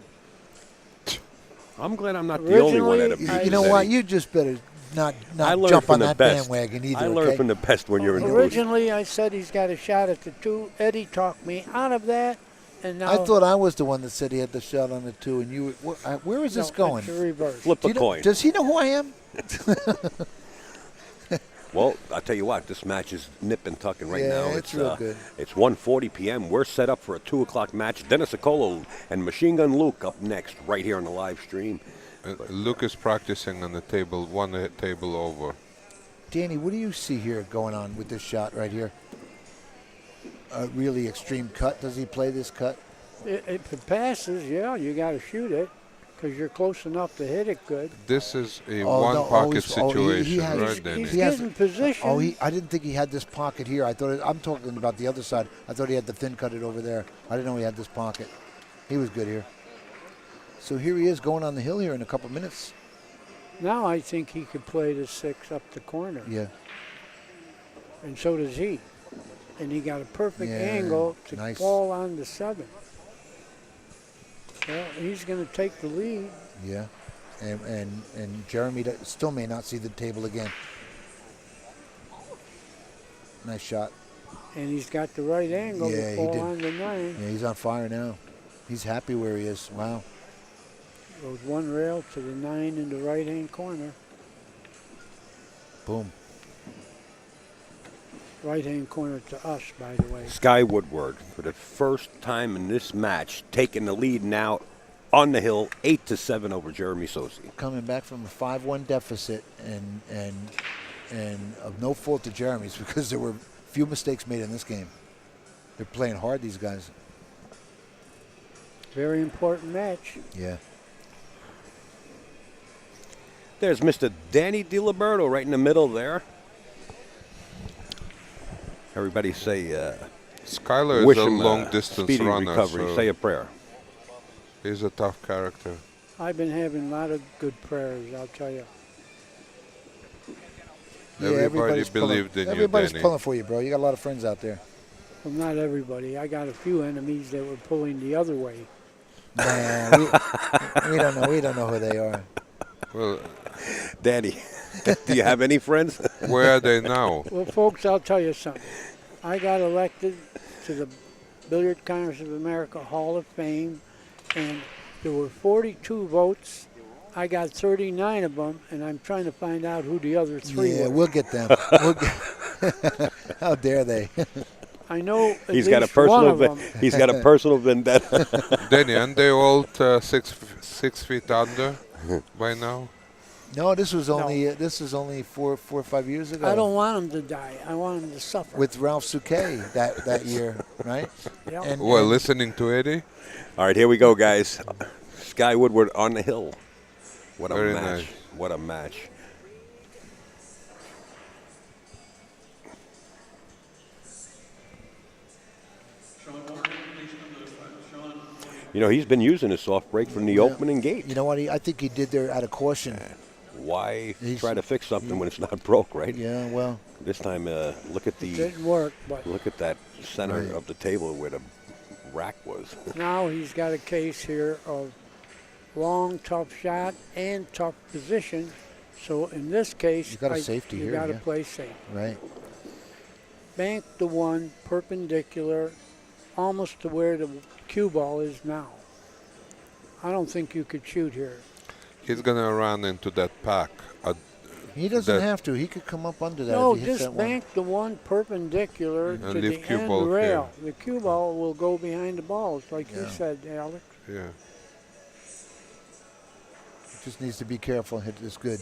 I'm glad I'm not the only one that Originally, abuses You know what? Eddie. You just better not I learned jump from on the that best. bandwagon either. I learned okay? from the best when you're in the booth. Originally, I said he's got a shot at the 2. Eddie talked me out of that, and now I thought I was the one that said he had the shot on the 2, and you. Where is this no, going? It's the reverse. Flip Do a you know- coin. Does he know who I am? Well, I'll tell you what, this match is nip and tucking right Yeah, now. it's real good. It's 1:40 p.m. We're set up for a 2 o'clock match. Dennis Acolo and Machine Gun Luke up next, right here on the live stream. Luke is practicing on the table, one table over. Danny, what do you see here going on with this shot right here? A really extreme cut. Does he play this cut? If it passes, yeah, you got to shoot it because you're close enough to hit it good. This is a Oh, no, one-pocket he situation, has- right, Danny? He's He has- getting position. Oh, I didn't think he had this pocket here. I'm talking about the other side. I thought he had the thin cut it over there. I didn't know he had this pocket. He was good here. So here he is going on the hill here in a couple minutes. Now I think he could play the 6 up the corner, Yeah. and so does he. And he got a perfect Yeah, angle to nice. fall on the 7. Well, he's going to take the lead. Yeah. And Jeremy still may not see the table again. Nice shot. And he's got the right angle Yeah, to he fall did. on the 9. Yeah, he's on fire now. He's happy where he is. Wow. Goes one rail to the 9 in the right-hand corner. Boom. Right-hand corner to us, by the way. Sky Woodward, for the first time in this match, taking the lead now on the hill, 8-7 over Jeremy Sossei. Coming back from a 5-1 deficit and of no fault to Jeremy's because there were few mistakes made in this game. They're playing hard, these guys. Very important match. Yeah. There's Mr. Danny DiLiberto right in the middle there. Everybody say, Skyler wish is a him long-distance speedy runner, recovery. so Say a prayer. he's a tough character. I've been having a lot of good prayers, I'll tell you. Everybody believed in you, Everybody's Danny. pulling for you, bro. You got a lot of friends out there. Well, not everybody. I got a few enemies that were pulling the other way. Nah, we don't know. We don't know who they are. Well, Danny, do you have any friends? where are they now? Well, folks, I'll tell you something. I got elected to the Billiard Congress of America Hall of Fame, and there were 42 votes. I got 39 of them, and I'm trying to find out who the other 3 Yeah, were. we'll get them. How dare they? I know at He's least got a one personal. of them. He's got a personal vendetta. Danny, aren't they all 6 feet under by now? No, this was only 4 or 5 years ago. I don't want them to die. I want them to suffer. With Ralph Souquet that year, right? Yeah. And, Well, and listening to Eddie? All right, here we go, guys. Sky Woodward on the hill. What a Very match. nice. What a match. Sean Morgan, please come to the front. Sean Morgan. You know, he's been using his soft break from the opening gate. you know what? I think he did there out of caution. Why He's- try to fix something when it's not broke, right? Yeah, well, This time, look at It the didn't work, but look at that center Right. of the table where the rack was. now he's got a case here of long, tough shot and tough position. So in this case, You got a safety you here, got to yeah. play safe. right. Bank the 1 perpendicular almost to where the cue ball is now. I don't think you could shoot here. He's going to run into that pack. He doesn't That- have to. He could come up under that No, if he hits just that one. bank the 1 perpendicular to leave the cue end ball rail. The cue ball will go behind the balls, like you Yeah. said, Alex. Yeah. Just needs to be careful and hit this good.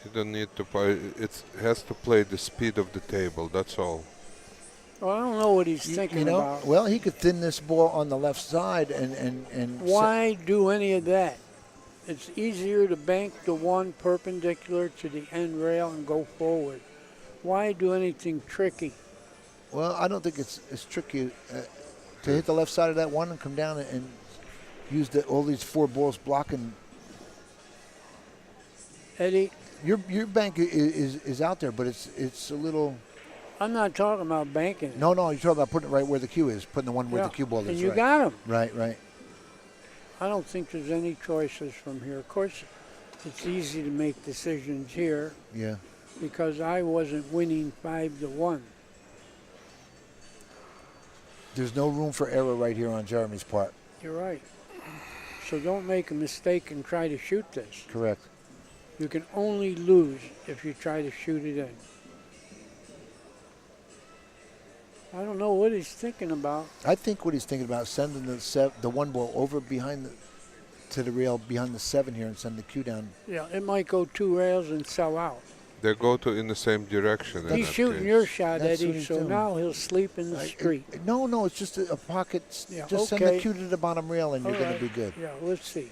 You don't need to play. It has to play the speed of the table. That's all. Well, I don't know what he's thinking You know, about. well, he could thin this ball on the left side and Why do any of that? It's easier to bank the 1 perpendicular to the end rail and go forward. Why do anything tricky? Well, I don't think it's tricky to hit the left side of that one and come down and use all these 4 balls blocking. Eddie, Your bank is out there, but it's a little. I'm not talking about banking it. No, you're talking about putting it right where the cue is, putting the one where Yeah, the cue ball is. and you right. got him. Right. I don't think there's any choices from here. Of course, it's easy to make decisions here Yeah. because I wasn't winning 5-1. There's no room for error right here on Jeremy's part. You're right. So don't make a mistake and try to shoot this. Correct. You can only lose if you try to shoot it in. I don't know what he's thinking about. I think what he's thinking about is sending the one ball over behind to the rail behind the 7 here and send the cue down. Yeah, it might go 2 rails and sell out. They go in the same direction. in He's that shooting case. your shot, That's what Eddie, he's so doing. now he'll sleep in the street. No, it's just a pocket. Yeah, Just send the okay. cue to the bottom rail and you're All going right. to be good. Yeah, let's see.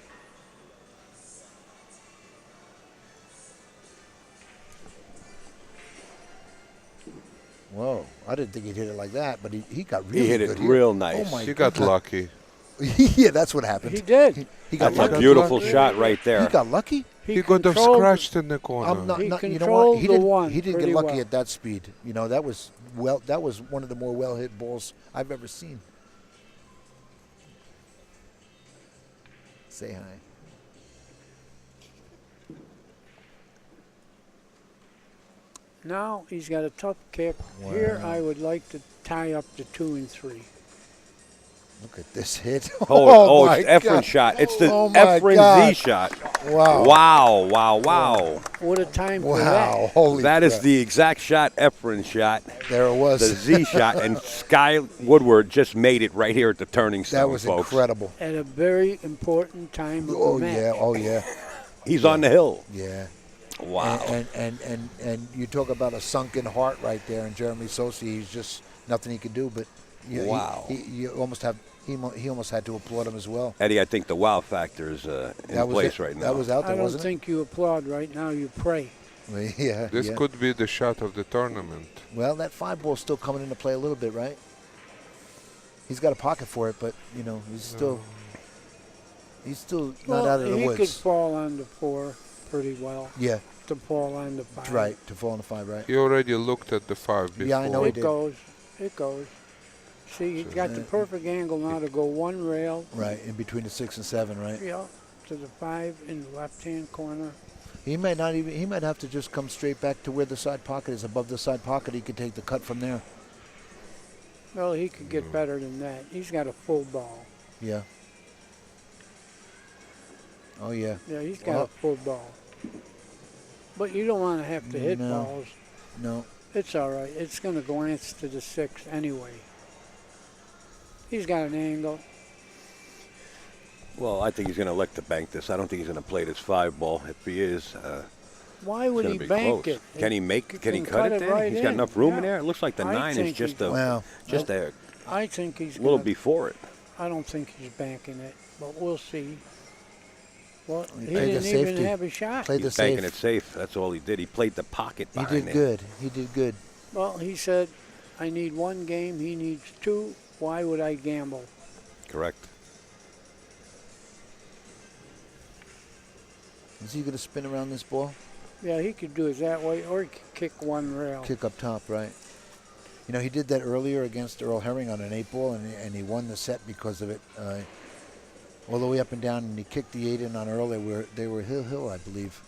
Whoa, I didn't think he'd hit it like that, but he got really He hit good it here. real nice. Oh my He got God. lucky. Yeah, that's what happened. He did. He got That's a lucky. beautiful shot right there. He got lucky? He could have controlled- scratched in the corner. I'm not, He you know what? controlled He the didn't, one he didn't pretty get lucky well. at that speed. You know, that was one of the more well-hit balls I've ever seen. Say hi. Now he's got a tough kick. Here Wow. I would like to tie up the 2 and 3. Look at this hit. Oh, my it's Efren's God. shot. It's the Oh, my Efren God. Z shot. Wow. Wow. What a time for Wow. that. Holy That is crap. the exact shot Efren shot, There it was. the Z shot, and Skyler Woodward just made it right here at the Turning Stone, That was folks. incredible. At a very important time of Oh, the match. yeah. Oh, yeah. He's on the hill. Yeah. Wow. And you talk about a sunken heart right there, and Jeremy Sossei, he's just nothing he could do. But Wow. he almost had to applaud him as well. Eddie, I think the wow factor is in That was place it. right now. That was out I there, don't wasn't think you applaud right now, you pray. it? Yeah. This yeah. could be the shot of the tournament. Well, that 5 ball's still coming into play a little bit, right? He's got a pocket for it, but you know he's still not out of the he could woods. fall on the 4 pretty well. Yeah, To fall on the 5. right. To fall on the 5, right? He already looked at the 5 before. Yeah, I know he It did. goes. It goes. See, he's got the perfect angle now to go 1 rail. Right, in between the 6 and 7, right? Yeah, to the 5 in the left-hand corner. He might not even. He might have to just come straight back to where the side pocket is. Above the side pocket, he could take the cut from there. Well, he could get better than that. He's got a full ball. Yeah. Oh yeah. Yeah, he's got Well- a full ball. But you don't want to have to hit No. balls. No. It's all right. It's going to glance to the 6 anyway. He's got an angle. Well, I think he's going to elect to bank this. I don't think he's going to play this 5 ball. If he is, Why it's would going he to be bank close. it? Can he Can cut cut it it there? right He's got in. enough room in Yeah. there. It looks like the I 9 is think just he- a Well, I think he's little gonna, before it. I don't think he's banking it, but we'll see. Well, He he played the didn't even safety. have a shot. Played the He's banking safe. it safe. That's all he did. He played the pocket He behind did it. good. He did good. Well, he said, I need 1 game. He needs 2. Why would I gamble? Correct. Is he going to spin around this ball? Yeah, he could do it that way, or he could kick 1 rail. Kick up top, right? You know, he did that earlier against Earl Herring on an 8 ball, and he won the set because of it. All the way up and down, and he kicked the 8 in on Earl. They were hill, I believe.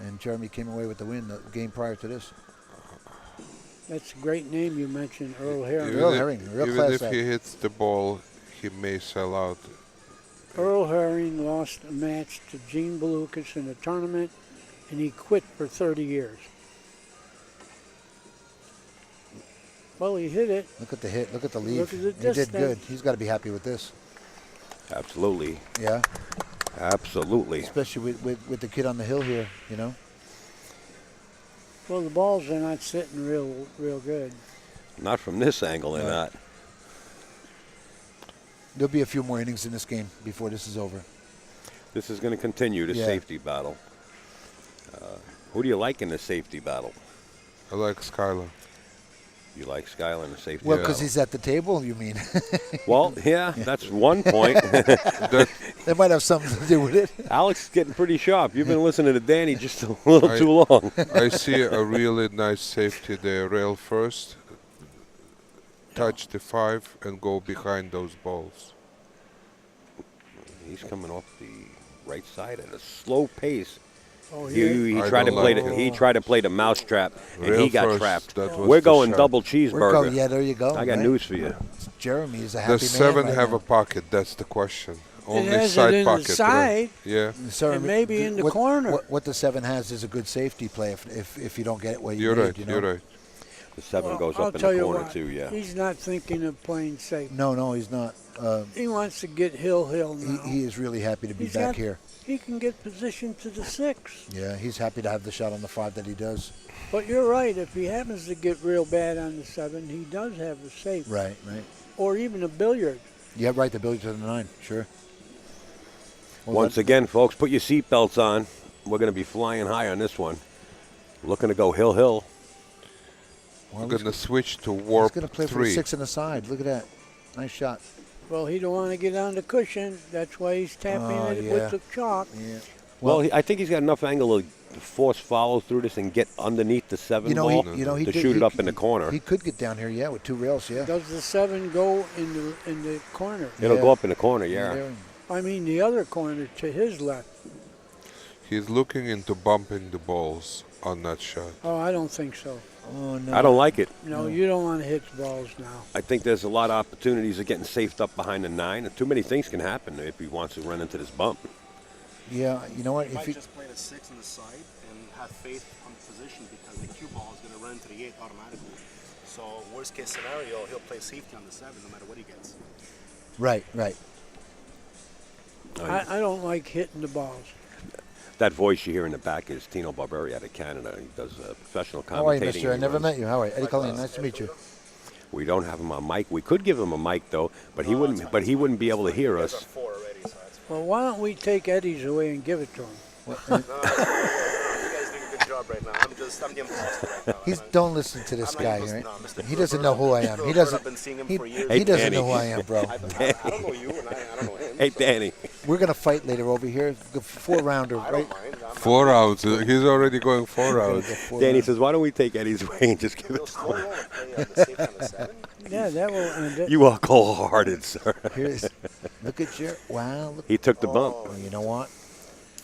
And Jeremy came away with the win the game prior to this. That's a great name you mentioned, Earl Herring. Earl Herring, real even class if act. he hits the ball, he may sell out. Earl Herring lost a match to Gene Belucas in a tournament, and he quit for 30 years. Well, he hit it. Look at the hit. Look at the lead. Look at the He did distance. good. He's got to be happy with this. Absolutely. Yeah, Absolutely. especially with the kid on the hill here, you know. Well, the balls are not sitting real good. Not from this angle, they're Right. not. There'll be a few more innings in this game before this is over. This is going to continue the Yeah. safety battle. Who do you like in the safety battle? I like Skyler. You like Skyler in the safety Well, battle? because he's at the table, you mean? Well, yeah, that's one point. That might have something to do with it. Alex is getting pretty sharp. You've been listening to Danny just a little I- too long. I see a really nice safety there. Rail first, touch the 5, and go behind those balls. He's coming off the right side at a slow pace. Oh, He I tried to don't play like the it. he tried to play the mousetrap, and Rail he got first, trapped. that was We're the going shot. double We're cheeseburger. going, yeah, there you go. I got right? news for you. Jeremy is a happy Does 7 man right have now. a pocket? That's the question. Only has side it in pocket. the side, Yeah, So and maybe in the corner. What the 7 has is a good safety play if you don't get it where you you're need, right. you know? You're right. The 7 Well, goes I'll up in tell the you corner what, too. Yeah. He's not thinking of playing safe. No, he's not. He wants to get Hill now. He is really happy to be He's back got- here. He can get position to the 6. Yeah, he's happy to have the shot on the 5 that he does. But you're right. If he happens to get real bad on the 7, he does have a safe. Right. Or even a billiard. Yeah, right. The billiards to the 9, sure. Well, Once again, folks, put your seatbelts on. We're going to be flying high on this one. Looking to go hill. well, We're he's gonna switch to he's warp going to play for 3. the 6 on the side. Look at that. Nice shot. Well, he don't want to get on the cushion. That's why he's tapping it yeah. with the chalk. Yeah. Well, I think he's got enough angle to force follow through this and get underneath the 7 ball he to did- shoot it he- up in the corner. He could get down here, yeah, with 2 rails, yeah. Does the 7 go in the corner? It'll Yeah. go up in the corner, yeah. There. I mean the other corner to his left. He's looking into bumping the balls on that shot. Oh, I don't think so. Oh, no. I don't like it. No, you don't want to hit balls now. I think there's a lot of opportunities of getting safed up behind the 9. Too many things can happen if he wants to run into this bump. Yeah, you know what? He If might he, just play the 6 on the side and have faith on position because the cue ball is going to run into the 8 automatically. So worst case scenario, he'll play safety on the 7 no matter what he gets. right. I don't like hitting the balls. That voice you hear in the back is Tino Barberi out of Canada. He does professional commentating. How are you, mister? I He never runs- met you. How are you? Eddie Colleen, nice to meet you. We don't have him on mic. We could give him a mic though, but he wouldn't. But he wouldn't be able to hear You guys are us. 4 already, so that's Well, why don't we take Eddie's away and give it to him? no, you guys doing a good job right now. I'm the imposter right now. Don't listen to this I'm not guy, even- right? no, Mr. He doesn't know who I am. He doesn't. I've been seeing him He, for years. he doesn't Danny. know who I am, bro. I don't know you, and I don't know him. Hey, so Danny. We're gonna fight later over here. The 4-rounder, I right? don't mind. I'm 4 rounds. He's already going 4 We're gonna rounds. go 4 Danny rounds. says, "Why don't we take Eddie's away and just give real it to slow him?" roll and play on the safe on the 7. Yeah, that will end it. You are cold-hearted, sir. Here's, look at your. Wow. Look. He took the bump. Oh, you know what?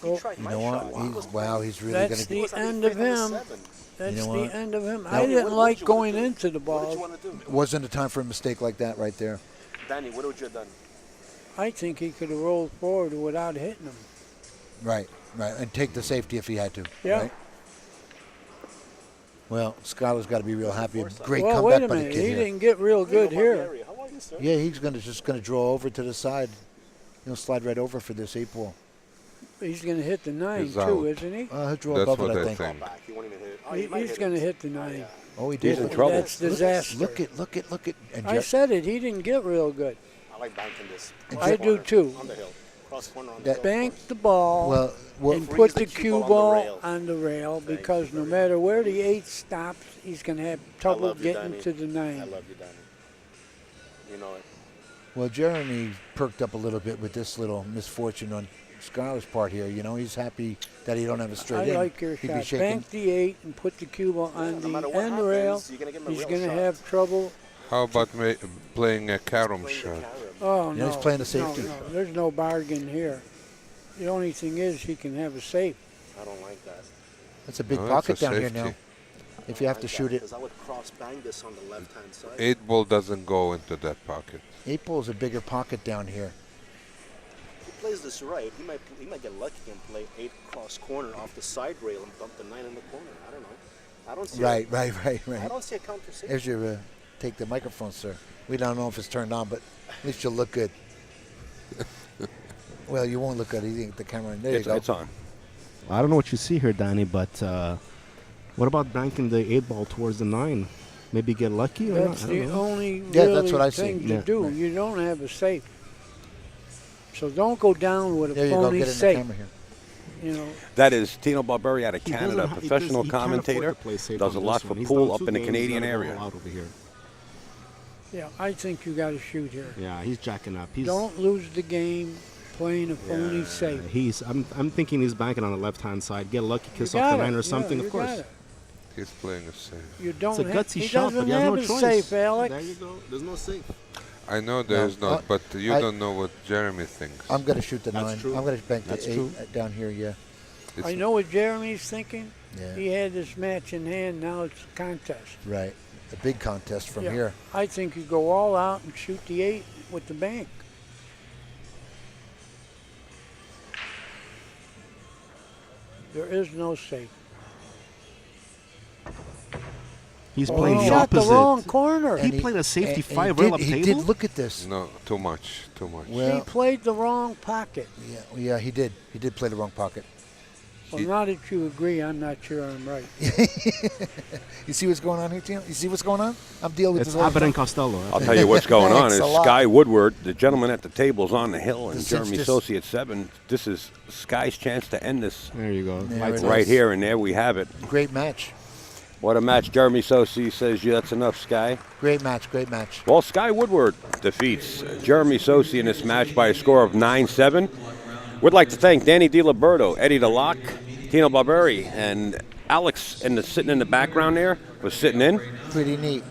He tried You my know shot. what? He's really That's gonna. the end of him. That's You know the what? end of him. Now- I didn't What like did you wanna going do? into the What did ball. you want to do? Wasn't a time for a mistake like that right there. Danny, what would you have done? I think he could have rolled forward without hitting him. Right. And take the safety if he had to. Yeah. Right? Well, Skyler's got to be real happy. Great Well, wait comeback a by the minute. kid He here. didn't get real good here. How are you, sir? Yeah, he's just gonna draw over to the side. He'll slide right over for this 8 ball. He's going to hit the 9 He's too, out. isn't he? He'll draw That's above what it, I I think. think. Back. He won't even hit it. Oh, he might He's hit going to it. hit the 9. Oh, he did. He's in Look- trouble. That's disaster. Look at. And I said it. He didn't get real good. I like banking this. I do too. On the hill. Cross corner on the That- hill. Bank the ball well, and freeze put the the cue cue ball ball on on the rail. the rail Thank because you no very matter where the 8 stops, he's going to have trouble love you, getting Danny. to the I 9. love you, Danny. You know it. well, Jeremy perked up a little bit with this little misfortune on Skyler's part here. You know, he's happy that he don't have a straight I in. like your He'd be shot. shaking. Bank the 8 and put the cue ball on no matter the what end rail. happens, you're gonna give him a He's real going to shot. have trouble. How about playing a carom Playing the shot? carom. Oh, Yeah, no. he's playing the safety. No, there's no bargain here. The only thing is he can have a safe. I don't like that. That's a big No, that's pocket a down here safety. now. If you have to shoot it, Because I would cross bang this on the left-hand side. 8 ball doesn't go into that pocket. 8 ball is a bigger pocket down here. If he plays this right, he might get lucky and play 8 cross corner off the side rail and dump the 9 in the corner. I don't know. I don't see Right. I don't see a counter safety. There's your take the microphone, sir. We don't know if it's turned on, but at least you'll look good. Well, you won't look good. You think the camera. There you go. It's on. I don't know what you see here, Danny, but what about banking the 8 ball towards the 9? Maybe get lucky or That's not? I don't the know. only Yeah, really that's what I see. thing to Yeah, do. right. You don't have a safe. So don't go down with a There you go. phony Get in the safe. camera here. You know, That is Tino Barberi out of He Canada, doesn't ha- he professional does- he can't afford commentator. to play safe Does a on lot this for one. He's pool down up 2 in the games, Canadian gotta go area. out over here. yeah, I think you got to shoot here. Yeah, he's jacking up. He's Don't lose the game playing a phony safe. I'm thinking he's banking on the left-hand side. Get lucky, kiss You off the got 9 it. or something, Yeah, of you course. got it. He's playing a safe. You don't It's a have, gutsy he shot, doesn't but he has have no a choice. safe, Alex. There you go. There's no safe. I know there's No, not, but you I- don't know what Jeremy thinks. I'm going to shoot the That's 9. true. I'm going to bank the That's 8 true. down here, yeah. It's- I know what Jeremy's thinking. Yeah. He had this match in hand. Now it's a contest. Right. A big contest from Yeah. here. I think you go all out and shoot the 8 with the bank. There is no safe. He's Oh, playing he the shot the opposite. wrong corner. He played a safety five right up He table? did look at this. No, too much, too much. He Well, played the wrong pocket. yeah, he did. He did play the wrong pocket. Well, He- now that you agree, I'm not sure I'm right. You see what's going on here, Tino? You see what's going on? I'm dealing with It's this all the Abbott and time. Costello. I'll tell you what's going on. Thanks Is a lot. Sky Woodward, the gentleman at the table, is on the hill, and This is Jeremy just- Sossei at 7. This is Sky's chance to end this There you go. There Lights it out. right is. here, and there we have it. Great match. What a match. Jeremy Sossei says, yeah, that's enough, Sky. Great match. Great match. Well, Sky Woodward defeats Jeremy Sossei in this match by a score of 9-7. We'd like to thank Danny DiLiberto, Eddie DeLocke, Tino Barberi, and Alex sitting in the background there was sitting in. Pretty neat.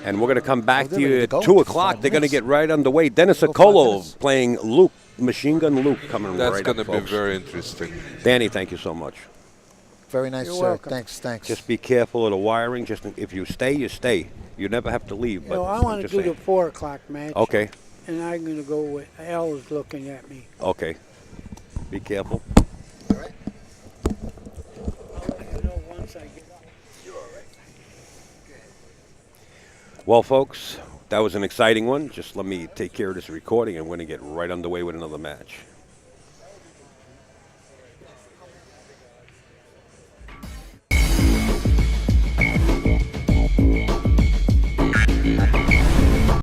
And we're going to come back Oh, to they're you ready at to go 2 for o'clock. 5 They're going to minutes. get right underway. Dennis Go 5 Acolo minutes. playing Luke, Machine Gun Luke, coming That's right going to up, be folks. very interesting. Danny, thank you so much. Very nice, You're sir. welcome. Thanks. Just be careful of the wiring. Just if you stay, you stay. You never have to leave. You But know, I I'm want to just do saying. the 4 o'clock match. Okay, And I'm going to go with Al is looking at me. okay. Be careful. You know, once I get up. Well, folks, that was an exciting one. Just let me take care of this recording, and we're going to get right underway with another match.